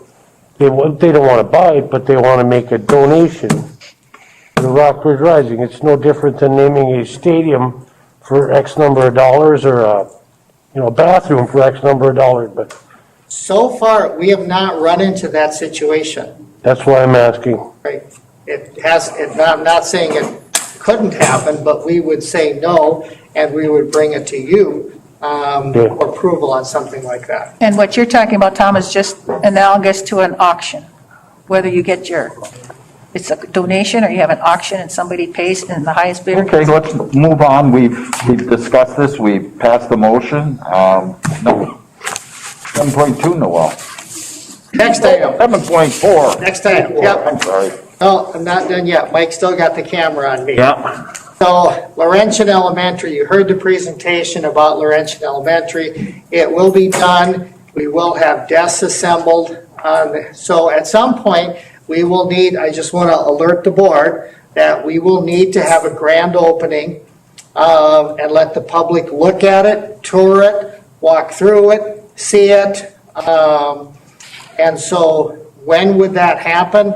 They don't want to buy it, but they want to make a donation to the Rockridge Rising. It's no different than naming a stadium for X number of dollars or a bathroom for X number of dollars, but. So far, we have not run into that situation. That's why I'm asking. Right. I'm not saying it couldn't happen, but we would say no, and we would bring it to you for approval on something like that. And what you're talking about, Tom, is just analogous to an auction. Whether you get it's a donation or you have an auction and somebody pays in the highest bidder. Okay, let's move on. We've discussed this. We've passed the motion. No. 7.2, Noel. Next item. 7.4. Next item, yep. I'm sorry. No, I'm not done yet. Mike still got the camera on me. Yeah. So Laurentian Elementary, you heard the presentation about Laurentian Elementary. It will be done. We will have desks assembled. So at some point, we will need, I just want to alert the board that we will need to have a grand opening and let the public look at it, tour it, walk through it, see it. And so when would that happen?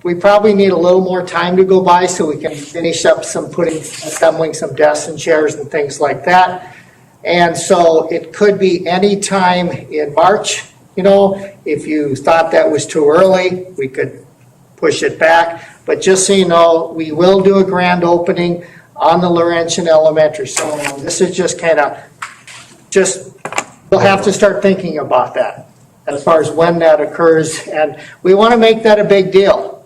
We probably need a little more time to go by so we can finish up assembling some desks and chairs and things like that. And so it could be any time in March. If you thought that was too early, we could push it back. But just so you know, we will do a grand opening on the Laurentian Elementary. So this is just kind of we'll have to start thinking about that as far as when that occurs, and we want to make that a big deal.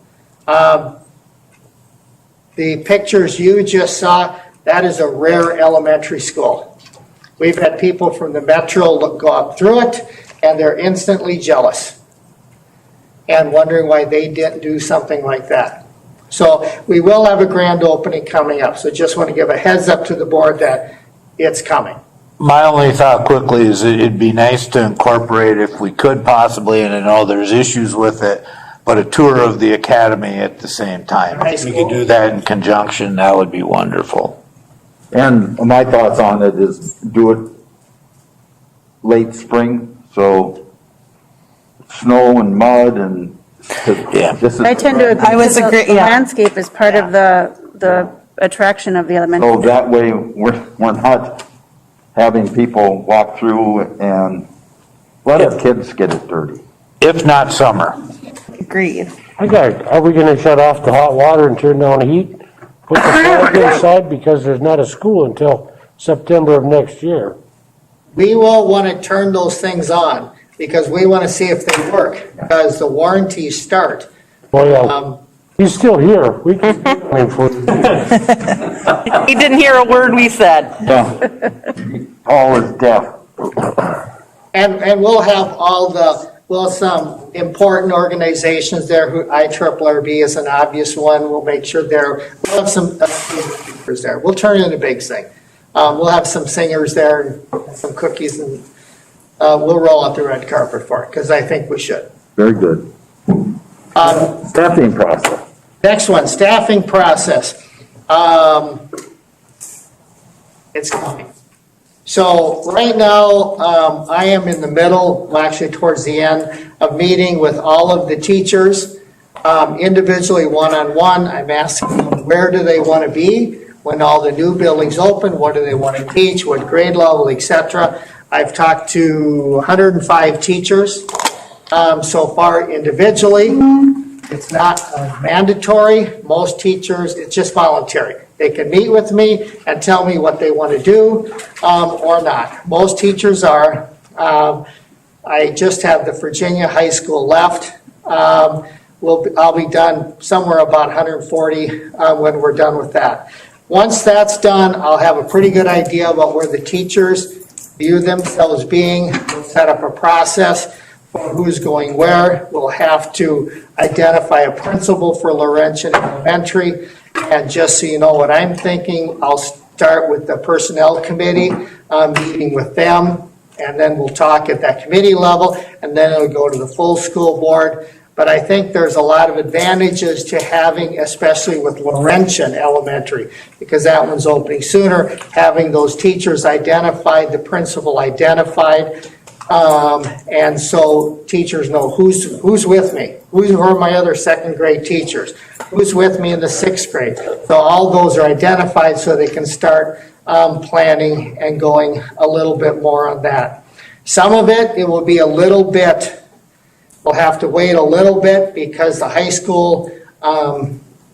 The pictures you just saw, that is a rare elementary school. We've had people from the Metro go up through it, and they're instantly jealous and wondering why they didn't do something like that. So we will have a grand opening coming up, so just want to give a heads up to the board that it's coming. My only thought quickly is it'd be nice to incorporate, if we could possibly, and I know there's issues with it, but a tour of the academy at the same time. If we could do that in conjunction, that would be wonderful. And my thoughts on it is do it late spring, so snow and mud and. I tend to agree. The landscape is part of the attraction of the elementary. So that way, we're not having people walk through and let our kids get it dirty. If not summer. Agreed. Are we gonna shut off the hot water and turn down the heat? Put the flag inside because there's not a school until September of next year. We will want to turn those things on because we want to see if they work, because the warranties start. Well, yeah, he's still here. We can blame him for it. He didn't hear a word we said. Paul is deaf. And we'll have some important organizations there, who IRRB is an obvious one. We'll make sure we'll have some speakers there. We'll turn it into a big thing. We'll have some singers there, and some cookies, and we'll roll out the red carpet for it, because I think we should. Very good. Staffing process. Next one, staffing process. It's coming. So right now, I am in the middle, well, actually towards the end, of meeting with all of the teachers, individually, one-on-one. I'm asking them where do they want to be when all the new buildings open, what do they want to teach, what grade level, etc. I've talked to 105 teachers so far individually. It's not mandatory. Most teachers, it's just voluntary. They can meet with me and tell me what they want to do or not. Most teachers are. I just have the Virginia High School left. I'll be done somewhere about 140 when we're done with that. Once that's done, I'll have a pretty good idea about where the teachers view themselves being. We'll set up a process for who's going where. We'll have to identify a principal for Laurentian Elementary. And just so you know what I'm thinking, I'll start with the personnel committee, meeting with them, and then we'll talk at that committee level, and then it'll go to the full school board. But I think there's a lot of advantages to having, especially with Laurentian Elementary, because that one's opening sooner, having those teachers identified, the principal identified, and so teachers know who's with me, who are my other second grade teachers, who's with me in the sixth grade. So all those are identified so they can start planning and going a little bit more on that. Some of it will be a little bit. We'll have to wait a little bit because the high school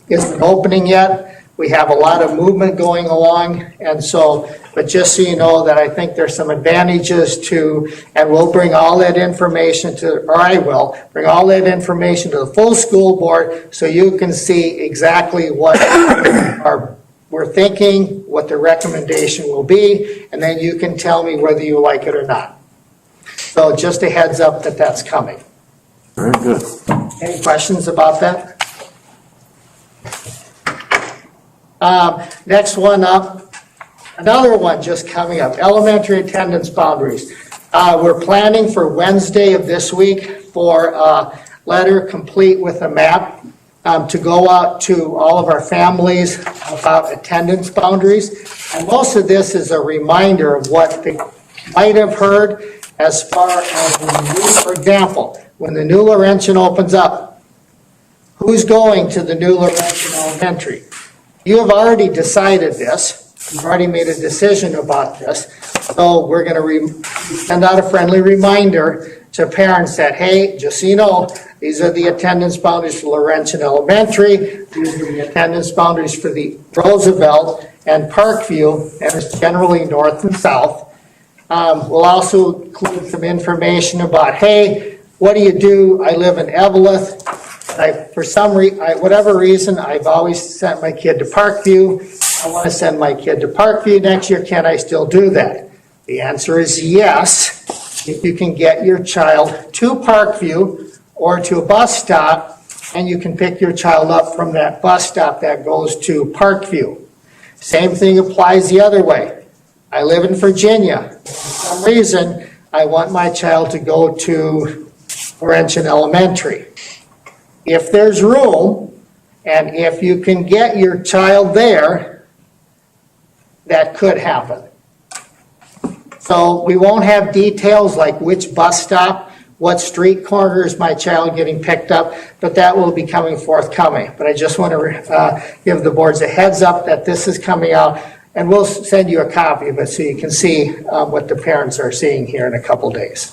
isn't opening yet. We have a lot of movement going along, and so, but just so you know that I think there's some advantages to, and we'll bring all that information to, or I will bring all that information to the full school board so you can see exactly what we're thinking, what the recommendation will be, and then you can tell me whether you like it or not. So just a heads up that that's coming. Very good. Any questions about that? Next one up, another one just coming up, elementary attendance boundaries. We're planning for Wednesday of this week for a letter complete with a map to go out to all of our families about attendance boundaries. And most of this is a reminder of what they might have heard as far as, for example, when the new Laurentian opens up, who's going to the new Laurentian Elementary? You have already decided this. You've already made a decision about this. So we're going to send out a friendly reminder to parents that, hey, just so you know, these are the attendance boundaries for Laurentian Elementary. These are the attendance boundaries for the Roosevelt and Parkview, and it's generally north and south. We'll also include some information about, hey, what do you do? I live in Evelyn. For whatever reason, I've always sent my kid to Parkview. I want to send my kid to Parkview next year. Can I still do that? The answer is yes, if you can get your child to Parkview or to a bus stop, and you can pick your child up from that bus stop that goes to Parkview. Same thing applies the other way. I live in Virginia. For some reason, I want my child to go to Laurentian Elementary. If there's room, and if you can get your child there, that could happen. So we won't have details like which bus stop, what street corner is my child getting picked up, but that will be coming forthcoming. But I just want to give the boards a heads up that this is coming out, and we'll send you a copy of it so you can see what the parents are seeing here in a couple days.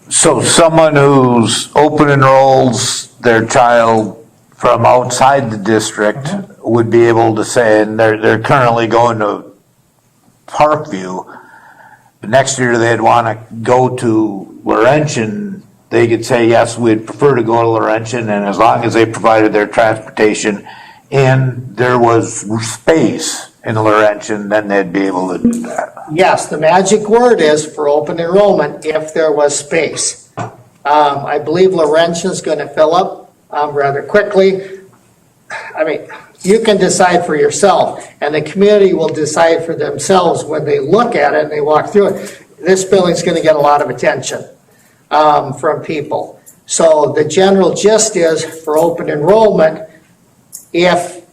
So someone who's open enrolls their child from outside the district would be able to say, and they're currently going to Parkview, but next year they'd want to go to Laurentian, they could say, yes, we'd prefer to go to Laurentian, and as long as they provided their transportation and there was space in Laurentian, then they'd be able to do that. Yes, the magic word is for open enrollment, if there was space. I believe Laurentian's going to fill up rather quickly. I mean, you can decide for yourself, and the community will decide for themselves when they look at it and they walk through it. This building's going to get a lot of attention from people. So the general gist is for open enrollment, if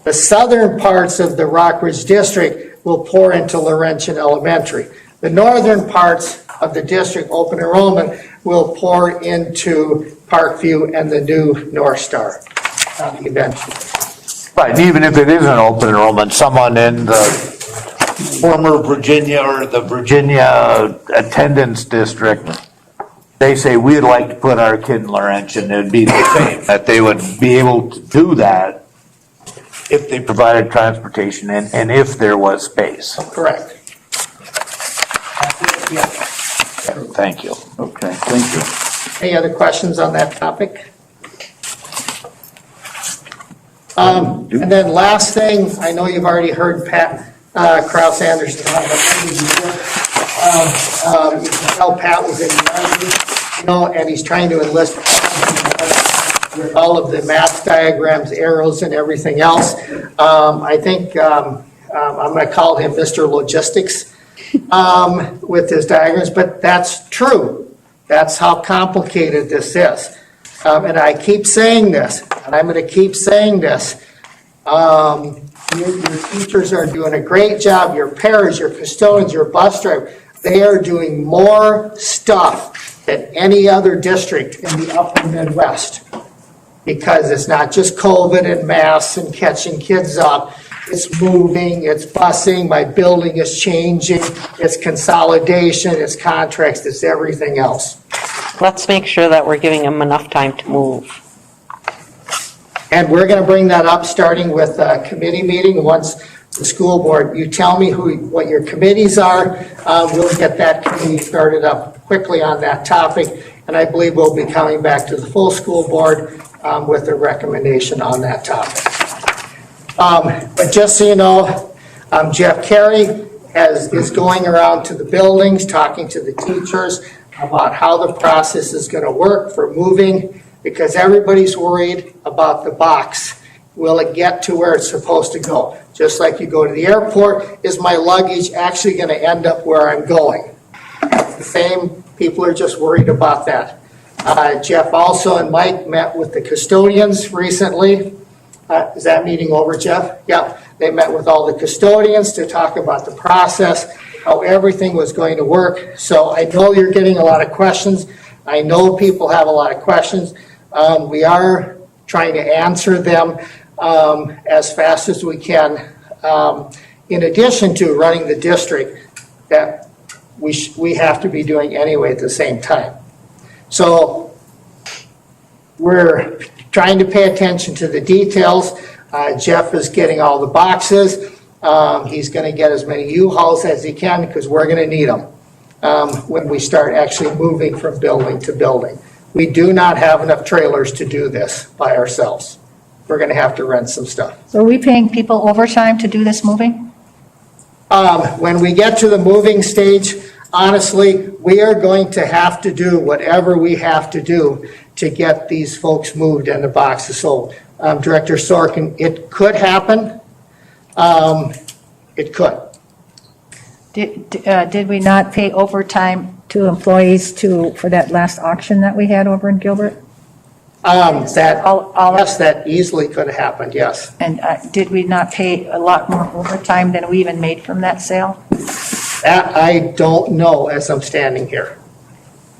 the southern parts of the Rockridge district will pour into Laurentian Elementary. The northern parts of the district open enrollment will pour into Parkview and the new North Star eventually. Right, even if it isn't open enrollment, someone in the former Virginia or the Virginia attendance district, they say, we'd like to put our kid in Laurentian, it'd be the same, that they would be able to do that if they provided transportation and if there was space. Correct. Yeah. Thank you. Okay, thank you. Any other questions on that topic? And then last thing, I know you've already heard Pat Kraus Anderson talk about it before. You can tell Pat was in the Army, and he's trying to enlist with all of the math diagrams, arrows, and everything else. I think I'm going to call him Mr. Logistics with his diagrams, but that's true. That's how complicated this is. And I keep saying this, and I'm going to keep saying this. Your teachers are doing a great job. Your paras, your custodians, your bus drivers, they are doing more stuff than any other district in the upper Midwest. Because it's not just COVID and masks and catching kids up. It's moving, it's busing, my building is changing, it's consolidation, it's contracts, it's everything else. Let's make sure that we're giving them enough time to move. And we're going to bring that up starting with a committee meeting. Once the school board, you tell me what your committees are, we'll get that committee started up quickly on that topic. And I believe we'll be coming back to the full school board with a recommendation on that topic. But just so you know, Jeff Carey is going around to the buildings, talking to the teachers about how the process is going to work for moving, because everybody's worried about the box. Will it get to where it's supposed to go? Just like you go to the airport, is my luggage actually going to end up where I'm going? The same, people are just worried about that. Jeff also and Mike met with the custodians recently. Is that meeting over, Jeff? Yeah, they met with all the custodians to talk about the process, how everything was going to work. So I know you're getting a lot of questions. I know people have a lot of questions. We are trying to answer them as fast as we can, in addition to running the district that we have to be doing anyway at the same time. So we're trying to pay attention to the details. Jeff is getting all the boxes. He's going to get as many U-Hauls as he can because we're going to need them when we start actually moving from building to building. We do not have enough trailers to do this by ourselves. We're going to have to rent some stuff. So are we paying people overtime to do this moving? When we get to the moving stage, honestly, we are going to have to do whatever we have to do to get these folks moved in the boxes. So, Director Sorkin, it could happen. It could. Did we not pay overtime to employees for that last auction that we had over in Gilbert? That easily could have happened, yes. And did we not pay a lot more overtime than we even made from that sale? That I don't know as I'm standing here.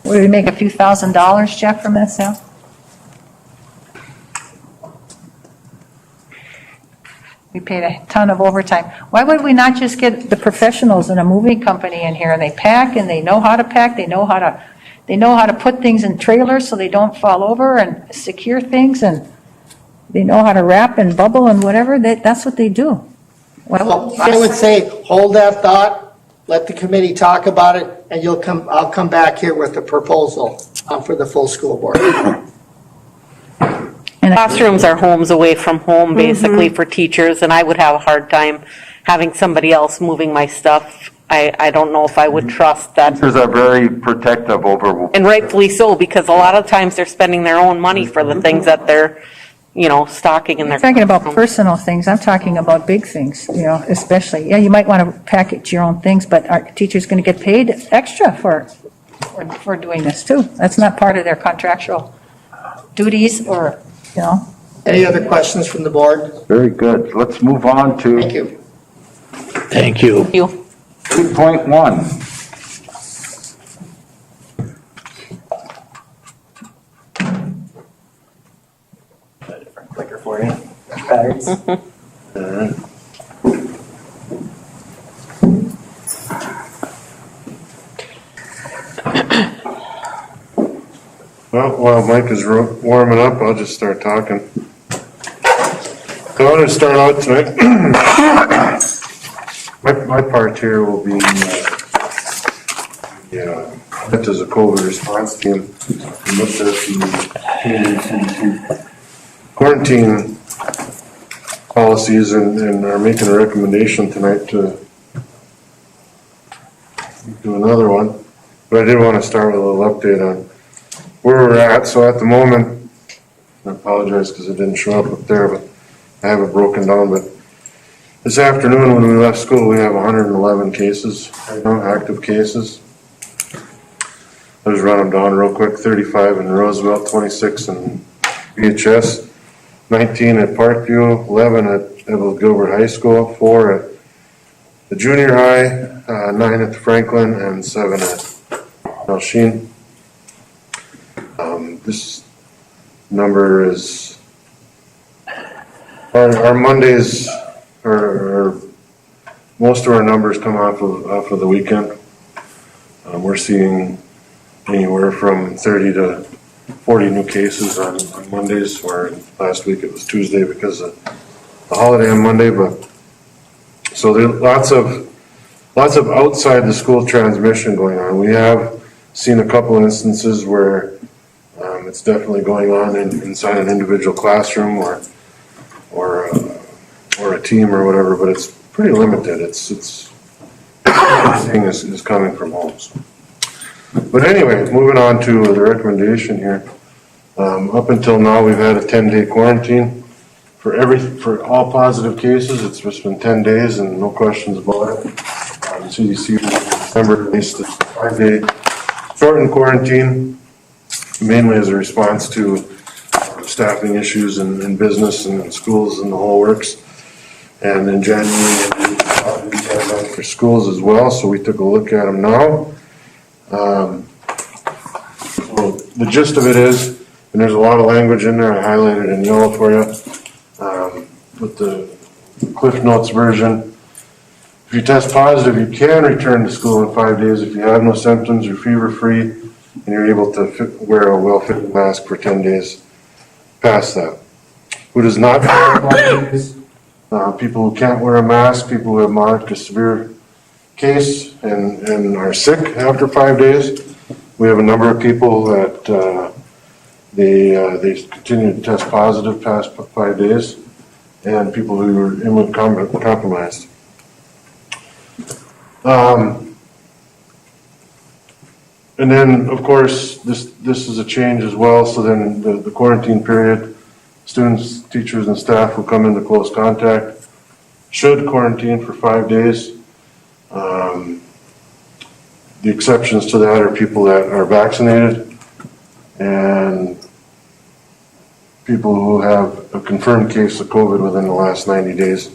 Did we make a few $1,000s, Jeff, from that sale? We paid a ton of overtime. Why would we not just get the professionals in a moving company in here, and they pack, and they know how to pack, they know how to put things in trailers so they don't fall over, and secure things, and they know how to wrap and bubble and whatever. That's what they do. Well, I would say, hold that thought, let the committee talk about it, and I'll come back here with a proposal for the full school board. Classrooms are homes away from home, basically, for teachers, and I would have a hard time having somebody else moving my stuff. I don't know if I would trust that. Teachers are very protective over. And rightfully so, because a lot of times they're spending their own money for the things that they're, stocking in their. I'm talking about personal things. I'm talking about big things, especially. Yeah, you might want to package your own things, but are teachers going to get paid extra for doing this too? That's not part of their contractual duties or, Any other questions from the board? Very good. Let's move on to. Thank you. Thank you. 8.1. Clicker for you. Batteries. Well, while Mike is warming up, I'll just start talking. So I'm going to start out tonight. My part here will be that is a COVID response team. We looked at the quarantine policies and are making a recommendation tonight to do another one. But I did want to start with a little update on where we're at. So at the moment, I apologize because it didn't show up there, but I have it broken down. But this afternoon when we left school, we have 111 cases right now, active cases. I'll just run them down real quick. 35 in Roosevelt, 26 in BHS, 19 at Parkview, 11 at Gilbert High School, 4 at the junior high, 9 at the Franklin, and 7 at Melchine. This number is, our Mondays, or most of our numbers come off of the weekend. We're seeing anywhere from 30 to 40 new cases on Mondays, or last week it was Tuesday because of the holiday on Monday. But so there's lots of outside the school transmission going on. We have seen a couple instances where it's definitely going on inside an individual classroom or a team or whatever, but it's pretty limited. Everything is coming from homes. But anyway, moving on to the recommendation here. Up until now, we've had a 10-day quarantine for all positive cases. It's just been 10 days and no questions about it. CDC in December released a 5-day shortened quarantine, mainly as a response to staffing issues in business and in schools and the whole works. And in January, we had that for schools as well, so we took a look at them now. So the gist of it is, and there's a lot of language in there, I highlighted in yellow for you, with the Cliff Notes version. If you test positive, you can return to school in 5 days if you have no symptoms, you're fever-free, and you're able to wear a well-fitting mask for 10 days past that. Who does not have 5 days people who can't wear a mask, people who have moderate to severe case and are sick after 5 days. We have a number of people that they continue to test positive past 5 days, and people who are immunocompromised. And then, of course, this is a change as well. So then the quarantine period, students, teachers, and staff who come into close contact should quarantine for 5 days. The exceptions to that are people that are vaccinated and people who have a confirmed case of COVID within the last 90 days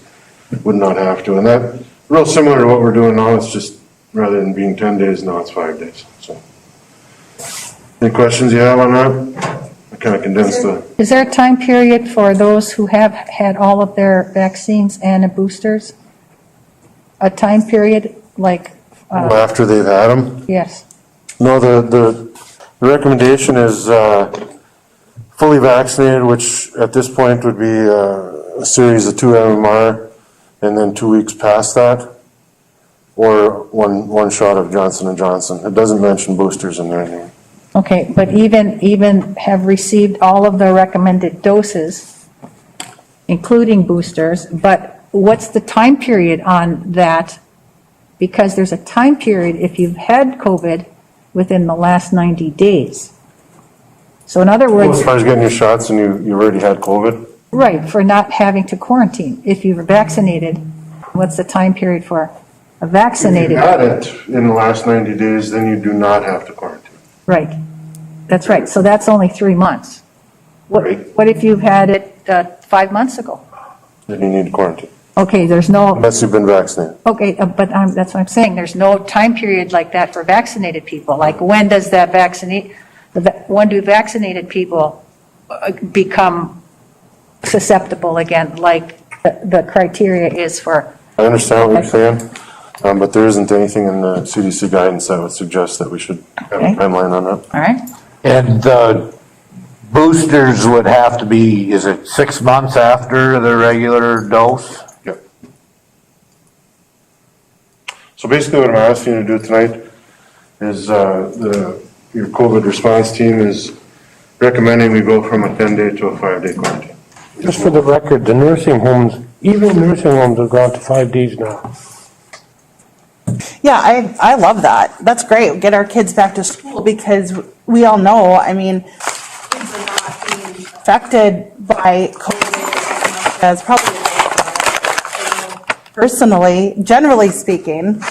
would not have to. And that, real similar to what we're doing now, it's just rather than being 10 days, now it's 5 days. So, any questions you have on that? I kind of condensed the. Is there a time period for those who have had all of their vaccines and the boosters? A time period like? After they've had them? Yes. No, the recommendation is fully vaccinated, which at this point would be a series of 2 MMR and then 2 weeks past that, or one shot of Johnson & Johnson. It doesn't mention boosters in there anymore. Okay, but even have received all of the recommended doses, including boosters, but what's the time period on that? Because there's a time period if you've had COVID within the last 90 days. So in other words. As far as getting your shots and you already had COVID? Right, for not having to quarantine. If you were vaccinated, what's the time period for a vaccinated? If you had it in the last 90 days, then you do not have to quarantine. Right, that's right. So that's only 3 months. What if you've had it 5 months ago? Then you need to quarantine. Okay, there's no. Unless you've been vaccinated. Okay, but that's what I'm saying. There's no time period like that for vaccinated people. Like when does that when do vaccinated people become susceptible again, like the criteria is for? I understand what you're saying, but there isn't anything in the CDC guidance that would suggest that we should have a timeline on that. All right. And the boosters would have to be, is it 6 months after the regular dose? Yep. So basically what I'm asking you to do tonight is your COVID response team is recommending we go from a 10-day to a 5-day quarantine. Just for the record, the nursing homes, even nursing homes have gone to 5 days now. Yeah, I love that. That's great. Get our kids back to school because we all know, I mean, kids are not being affected by COVID as probably personally, generally speaking,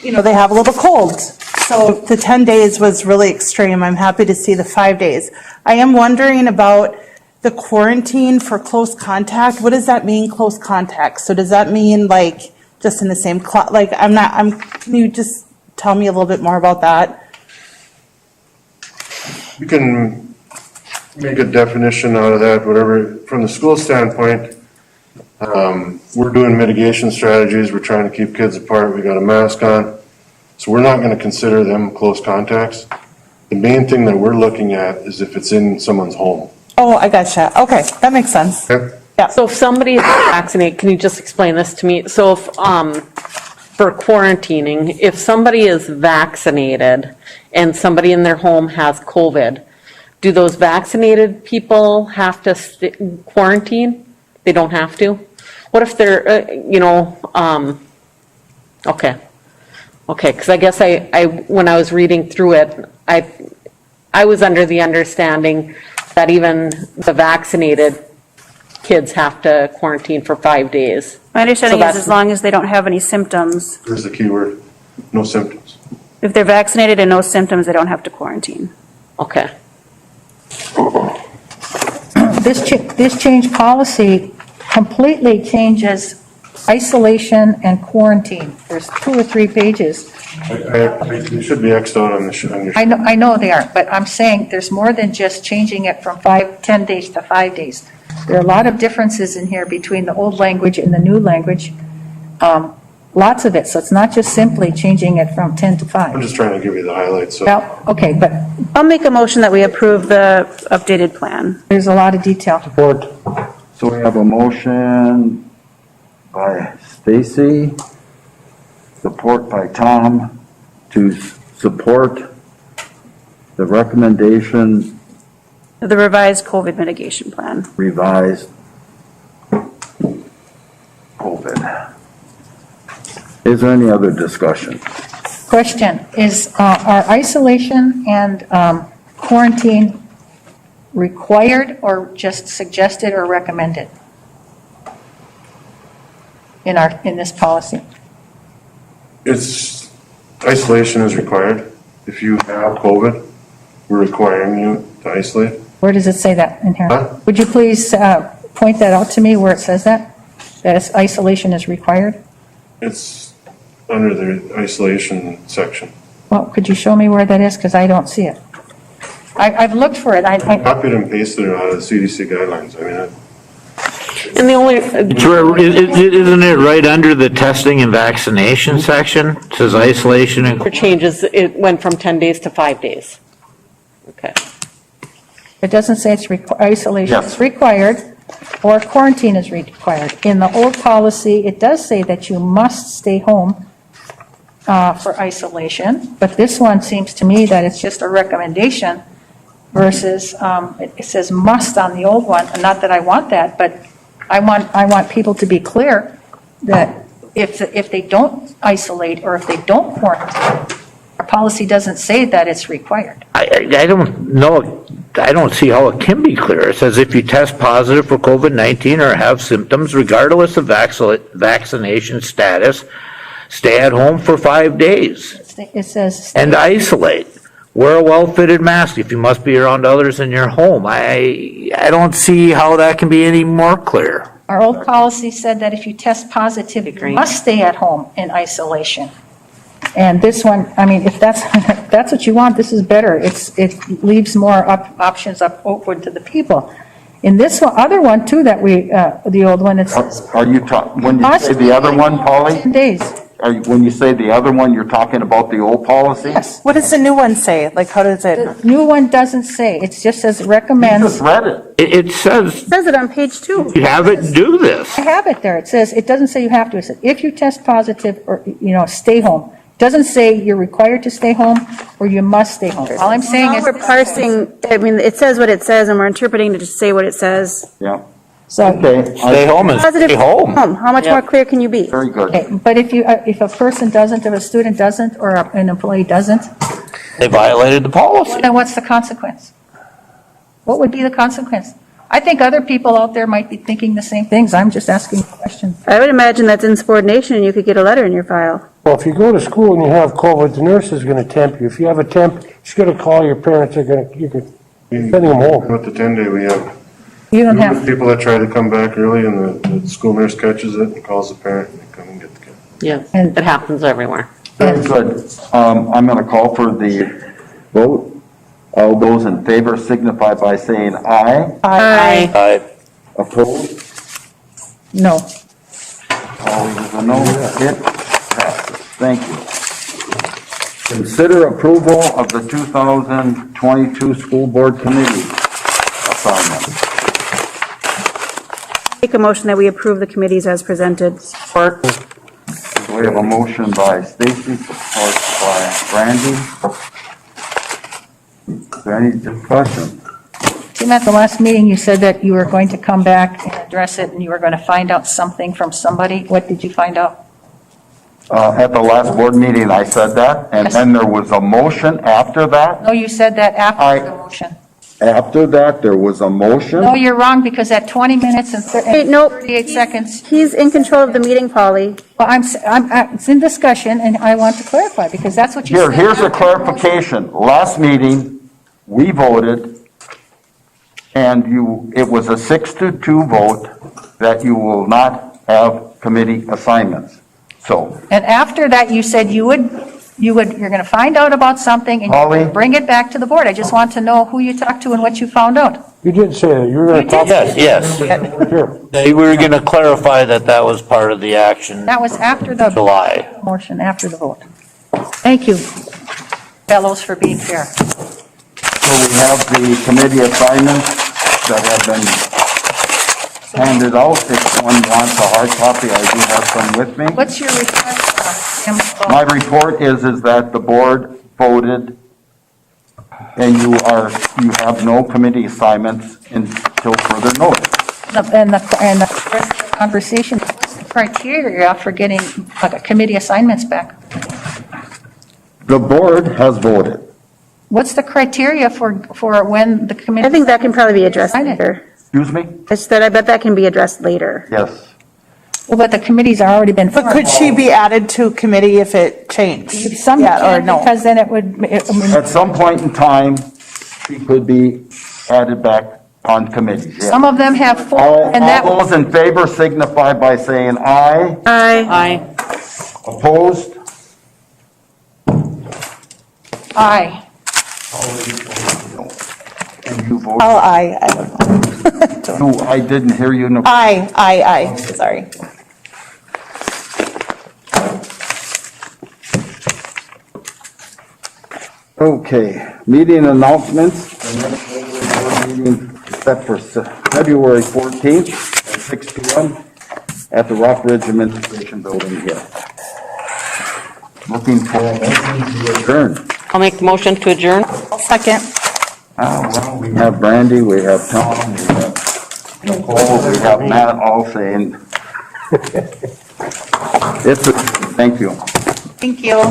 they have a little cold. So the 10 days was really extreme. I'm happy to see the 5 days. I am wondering about the quarantine for close contact. What does that mean, close contact? So does that mean like just in the same can you just tell me a little bit more about that? You can make a definition out of that, whatever. From the school standpoint, we're doing mitigation strategies. We're trying to keep kids apart. We got a mask on. So we're not going to consider them close contacts. The main thing that we're looking at is if it's in someone's home. Oh, I gotcha. Okay, that makes sense. Okay. Yeah. So if somebody is vaccinated, can you just explain this to me? So if, for quarantining, if somebody is vaccinated and somebody in their home has COVID, do those vaccinated people have to quarantine? They don't have to? What if they're, okay. Okay, because I guess when I was reading through it, I was under the understanding that even the vaccinated kids have to quarantine for 5 days. My understanding is as long as they don't have any symptoms. There's the key word, no symptoms. If they're vaccinated and no symptoms, they don't have to quarantine. Okay. This change policy completely changes isolation and quarantine. There's 2 or 3 pages. It should be X'd out on your. I know they are, but I'm saying there's more than just changing it from 10 days to 5 days. There are a lot of differences in here between the old language and the new language. Lots of it, so it's not just simply changing it from 10 to 5. I'm just trying to give you the highlights. So. Well, okay, but I'll make a motion that we approve the updated plan. there's a lot of detail. Support. So we have a motion by Stacy, support by Tom, to support the recommendation The revised COVID mitigation plan. revised COVID. Is there any other discussion? Question, are isolation and quarantine required or just suggested or recommended in this policy? It's, isolation is required. If you have COVID, we're requiring you to isolate. Where does it say that in here? Huh? Would you please point that out to me where it says that? That isolation is required? It's under the isolation section. Well, could you show me where that is? Because I don't see it. I've looked for it. Copied and pasted it out of the CDC guidelines. I mean, And the only, Isn't it right under the testing and vaccination section? It says isolation and. for changes, it went from 10 days to 5 days. Okay. It doesn't say it's isolation Yes. is required or quarantine is required. In the old policy, it does say that you must stay home for isolation, but this one seems to me that it's just a recommendation versus, it says must on the old one, and not that I want that, but I want people to be clear that if they don't isolate or if they don't quarantine, our policy doesn't say that it's required. I don't know, I don't see how it can be clear. It says if you test positive for COVID-19 or have symptoms, regardless of vaccination status, stay at home for 5 days It says. and isolate. Wear a well-fitted mask if you must be around others in your home. I don't see how that can be any more clear. Our old policy said that if you test positive, you must stay at home in isolation. And this one, I mean, if that's what you want, this is better. It leaves more options open to the people. In this one, other one too, that the old one, it says. Are you when you say the other one, Polly? 10 days. When you say the other one, you're talking about the old policy? Yes. What does the new one say? Like, how does it? The new one doesn't say, it just says recommends. Just read it. It says, It says it on page 2. you have it, do this. I have it there. It says, it doesn't say you have to. It says, if you test positive or, stay home. It doesn't say you're required to stay home or you must stay home. All I'm saying is. We're parsing, I mean, it says what it says and we're interpreting to just say what it says. Yeah. So. Okay. Stay home and Positive stay home. How much more clear can you be? Very good. Okay, but if a person doesn't, if a student doesn't, or an employee doesn't, They violated the policy. then what's the consequence? What would be the consequence? I think other people out there might be thinking the same things. I'm just asking questions. I would imagine that's insubordination and you could get a letter in your file. Well, if you go to school and you have COVID, the nurse is gonna temp you. If you have a temp, she's gonna call your parents, you could send them home. with the 10-day, we have You don't have, people that try to come back early and the school nurse catches it and calls the parent and they come and get the kid. Yeah, And- it happens everywhere. Very good. I'm going to call for the vote. All those in favor signify by saying aye. Aye. Opposed? no. Always is a no. It passes. Thank you. Consider approval of the 2022 School Board Committee assignment. Make a motion that we approve the committees as presented. Support. We have a motion by Stacy, support by Brandy. Is there any discussion? Tim, at the last meeting, you said that you were going to come back and address it, and you were going to find out something from somebody. What did you find out? At the last board meeting, I said that, and then there was a motion after that. No, you said that after the motion. After that, there was a motion. No, you're wrong, because at 20 minutes and Hey, nope. 38 seconds. He's in control of the meeting, Polly. Well, it's in discussion, and I want to clarify, because that's what you said. Here's a clarification. Last meeting, we voted, and it was a 6-2 vote that you will not have committee assignments. So, And after that, you said you're going to find out about something, and you're going to bring it back to the board. I just want to know who you talked to and what you found out. You did say that, you were gonna talk. Yes. Here. They were gonna clarify that was part of the action. That was after the July. motion, after the vote. Thank you, fellows, for being fair. so we have the committee assignments that have been handed out. If one wants a hard copy, I do have some with me. What's your request, Tim? My report is that the board voted, and you have no committee assignments until further notice. And the rest of the conversation, what's the criteria for getting like a committee assignments back? The board has voted. What's the criteria for when the committee? I think that can probably be addressed later. Excuse me? I said, I bet that can be addressed later. Yes. Well, but the committee's already been But formed. could she be added to committee if it changed? Some Yeah, or can, no? because then it would, At some point in time, she could be added back on committees, yes. some of them have four, and that. All those in favor signify by saying aye. Aye. Opposed? Aye. And you vote? Oh, I don't know. No, I didn't hear you. No. Aye, sorry. Okay, meeting announcements. The next regular board meeting is set for February 14th at 6 p.m. at the Rockridge Administration Building here. Looking for a motion to adjourn. I'll make the motion to adjourn. Second. Well, we have Brandy, we have Tom, we have Nicole, we have Matt all saying. Thank you. Thank you.